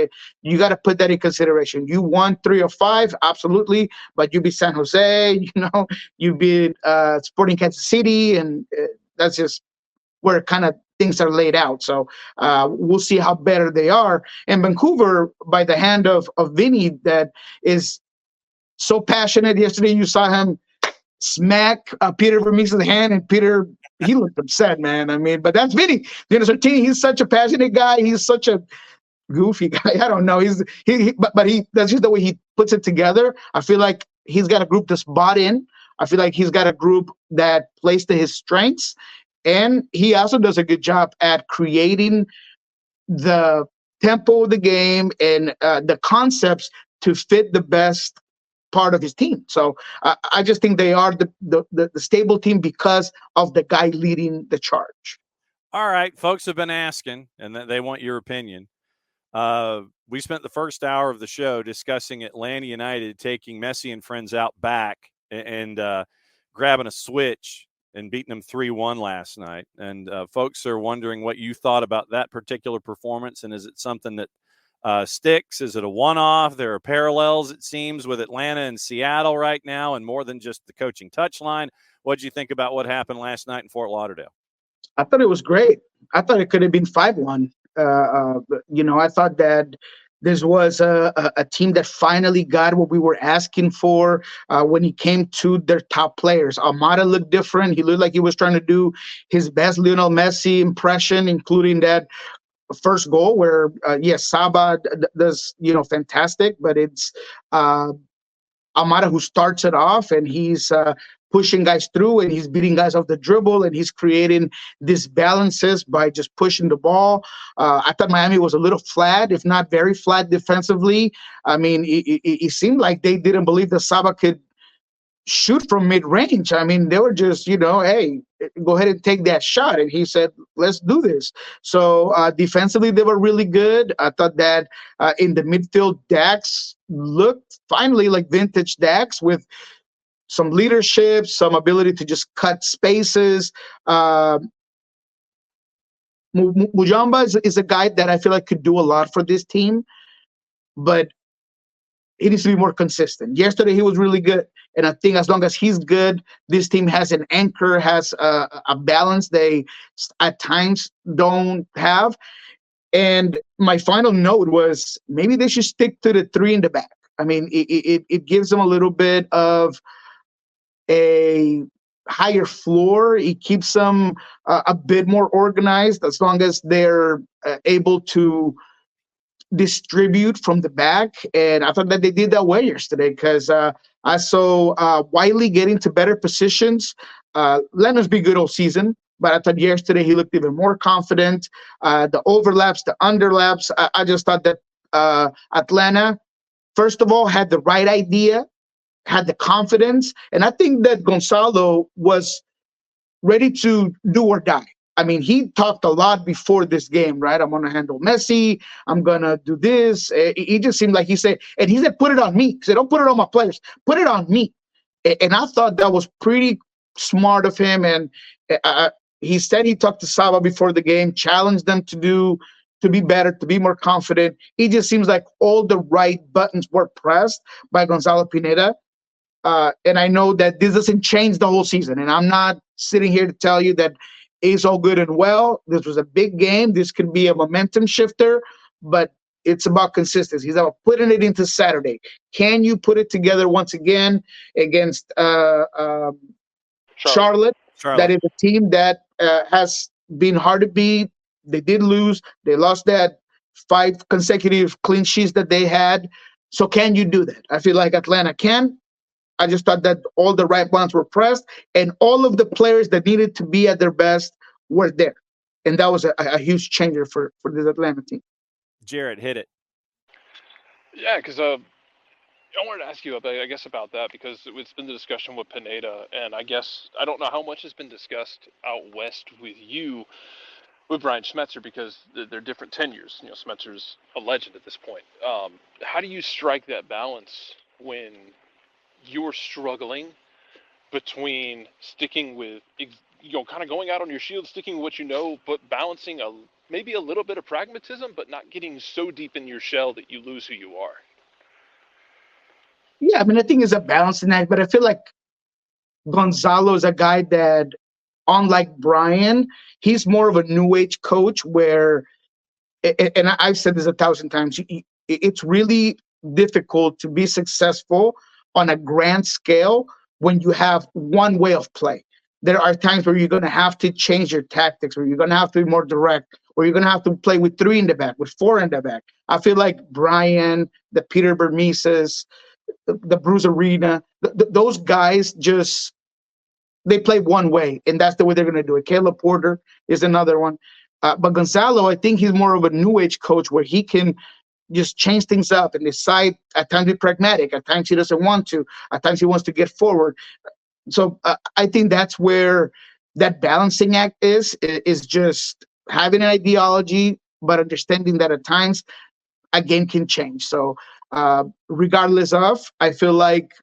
F: you got to put that in consideration. You won 3 of 5, absolutely, but you beat San Jose, you beat Sporting Kansas City, and that's just where kind of things are laid out. So we'll see how better they are. And Vancouver, by the hand of Vinny, that is so passionate. Yesterday you saw him smack Peter Vermeesen's hand, and Peter, he looked upset, man. I mean, but that's Vinny. Sartini, he's such a passionate guy. He's such a goofy guy. I don't know. But that's just the way he puts it together. I feel like he's got a group that's bought in. I feel like he's got a group that plays to his strengths. And he also does a good job at creating the tempo of the game and the concepts to fit the best part of his team. So I just think they are the stable team because of the guy leading the charge.
A: All right, folks have been asking, and they want your opinion. We spent the first hour of the show discussing Atlanta United taking Messi and friends out back and grabbing a switch and beating them 3-1 last night. And folks are wondering what you thought about that particular performance, and is it something that sticks? Is it a one-off? There are parallels, it seems, with Atlanta and Seattle right now, and more than just the coaching touchline. What did you think about what happened last night in Fort Lauderdale?
F: I thought it was great. I thought it could have been 5-1. I thought that this was a team that finally got what we were asking for when it came to their top players. Almada looked different. He looked like he was trying to do his best Lionel Messi impression, including that first goal where, Saba does, fantastic, but it's Almada who starts it off, and he's pushing guys through, and he's beating guys off the dribble, and he's creating these balances by just pushing the ball. I thought Miami was a little flat, if not very flat defensively. I mean, it seemed like they didn't believe that Saba could shoot from mid-range. I mean, they were just, hey, go ahead and take that shot. And he said, let's do this. So defensively, they were really good. I thought that in the midfield, Dax looked finally like vintage Dax with some leadership, some ability to just cut spaces. Mujamba is a guy that I feel like could do a lot for this team, but he needs to be more consistent. Yesterday, he was really good. And I think as long as he's good, this team has an anchor, has a balance they at times don't have. And my final note was maybe they should stick to the 3 in the back. I mean, it gives them a little bit of a higher floor. It keeps them a bit more organized as long as they're able to distribute from the back. And I thought that they did that well yesterday because I saw Wiley get into better positions. Leonard's been good all season, but I thought yesterday he looked even more confident. The overlaps, the underlaps, I just thought that Atlanta, first of all, had the right idea, had the confidence, and I think that Gonzalo was ready to do or die. I mean, he talked a lot before this game, right? I'm going to handle Messi. I'm going to do this. He just seemed like he said, put it on me. He said, don't put it on my players. Put it on me. And I thought that was pretty smart of him. And he said he talked to Saba before the game, challenged them to be better, to be more confident. It just seems like all the right buttons were pressed by Gonzalo Pineda. And I know that this doesn't change the whole season. And I'm not sitting here to tell you that it's all good and well. This was a big game. This could be a momentum shifter, but it's about consistency. He's about putting it into Saturday. Can you put it together once again against Charlotte? That is a team that has been hard to beat. They did lose. They lost that 5 consecutive clean sheets that they had. So can you do that? I feel like Atlanta can. I just thought that all the right buttons were pressed, and all of the players that needed to be at their best were there. And that was a huge changer for this Atlanta team.
A: Jared, hit it.
B: Yeah, because I wanted to ask you about that, because it's been the discussion with Pineda, and I guess I don't know how much has been discussed out west with you with Brian Schmetzer, because they're different tenures. You know, Schmetzer's a legend at this point. How do you strike that balance when you're struggling between sticking with, kind of going out on your shield, sticking with what you know, but balancing maybe a little bit of pragmatism, but not getting so deep in your shell that you lose who you are?
F: Yeah, I mean, I think it's a balancing act, but I feel like Gonzalo is a guy that, unlike Brian, he's more of a new age coach where, and I've said this 1,000 times, it's really difficult to be successful on a grand scale when you have one way of play. There are times where you're going to have to change your tactics, where you're going to have to be more direct, or you're going to have to play with 3 in the back, with 4 in the back. I feel like Brian, the Peter Bermises, the Bruce Arena, those guys they play one way, and that's the way they're going to do it. Caleb Porter is another one. But Gonzalo, I think he's more of a new age coach where he can just change things up and decide, at times be pragmatic, at times he doesn't want to, at times he wants to get forward. So I think that's where that balancing act is just having an ideology, but understanding that at times a game can change. So regardless of, I feel like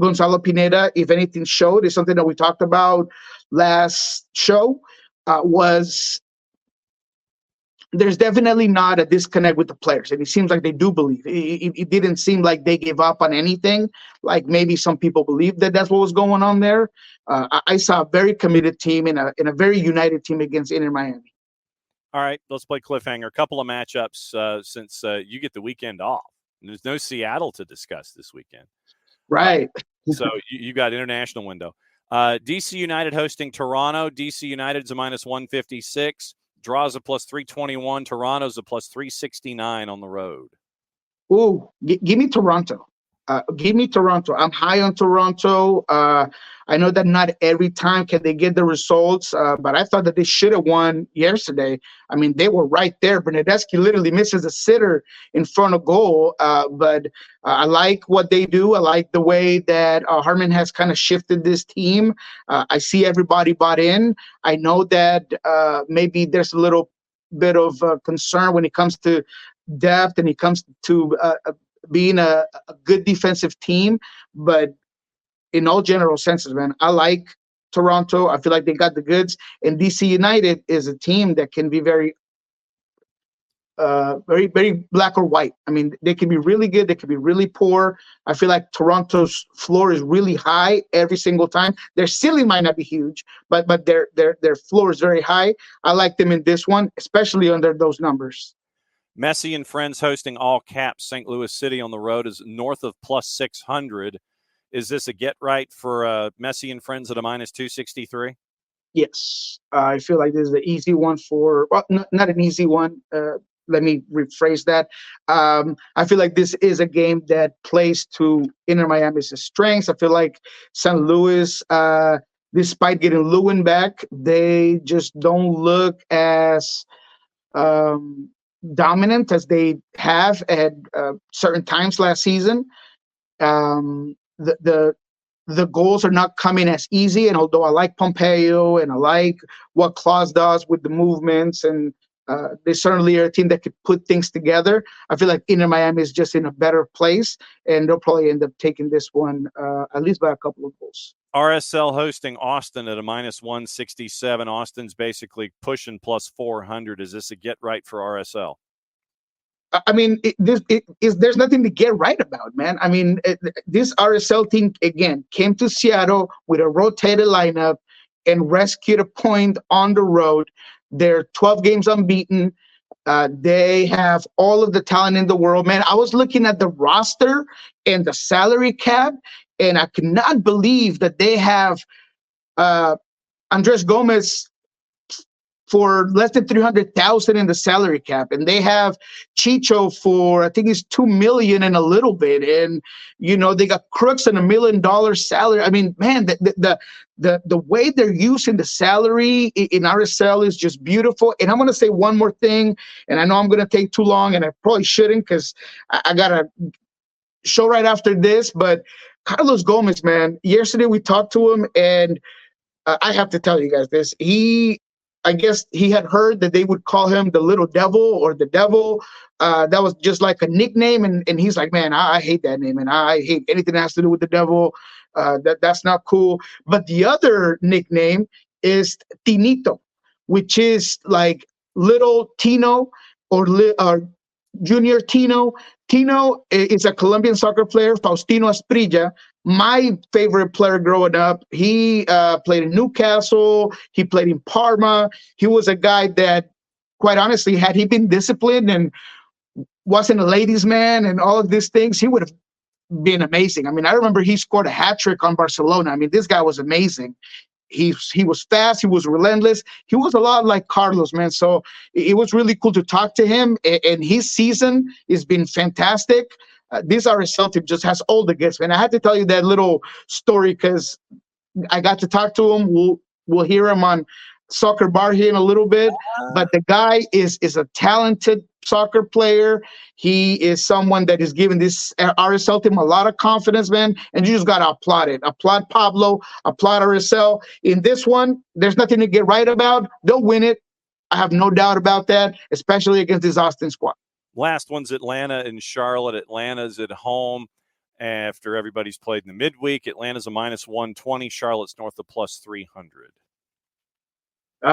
F: Gonzalo Pineda, if anything showed, is something that we talked about last show, was there's definitely not a disconnect with the players, and it seems like they do believe. It didn't seem like they gave up on anything, like maybe some people believed that that's what was going on there. I saw a very committed team and a very united team against Inter Miami.
A: All right, let's play cliffhanger. A couple of matchups since you get the weekend off. There's no Seattle to discuss this weekend.
F: Right.
A: So you got international window. DC United hosting Toronto. DC United's a -156. Draws a +321. Toronto's a +369 on the road.
F: Ooh, give me Toronto. Give me Toronto. I'm high on Toronto. I know that not every time can they get the results, but I thought that they should have won yesterday. I mean, they were right there. Bernadeschi literally misses a sitter in front of goal, but I like what they do. I like the way that Harmon has kind of shifted this team. I see everybody bought in. I know that maybe there's a little bit of concern when it comes to depth and it comes to being a good defensive team, but in all general senses, man, I like Toronto. I feel like they got the goods, and DC United is a team that can be very, very black or white. I mean, they can be really good. They can be really poor. I feel like Toronto's floor is really high every single time. Their ceiling might not be huge, but their floor is very high. I like them in this one, especially under those numbers.
A: Messi and Friends hosting all caps St. Louis City on the road is north of +600. Is this a get right for Messi and Friends at a -263?
F: Yes. I feel like this is an easy one not an easy one. Let me rephrase that. I feel like this is a game that plays to Inter Miami's strengths. I feel like St. Louis, despite getting Lewin back, they just don't look as dominant as they have at certain times last season. The goals are not coming as easy, and although I like Pompeo and I like what Klaus does with the movements and They certainly are a team that could put things together. I feel like Inter Miami is just in a better place, and they'll probably end up taking this one at least by a couple of goals.
A: RSL hosting Austin at a -167. Austin's basically pushing plus 400. Is this a get right for RSL?
F: I mean, there's nothing to get right about, man. I mean, this RSL team, again, came to Seattle with a rotated lineup and rescued a point on the road. They're 12 games unbeaten. They have all of the talent in the world, man. I was looking at the roster and the salary cap, and I could not believe that they have Andres Gomez for less than 300,000 in the salary cap, and they have Chicho for I think it's $2 million and a little bit, and they got Crooks and $1 million salary. I mean, man, the way they're using the salary in RSL is just beautiful. And I'm gonna say one more thing, and I know I'm gonna take too long, and I probably shouldn't because I got a show right after this. But Carlos Gomez, man, yesterday we talked to him, and I have to tell you guys this. I guess he had heard that they would call him the little devil or the devil. That was just like a nickname. And he's like, man, I hate that name. And I hate anything that has to do with the devil. That's not cool. But the other nickname is Tinito, which is like little Tino or Junior Tino. Tino is a Colombian soccer player, Faustino Asprilla, my favorite player growing up. He played in Newcastle. He played in Parma. He was a guy that, quite honestly, had he been disciplined and wasn't a ladies' man and all of these things, he would have been amazing. I mean, I remember he scored a hat trick on Barcelona. I mean, this guy was amazing. He was fast. He was relentless. He was a lot like Carlos, man. So it was really cool to talk to him. And his season has been fantastic. This RSL team just has all the gifts, man. I had to tell you that little story because I got to talk to him. We'll hear him on Soccer Bar here in a little bit. But the guy is a talented soccer player. He is someone that is giving this RSL team a lot of confidence, man. And you just got to applaud it. Applaud Pablo. Applaud RSL. In this one, there's nothing to get right about. They'll win it. I have no doubt about that, especially against this Austin squad.
A: Last one's Atlanta and Charlotte. Atlanta's at home after everybody's played in the midweek. Atlanta's a -120. Charlotte's north of plus 300.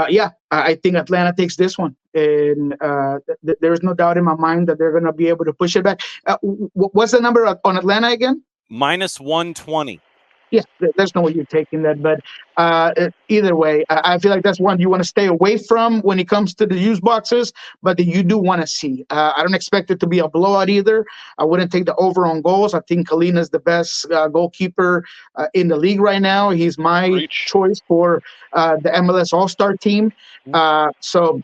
F: Yeah, I think Atlanta takes this one. And there's no doubt in my mind that they're going to be able to push it back. What's the number on Atlanta again?
A: -120.
F: Yeah, there's no way you're taking that. But either way, I feel like that's one you want to stay away from when it comes to the use boxes, but that you do want to see. I don't expect it to be a blowout either. I wouldn't take the over on goals. I think Kalina's the best goalkeeper in the league right now. He's my choice for the MLS All-Star team. So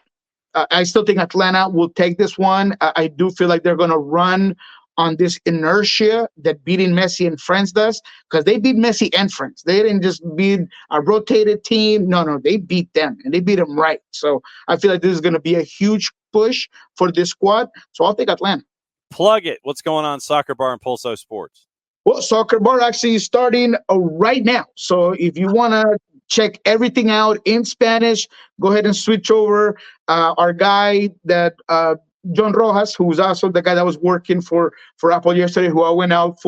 F: I still think Atlanta will take this one. I do feel like they're going to run on this inertia that beating Messi and Friends does, because they beat Messi and Friends. They didn't just beat a rotated team. No, they beat them, and they beat them right. So I feel like this is going to be a huge push for this squad. So I'll take Atlanta.
A: Plug it. What's going on Soccer Bar and Pulso Sports?
F: Well, Soccer Bar actually is starting right now. So if you want to check everything out in Spanish, go ahead and switch over. Our guy that John Rojas, who's also the guy that was working for Apple yesterday, who I went out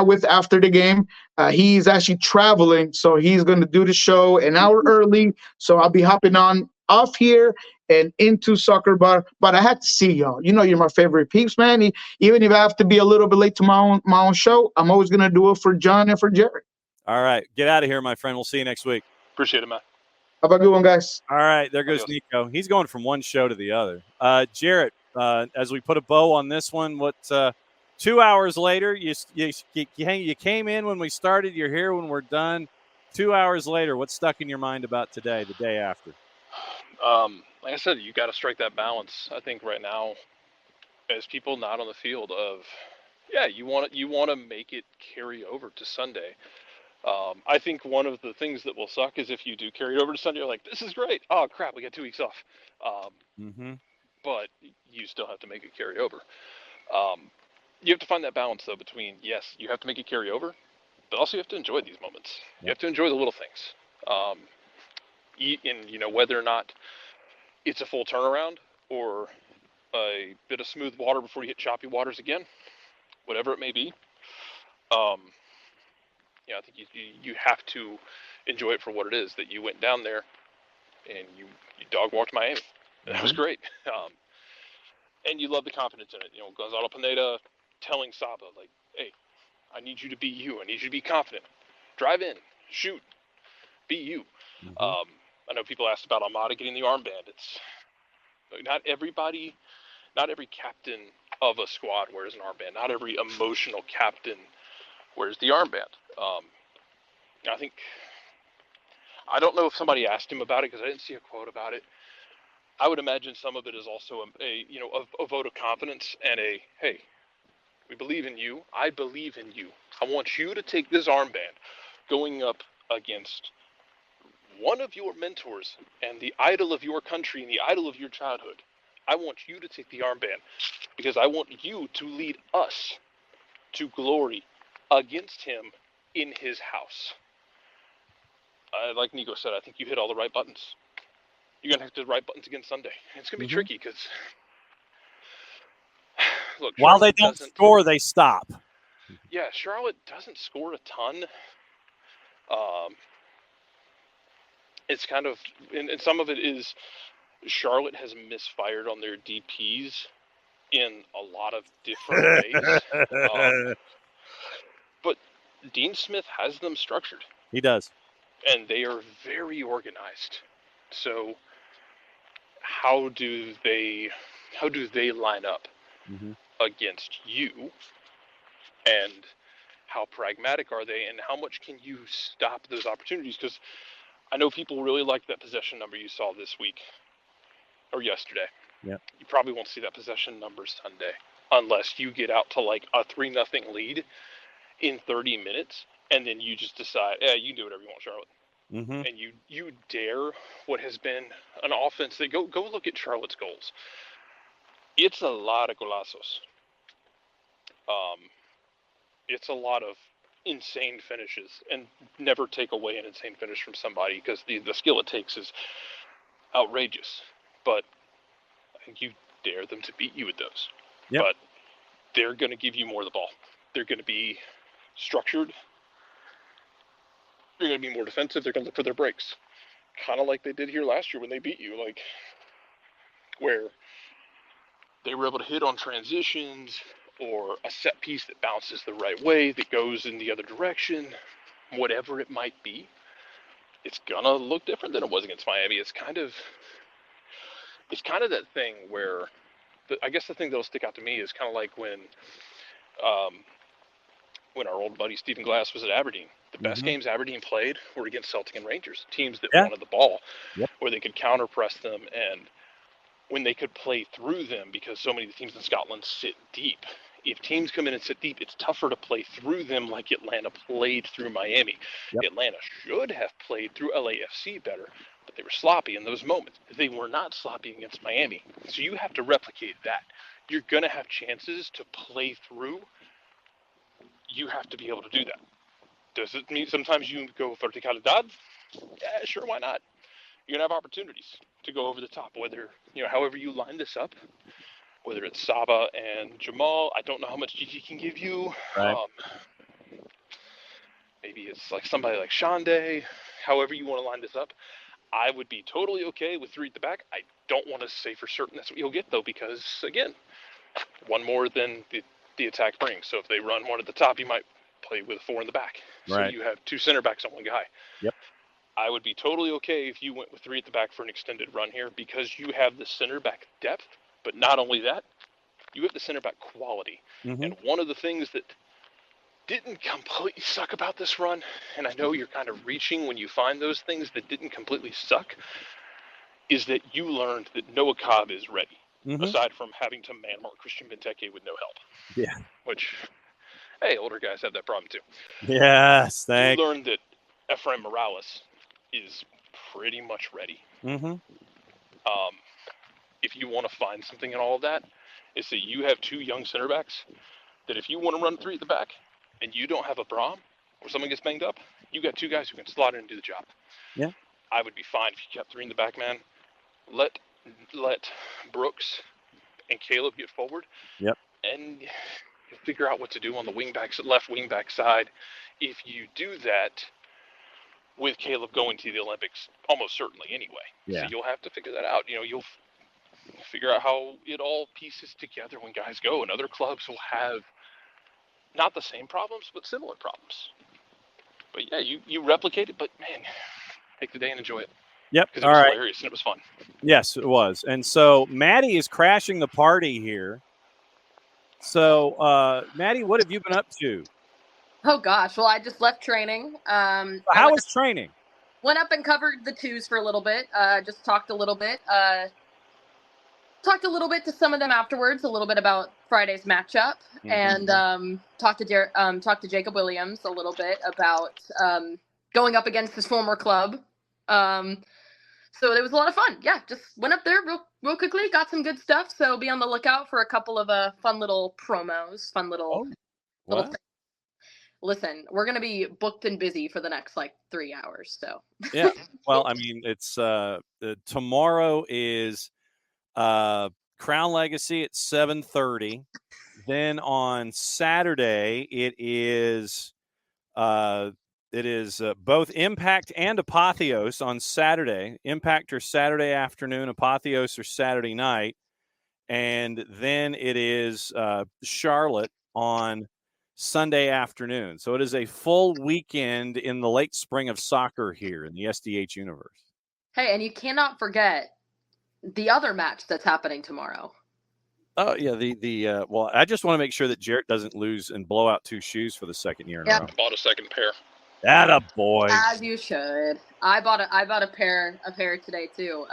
F: with after the game. He's actually traveling, so he's going to do the show an hour early. So I'll be hopping off here and into Soccer Bar. But I had to see y'all. You know you're my favorite peeps, man. Even if I have to be a little bit late to my own show, I'm always going to do it for John and for Jerry.
A: All right. Get out of here, my friend. We'll see you next week.
B: Appreciate it, man.
F: Have a good one, guys.
A: All right, there goes Niko. He's going from one show to the other. Jarrett, as we put a bow on this one, 2 hours later, you came in when we started, you're here when we're done. 2 hours later, what's stuck in your mind about today, the day after?
B: Like I said, you got to strike that balance. I think right now, as people not on the field, you want to make it carry over to Sunday. I think one of the things that will suck is if you do carry over to Sunday, you're like, this is great. Oh, crap, we got 2 weeks off. But you still have to make it carry over. You have to find that balance, though, between, yes, you have to make it carry over, but also you have to enjoy these moments. You have to enjoy the little things. And, whether or not it's a full turnaround or a bit of smooth water before you hit choppy waters again, whatever it may be. I think you have to enjoy it for what it is, that you went down there and you dog walked Miami. That was great. And you love the confidence in it. Gonzalo Pineda telling Saba, like, hey, I need you to be you. I need you to be confident. Drive in, shoot, be you. I know people asked about Almada getting the armband. It's not every captain of a squad wears an armband. Not every emotional captain wears the armband. I don't know if somebody asked him about it because I didn't see a quote about it. I would imagine some of it is also a vote of confidence and a, hey, we believe in you. I believe in you. I want you to take this armband going up against one of your mentors and the idol of your country and the idol of your childhood. I want you to take the armband because I want you to lead us to glory against him in his house. Like Niko said, I think you hit all the right buttons. You're going to have to hit the right buttons again Sunday. It's going to be tricky because, look,
A: while
B: Charlotte
A: they don't score, they stop.
B: Yeah, Charlotte doesn't score a ton. It's kind of, and some of it is Charlotte has misfired on their DPs in a lot of different ways. But Dean Smith has them structured.
A: He does. And
B: they are very organized. So how do they line up against you? And how pragmatic are they? And how much can you stop those opportunities? Because I know people really like that possession number you saw this week or yesterday.
A: Yeah.
B: You probably won't see that possession number Sunday unless you get out to like a 3-0 lead in 30 minutes, and then you just decide, yeah, you can do whatever you want, Charlotte. And you dare what has been an offense that go look at Charlotte's goals. It's a lot of golazos. It's a lot of insane finishes, and never take away an insane finish from somebody because the skill it takes is outrageous. But I think you dare them to beat you with those.
A: Yep.
B: But they're going to give you more of the ball. They're going to be structured. They're going to be more defensive. They're going to look for their breaks. Kind of like they did here last year when they beat you, like where they were able to hit on transitions or a set piece that bounces the right way, that goes in the other direction, whatever it might be. It's going to look different than it was against Miami. It's kind of that thing where, I guess the thing that'll stick out to me is kind of like when our old buddy Stephen Glass was at Aberdeen. The best games Aberdeen played were against Celtic and Rangers, teams that wanted the ball, where they could counter press them, and when they could play through them, because so many of the teams in Scotland sit deep. If teams come in and sit deep, it's tougher to play through them like Atlanta played through Miami. Atlanta should have played through LAFC better, but they were sloppy in those moments. They were not sloppy against Miami. So you have to replicate that. You're going to have chances to play through. You have to be able to do that. Does it mean sometimes you go verticalidad? Yeah, sure, why not? You're going to have opportunities to go over the top, whether, however you line this up, whether it's Saba and Jamal. I don't know how much GG can give you.
A: Right.
B: Maybe it's like somebody like Shande. However you want to line this up, I would be totally okay with 3 at the back. I don't want to say for certain that's what you'll get, though, because, again, one more than the attack brings. So if they run 1 at the top, you might play with 4 in the back.
A: Right.
B: So you have 2 center backs on 1 guy.
A: Yep.
B: I would be totally okay if you went with 3 at the back for an extended run here, because you have the center back depth. But not only that, you have the center back quality. And one of the things that didn't completely suck about this run, and I know you're kind of reaching when you find those things that didn't completely suck, is that you learned that Noah Cobb is ready, aside from having to man-mark Christian Benteke with no help.
A: Yeah.
B: Which, hey, older guys have that problem too.
A: Yes, thanks.
B: You learned that Efrain Morales is pretty much ready. If you want to find something in all of that, is that you have 2 young center backs that if you want to run 3 at the back and you don't have a Braum or someone gets banged up, you got 2 guys who can slot in and do the job.
A: Yeah.
B: I would be fine if you kept 3 in the back, man. Let let Brooks and Caleb get forward.
A: Yep.
B: And you'll figure out what to do on the left wing back side. If you do that with Caleb going to the Olympics, almost certainly anyway.
A: Yeah.
B: So you'll have to figure that out. You'll figure out how it all pieces together when guys go, and other clubs will have not the same problems, but similar problems. But yeah, you replicate it, but man, take the day and enjoy it.
A: Yep.
B: Because it was hilarious and it was fun.
A: Yes, it was. And so Maddie is crashing the party here. So, Maddie, what have you been up to?
G: Oh gosh, well, I just left training.
A: How was training?
G: Went up and covered the twos for a little bit. Just talked a little bit. Talked a little bit to some of them afterwards, a little bit about Friday's matchup, and talked to Jacob Williams a little bit about going up against his former club. So it was a lot of fun. Yeah, just went up there real quickly, got some good stuff. So be on the lookout for a couple of fun little promos, fun little things. Listen, we're going to be booked and busy for the next 3 hours. So
A: yeah, well, I mean, it's tomorrow is Crown Legacy at 7:30. Then on Saturday it is both Impact and Apotheos on Saturday. Impact are Saturday afternoon, Apotheos are Saturday night, and then it is Charlotte on Sunday afternoon. So it is a full weekend in the late spring of soccer here in the SDH universe.
G: Hey, and you cannot forget the other match that's happening tomorrow.
A: Oh yeah, well, I just want to make sure that Jarrett doesn't lose and blow out 2 shoes for the second year in a row.
B: Bought a second pair.
A: Atta boy.
G: As you should. I bought a pair today too.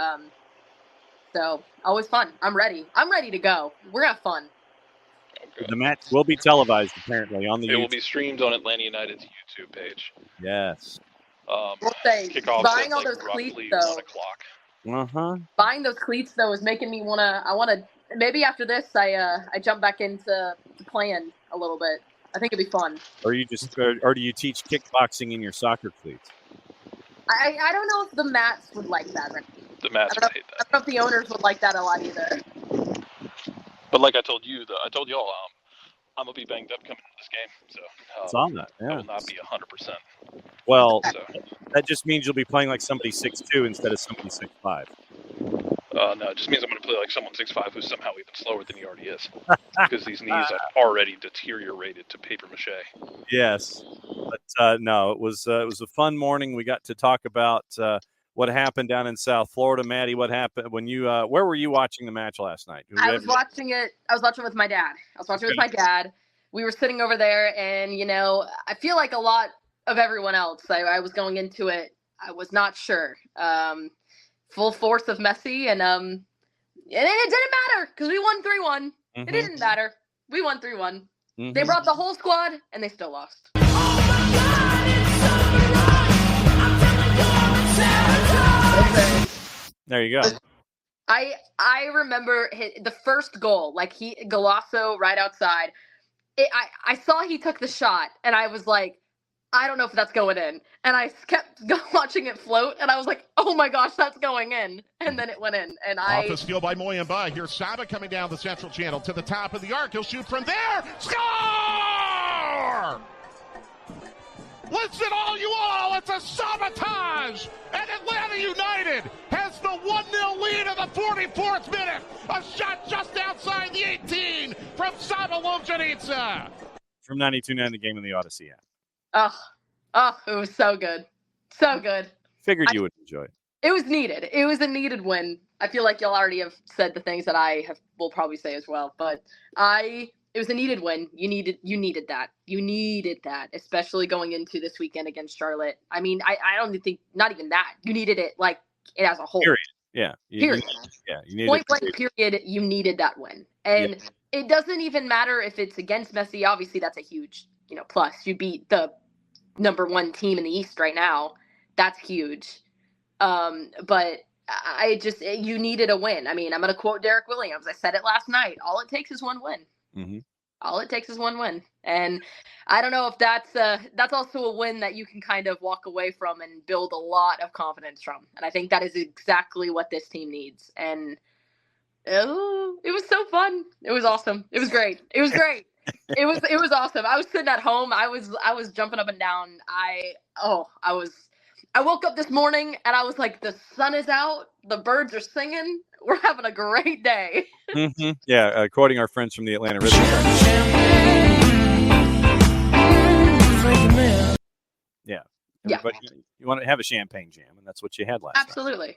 G: So always fun. I'm ready to go. We're gonna have fun.
B: Okay.
A: The match will be televised apparently on the
B: It
A: YouTube.
B: will be streamed on Atlanta United's YouTube page.
A: Yes.
G: We'll say,
B: Kickoff
G: buying
B: at
G: all those
B: roughly
G: cleats though.
B: 1 o'clock.
G: Buying those cleats though is making me wanna maybe after this I jump back into playing a little bit. I think it'd be fun.
A: Or do you teach kickboxing in your soccer cleats?
G: I don't know if the mats would like that. Right?
B: The mats would hate that.
G: I don't know if the owners would like that a lot either.
B: But like I told y'all, I'm gonna be banged up coming into this game, so
A: It's on that. Yeah.
B: I will not be 100%.
A: Well,
B: So,
A: that just means you'll be playing like somebody 6'2" instead of somebody 6'5".
B: no, it just means I'm gonna play like someone 6'5" who's somehow even slower than he already is, because these knees have already deteriorated to paper mache.
A: Yes, but no, it was a fun morning. We got to talk about what happened down in South Florida. Maddie, what happened when you? Where were you watching the match last night?
G: I was watching with my dad. We were sitting over there, and I feel like a lot of everyone else. I was going into it. I was not sure. Full force of Messi, and it didn't matter because we won 3-1. It didn't matter. We won 3-1. They brought the whole squad, and they still lost.
A: There you go.
G: I remember the first goal, Golasso right outside. I saw he took the shot, and I was like, I don't know if that's going in. And I kept watching it float, and I was like, oh my gosh, that's going in. And then it went in. And
C: Off the steal by Moyamba. Here's Saba coming down the central channel to the top of the arc. He'll shoot from there. Score! Listen, all you all, it's a sabotage! And Atlanta United has the 1-0 lead in the 44th minute. A shot just outside the 18 from Saba Lomjanitsa.
A: From 92.9 The Game in the Odyssey app.
G: Oh, it was so good. So good.
A: Figured you would enjoy it.
G: It was needed. It was a needed win. I feel like y'all already have said the things that will probably say as well, but it was a needed win. You needed that. You needed that, especially going into this weekend against Charlotte. I mean, I don't think, not even that. You needed it as a whole.
A: Period. Yeah.
G: Period.
A: You needed
G: Point blank period, you needed that win. And it doesn't even matter if it's against Messi. Obviously, that's a huge, plus. You beat the number 1 team in the East right now. That's huge. But you needed a win. I mean, I'm going to quote Derek Williams. I said it last night. All it takes is one win. all it takes is one win. And I don't know if that's also a win that you can kind of walk away from and build a lot of confidence from. And I think that is exactly what this team needs. And it was so fun. It was awesome. It was great. It was great. It was awesome. I was sitting at home. I was jumping up and down. I woke up this morning and I was like, the sun is out. The birds are singing. We're having a great day.
A: Mm-hmm. Yeah, quoting our friends from the Atlanta Rhythm. Yeah. Everybody, you want to have a champagne jam, and that's what you had last night.
G: Absolutely.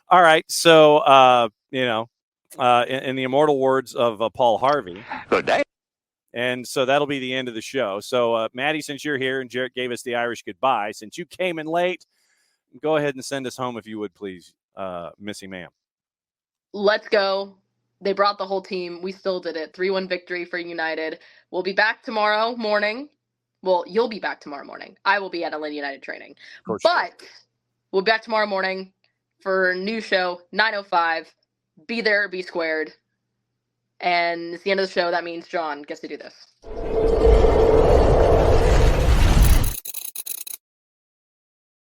A: All right. So, in the immortal words of Paul Harvey.
D: Good day.
A: And so that'll be the end of the show. So, Maddie, since you're here and Jarrett gave us the Irish goodbye, since you came in late, go ahead and send us home if you would, please, Missy ma'am.
G: Let's go. They brought the whole team. We still did it. 3-1 victory for United. We'll be back tomorrow morning. Well, you'll be back tomorrow morning. I will be at Atlanta United training. But we'll be back tomorrow morning for a new show, 9:05. Be there, be squared. And it's the end of the show. That means John gets to do this.